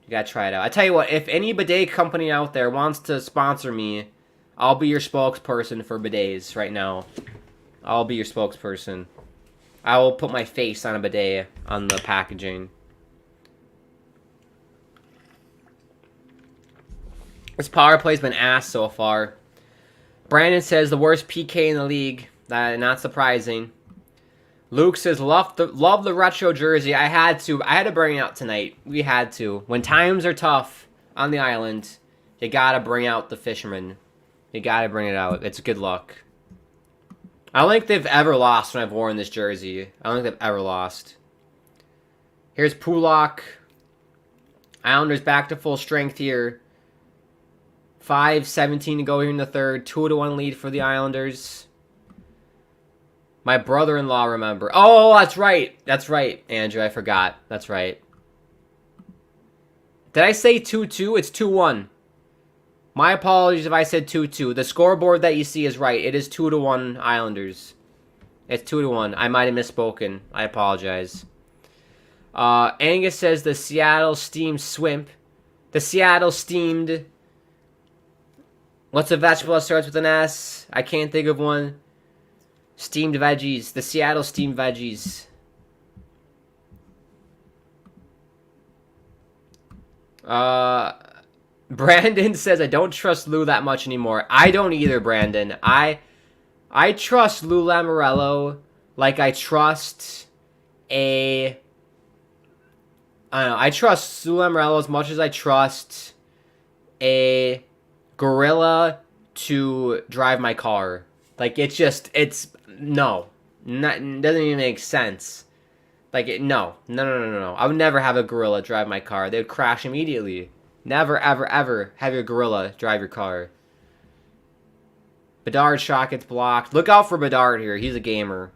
You gotta try it out. I tell you what, if any bidet company out there wants to sponsor me, I'll be your spokesperson for bidets right now. I'll be your spokesperson. I will put my face on a bidet on the packaging. This power play's been ass so far. Brandon says the worst PK in the league. Not surprising. Luke says love the retro jersey. I had to bring it out tonight. We had to. When times are tough on the island, you gotta bring out the fisherman. You gotta bring it out. It's good luck. I don't think they've ever lost when I've worn this jersey. I don't think they've ever lost. Here's Pulak. Islanders back to full strength here. 5:17 to go here in the third. 2-1 lead for the Islanders. My brother-in-law, remember. Oh, that's right. That's right, Andrew. I forgot. That's right. Did I say 2-2? It's 2-1. My apologies if I said 2-2. The scoreboard that you see is right. It is 2-1 Islanders. It's 2-1. I might have misspoken. I apologize. Angus says the Seattle steamed swimp. The Seattle steamed. What's a vegetable that starts with an S? I can't think of one. Steamed veggies. The Seattle steamed veggies. Brandon says I don't trust Lou that much anymore. I don't either, Brandon. I trust Lou Lamoriello like I trust I don't know. I trust Lou Lamoriello as much as I trust a gorilla to drive my car. Like, no. It doesn't even make sense. Like, no. I would never have a gorilla drive my car. They would crash immediately. Never, ever, ever have your gorilla drive your car. Bedard's shot gets blocked. Look out for Bedard here. He's a gamer.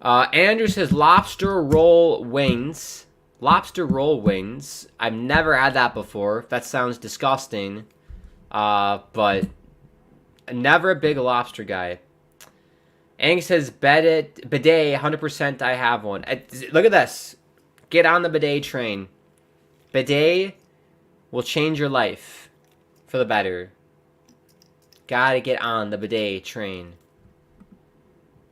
Andrew says lobster roll wings. Lobster roll wings. I've never had that before. That sounds disgusting. But never a big lobster guy. Angus says bidet, 100% I have one. Look at this. Get on the bidet train. Bidet will change your life for the better. Gotta get on the bidet train.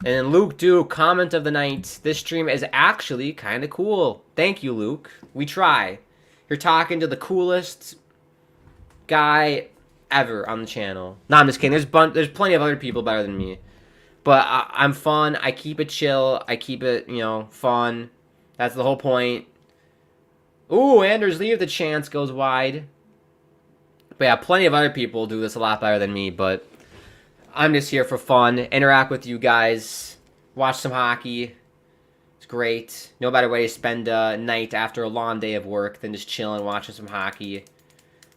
And then Luke Duke, comment of the night. This stream is actually kind of cool. Thank you, Luke. We try. You're talking to the coolest guy ever on the channel. No, I'm just kidding. There's plenty of other people better than me. But I'm fun. I keep it chill. I keep it, fun. That's the whole point. Ooh, Anders Lee, if the chance goes wide. But yeah, plenty of other people do this a lot better than me. But I'm just here for fun, interact with you guys, watch some hockey. It's great. No better way to spend a night after a long day of work than just chilling, watching some hockey.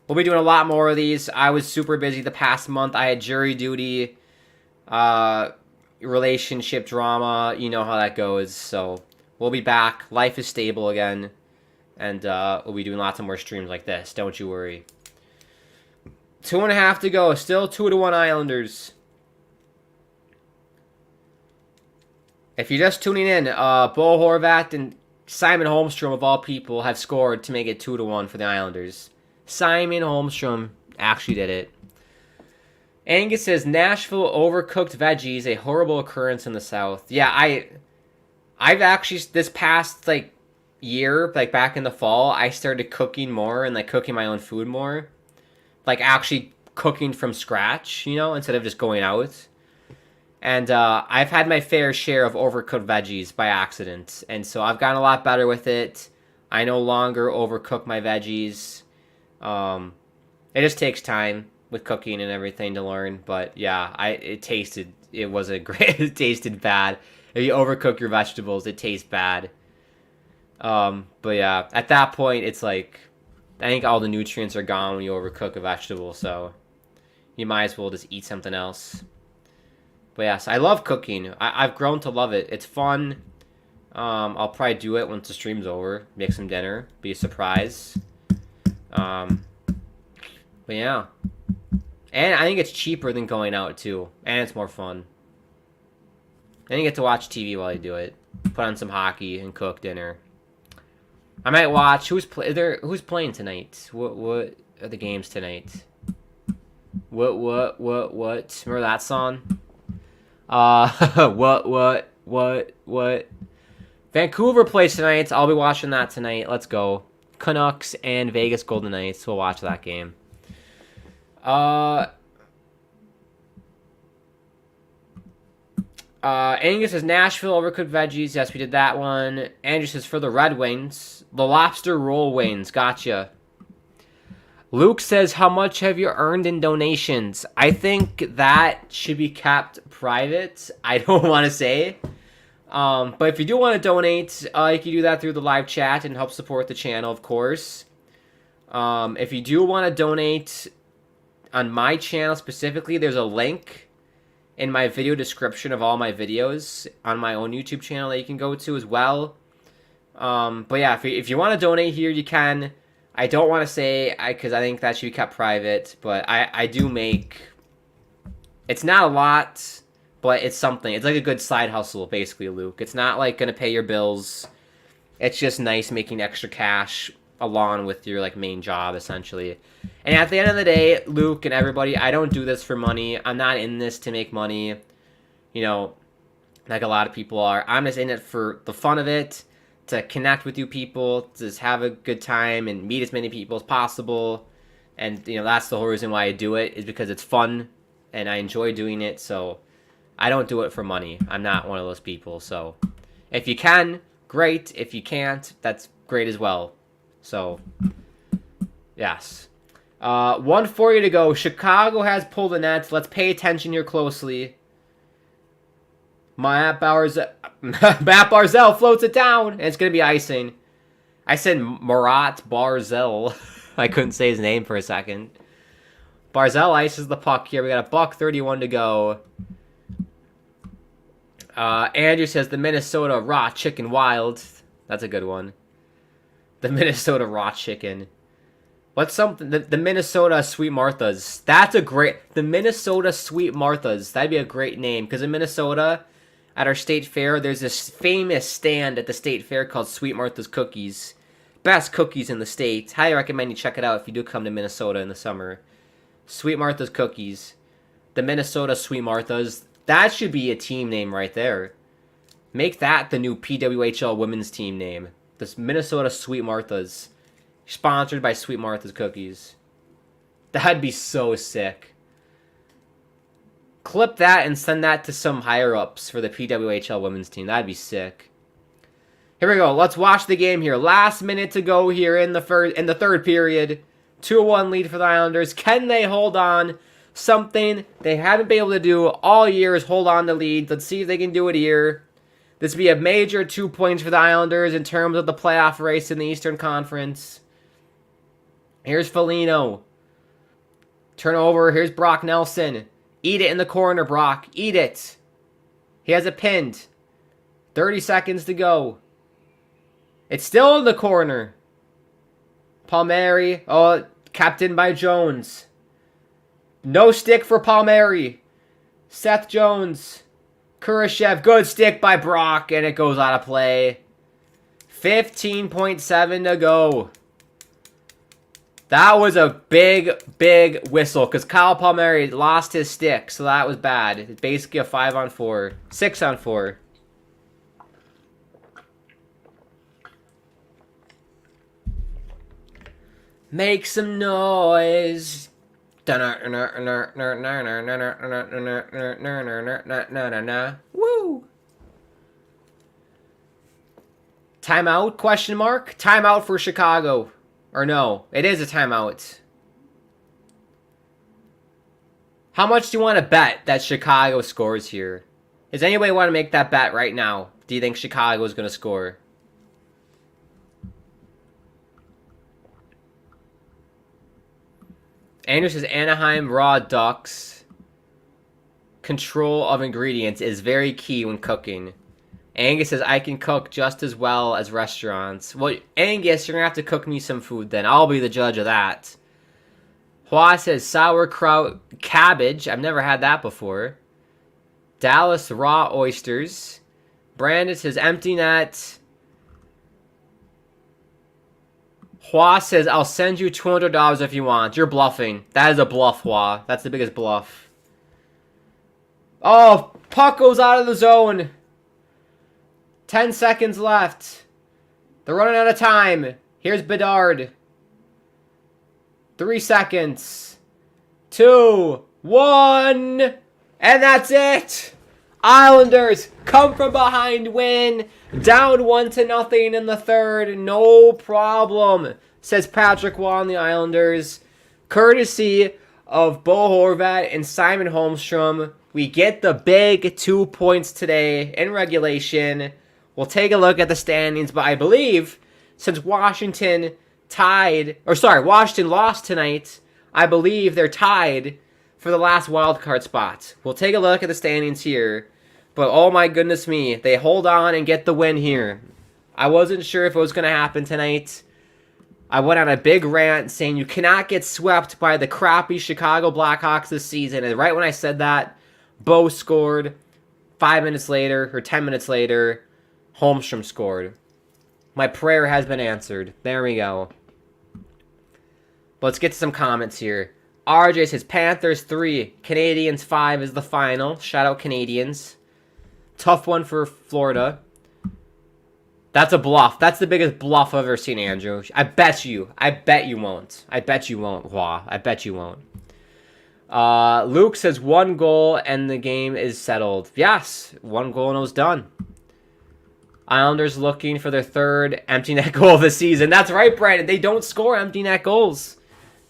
We'll be doing a lot more of these. I was super busy the past month. I had jury duty, relationship drama. You know how that goes. So we'll be back. Life is stable again. And we'll be doing lots of more streams like this. Don't you worry. 2.5 to go. Still 2-1 Islanders. If you're just tuning in, Bo Horvat and Simon Holmstrom, of all people, have scored to make it 2-1 for the Islanders. Simon Holmstrom actually did it. Angus says, Nashville overcooked veggies, a horrible occurrence in the South. Yeah, I've actually, this past, year, back in the fall, I started cooking more and, cooking my own food more. Actually cooking from scratch, instead of just going out. And I've had my fair share of overcooked veggies by accident. And so I've gotten a lot better with it. I no longer overcook my veggies. It just takes time with cooking and everything to learn. But yeah, it tasted bad. If you overcook your vegetables, it tastes bad. But yeah, at that point, it's I think all the nutrients are gone when you overcook a vegetable. So you might as well just eat something else. But yes, I love cooking. I've grown to love it. It's fun. I'll probably do it once the stream's over. Make some dinner. Be a surprise. But yeah. And I think it's cheaper than going out too. And it's more fun. And you get to watch TV while you do it. Put on some hockey and cook dinner. I might watch. Who's playing tonight? What are the games tonight? What? Remember that song? What? Vancouver plays tonight. I'll be watching that tonight. Let's go. Canucks and Vegas Golden Knights. We'll watch that game. Angus says Nashville overcooked veggies. Yes, we did that one. Andrew says for the Red Wings, the lobster roll wings. Gotcha. Luke says, how much have you earned in donations? I think that should be kept private. I don't want to say. But if you do want to donate, you can do that through the live chat and help support the channel, of course. If you do want to donate on my channel specifically, there's a link in my video description of all my videos on my own YouTube channel that you can go to as well. But yeah, if you want to donate here, you can. I don't want to say, because I think that should be kept private, but I do make, it's not a lot, but it's something. It's like a good side hustle, basically, Luke. It's not going to pay your bills. It's just nice making extra cash along with your main job, essentially. And at the end of the day, Luke and everybody, I don't do this for money. I'm not in this to make money, like a lot of people are. I'm just in it for the fun of it, to connect with you people, to just have a good time and meet as many people as possible. And, that's the whole reason why I do it, is because it's fun and I enjoy doing it. So I don't do it for money. I'm not one of those people. So if you can, great. If you can't, that's great as well. So, yes. 140 to go. Chicago has pulled the nets. Let's pay attention here closely. Matt Barzell floats it down. And it's going to be icing. I said Marat Barzell. I couldn't say his name for a second. Barzell ices the puck here. We got a $1:31 to go. Andrew says the Minnesota raw chicken wild. That's a good one. The Minnesota raw chicken. What's something? The Minnesota Sweet Marthas. That's a great... The Minnesota Sweet Marthas. That'd be a great name. Because in Minnesota, at our state fair, there's this famous stand at the state fair called Sweet Martha's Cookies. Best cookies in the state. Highly recommend you check it out if you do come to Minnesota in the summer. Sweet Martha's Cookies. The Minnesota Sweet Marthas. That should be a team name right there. Make that the new PWHL women's team name. The Minnesota Sweet Marthas. Sponsored by Sweet Martha's Cookies. That'd be so sick. Clip that and send that to some higher-ups for the PWHL women's team. That'd be sick. Here we go. Let's watch the game here. Last minute to go here in the third period. 2-1 lead for the Islanders. Can they hold on something they haven't been able to do all year is hold on to leads. Let's see if they can do it here. This would be a major 2 points for the Islanders in terms of the playoff race in the Eastern Conference. Here's Foligno. Turnover. Here's Brock Nelson. Eat it in the corner, Brock. Eat it. He has it pinned. 30 seconds to go. It's still in the corner. Palmieri. Oh, captained by Jones. No stick for Palmieri. Seth Jones. Kurashev. Good stick by Brock, and it goes out of play. 15.7 to go. That was a big, big whistle because Kyle Palmieri lost his stick, so that was bad. It's basically a 5-on-4. 6-on-4. Make some noise. Woo! Timeout? Question mark? Timeout for Chicago. Or no, it is a timeout. How much do you want to bet that Chicago scores here? Does anybody want to make that bet right now? Do you think Chicago is going to score? Andrew says Anaheim raw ducks. Control of ingredients is very key when cooking. Angus says, I can cook just as well as restaurants. Well, Angus, you're going to have to cook me some food then. I'll be the judge of that. Hua says, sauerkraut cabbage. I've never had that before. Dallas raw oysters. Brandon says, empty net. Hua says, I'll send you $200 if you want. You're bluffing. That is a bluff, Hua. That's the biggest bluff. Oh, puck goes out of the zone. 10 seconds left. They're running out of time. Here's Bedard. 3 seconds. 2, 1. And that's it. Islanders come from behind, win. Down 1-0 in the third. No problem, says Patrick Waugh on the Islanders. Courtesy of Bo Horvat and Simon Holmstrom. We get the big 2 points today in regulation. We'll take a look at the standings, but I believe since Washington lost tonight, I believe they're tied for the last wild card spot. We'll take a look at the standings here, but oh my goodness me, they hold on and get the win here. I wasn't sure if it was going to happen tonight. I went on a big rant saying you cannot get swept by the crappy Chicago Blackhawks this season, and right when I said that, Bo scored. 5 minutes later, or 10 minutes later, Holmstrom scored. My prayer has been answered. There we go. Let's get to some comments here. RJ says Panthers 3, Canadiens 5 is the final. Shout out Canadiens. Tough one for Florida. That's a bluff. That's the biggest bluff I've ever seen, Andrew. I bet you won't. I bet you won't, Hua. I bet you won't. Luke says 1 goal and the game is settled. Yes, 1 goal and it was done. Islanders looking for their 3rd empty net goal of the season. That's right, Brandon. They don't score empty net goals.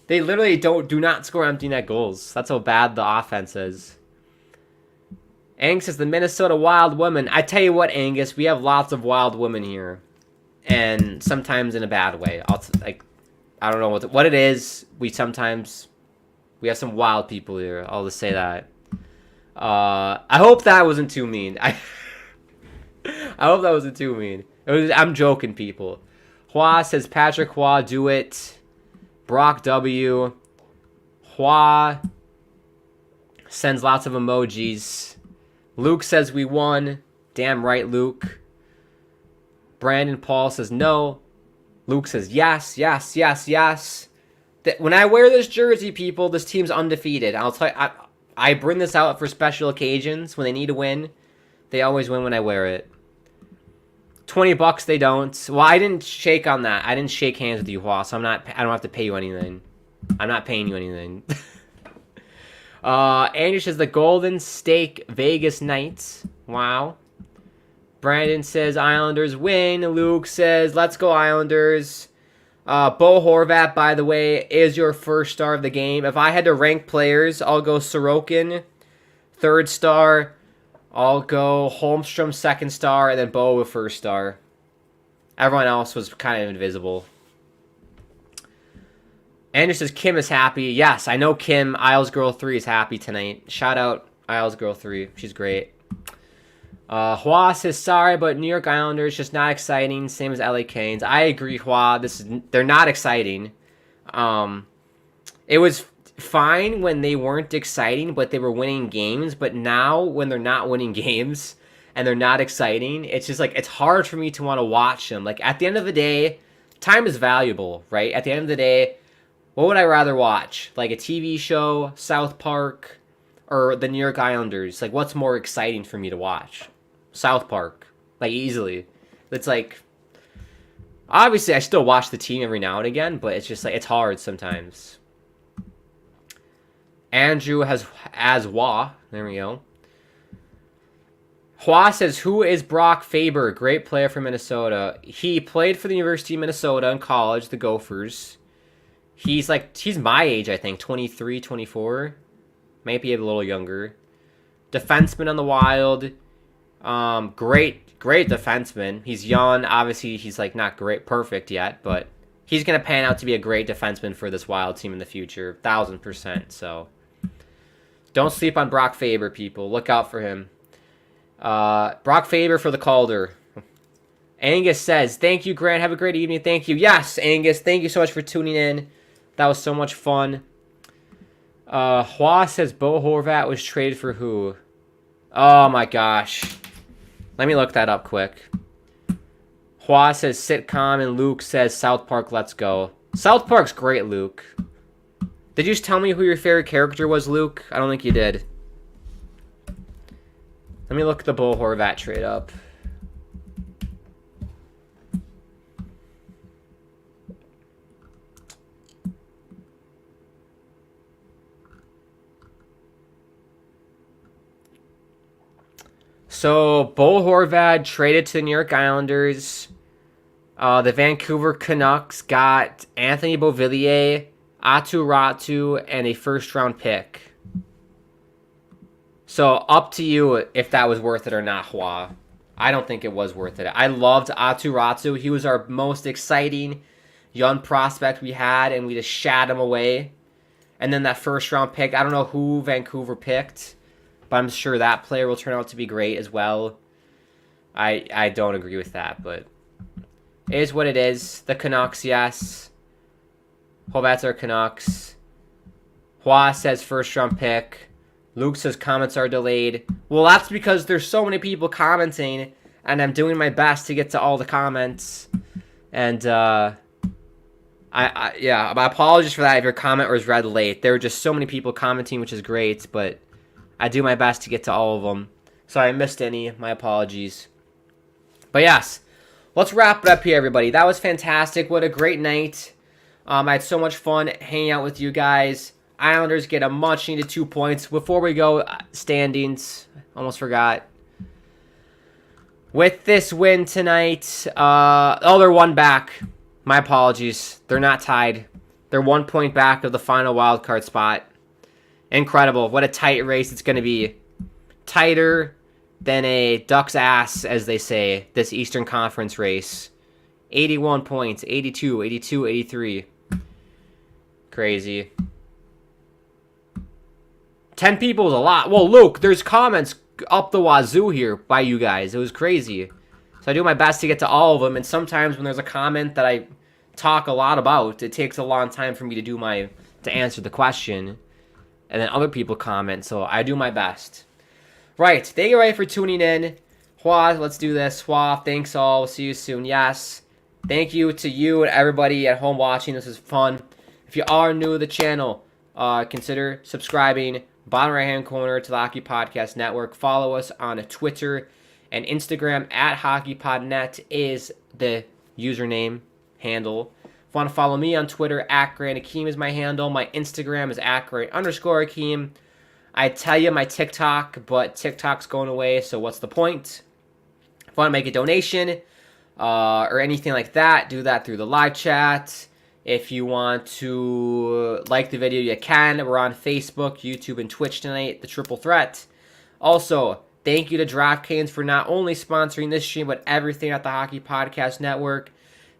They literally do not score empty net goals. That's how bad the offense is. Angus says the Minnesota Wild Women. I tell you what, Angus, we have lots of wild women here, and sometimes in a bad way. I don't know what it is. We have some wild people here. I'll just say that. I hope that wasn't too mean. I hope that wasn't too mean. I'm joking, people. Hua says Patrick Hua, do it. Brock W. Hua sends lots of emojis. Luke says we won. Damn right, Luke. Brandon Paul says no. Luke says yes, yes, yes, yes. When I wear this jersey, people, this team's undefeated. I'll tell you, I bring this out for special occasions when they need to win. They always win when I wear it. $20 they don't. Well, I didn't shake on that. I didn't shake hands with you, Hua, so I don't have to pay you anything. I'm not paying you anything. Andrew says the Golden State Vegas Knights. Wow. Brandon says Islanders win. Luke says let's go Islanders. Bo Horvat, by the way, is your first star of the game. If I had to rank players, I'll go Sorokin, third star. I'll go Holmstrom, second star, and then Bo with first star. Everyone else was kind of invisible. Andrew says Kim is happy. Yes, I know Kim, Isles Girl 3, is happy tonight. Shout out Isles Girl 3. She's great. Hua says, sorry, but New York Islanders just not exciting. Same as LA Canes. I agree, Hua. They're not exciting. It was fine when they weren't exciting, but they were winning games. But now, when they're not winning games and they're not exciting, it's just like, it's hard for me to want to watch them. Like, at the end of the day, time is valuable, right? At the end of the day, what would I rather watch? Like a TV show, South Park, or the New York Islanders? Like, what's more exciting for me to watch? South Park. Like, easily. It's like, obviously, I still watch the team every now and again, but it's just like, it's hard sometimes. Andrew has Hua. There we go. Hua says, who is Brock Faber? Great player from Minnesota. He played for the University of Minnesota in college, the Gophers. He's my age, I think, 23, 24. Maybe a little younger. Defenseman on the Wild. Great defenseman. He's young. Obviously, he's like not great, perfect yet, but he's going to pan out to be a great defenseman for this Wild team in the future. 1,000%. So don't sleep on Brock Faber, people. Look out for him. Brock Faber for the Calder. Angus says, thank you, Grant. Have a great evening. Thank you. Yes, Angus. Thank you so much for tuning in. That was so much fun. Hua says Bo Horvat was traded for who? Oh my gosh. Let me look that up quick. Hua says sitcom, and Luke says South Park, let's go. South Park's great, Luke. Did you just tell me who your favorite character was, Luke? I don't think you did. Let me look the Bo Horvat trade up. So, Bo Horvat traded to the New York Islanders. The Vancouver Canucks got Anthony Beauvillier, Atu Ratu, and a first-round pick. So, up to you if that was worth it or not, Hua. I don't think it was worth it. I loved Atu Ratu. He was our most exciting young prospect we had, and we just shat him away. And then that first-round pick, I don't know who Vancouver picked, but I'm sure that player will turn out to be great as well. I don't agree with that, but it is what it is. The Canucks, yes. Horvat's our Canucks. Hua says first-round pick. Luke says comments are delayed. Well, that's because there's so many people commenting, and I'm doing my best to get to all the comments. And, yeah, my apologies for that if your comment was read late. There were just so many people commenting, which is great, but I do my best to get to all of them. Sorry I missed any. My apologies. But yes, let's wrap it up here, everybody. That was fantastic. What a great night. I had so much fun hanging out with you guys. Islanders get a much-needed 2 points. Before we go, standings. Almost forgot. With this win tonight, they're one back. My apologies. They're not tied. They're 1 point back of the final wildcard spot. Incredible. What a tight race it's going to be. Tighter than a duck's ass, as they say, this Eastern Conference race. 81 points, 82, 82, 83. Crazy. 10 people is a lot. Well, Luke, there's comments up the wazoo here by you guys. It was crazy. So I do my best to get to all of them, and sometimes when there's a comment that I talk a lot about, it takes a long time for me to answer the question. And then other people comment, so I do my best. Right, thank you everybody for tuning in. Hua, let's do this. Hua, thanks all. We'll see you soon. Yes. Thank you to you and everybody at home watching. This is fun. If you are new to the channel, consider subscribing. Bottom right-hand corner to the Hockey Podcast Network. Follow us on Twitter and Instagram at hockeypodnet is the username handle. If you want to follow me on Twitter, at Grant Akeem is my handle. My Instagram is at Grant_Akeem. I tell you my TikTok, but TikTok's going away, so what's the point? If you want to make a donation or anything like that, do that through the live chat. If you want to like the video, you can. We're on Facebook, YouTube, and Twitch tonight, the Triple Threat. Also, thank you to DraftKings for not only sponsoring this stream, but everything at the Hockey Podcast Network.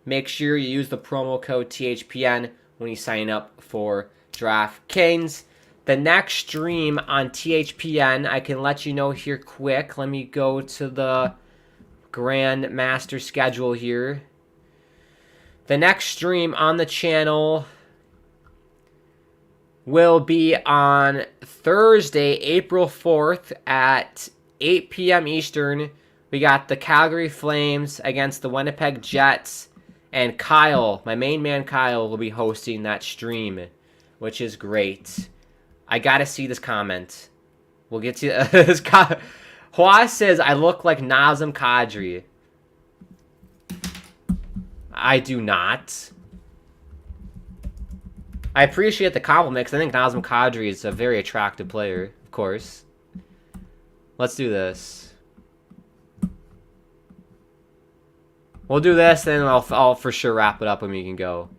Make sure you use the promo code THPN when you sign up for DraftKings. The next stream on THPN, I can let you know here quick. Let me go to the Grand Master schedule here. The next stream on the channel will be on Thursday, April 4th at 8 p.m. Eastern. We got the Calgary Flames against the Winnipeg Jets. And Kyle, my main man Kyle, will be hosting that stream, which is great. I gotta see this comment. We'll get to this. Hua says, I look like Nazem Kadri. I do not. I appreciate the compliment because I think Nazem Kadri is a very attractive player, of course. Let's do this. We'll do this, and I'll for sure wrap it up when we can go.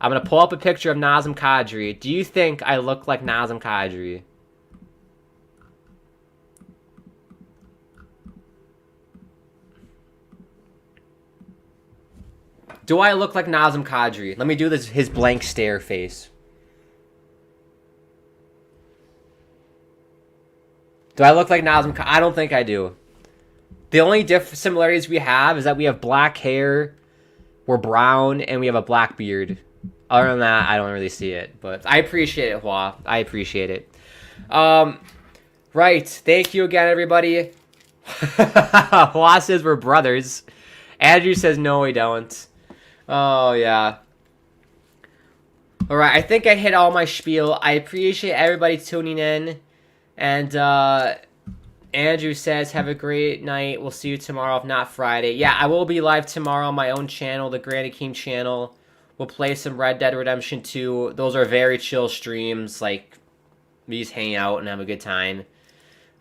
I'm going to pull up a picture of Nazem Kadri. Do you think I look like Nazem Kadri? Do I look like Nazem Kadri? Let me do this, his blank stare face. Do I look like Nazem Kadri? I don't think I do. The only similarities we have is that we have black hair, we're brown, and we have a black beard. Other than that, I don't really see it. But I appreciate it, Hua. I appreciate it. Right. Thank you again, everybody. Hua says we're brothers. Andrew says no, we don't. Oh, yeah. Alright, I think I hit all my spiel. I appreciate everybody tuning in. And, Andrew says, have a great night. We'll see you tomorrow, if not Friday. Yeah, I will be live tomorrow on my own channel, the Granny King channel. We'll play some Red Dead Redemption 2. Those are very chill streams. Like, we just hang out and have a good time.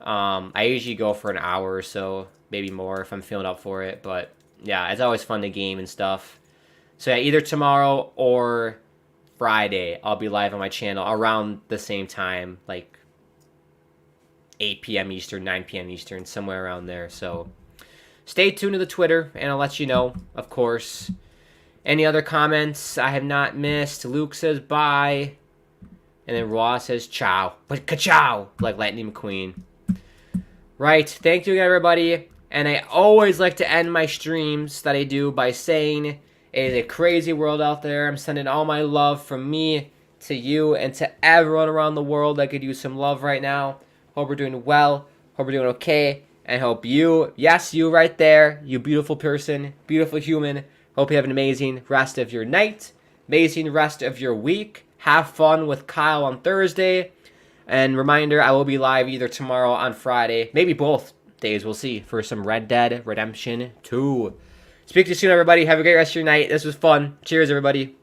I usually go for an hour or so, maybe more if I'm feeling up for it. But, yeah, it's always fun to game and stuff. So, yeah, either tomorrow or Friday, I'll be live on my channel around the same time, like 8 p.m. Eastern, 9 p.m. Eastern, somewhere around there. So, stay tuned to the Twitter, and I'll let you know, of course. Any other comments I have not missed? Luke says bye. And then Raw says ciao. But ka-chow, like Lightning McQueen. Right, thank you again, everybody. And I always like to end my streams that I do by saying, it is a crazy world out there. I'm sending all my love from me to you and to everyone around the world that could use some love right now. Hope we're doing well. Hope we're doing okay. And hope you, yes, you right there, you beautiful person, beautiful human, hope you have an amazing rest of your night, amazing rest of your week. Have fun with Kyle on Thursday. And reminder, I will be live either tomorrow on Friday, maybe both days, we'll see, for some Red Dead Redemption 2. Speak to you soon, everybody. Have a great rest of your night. This was fun. Cheers, everybody.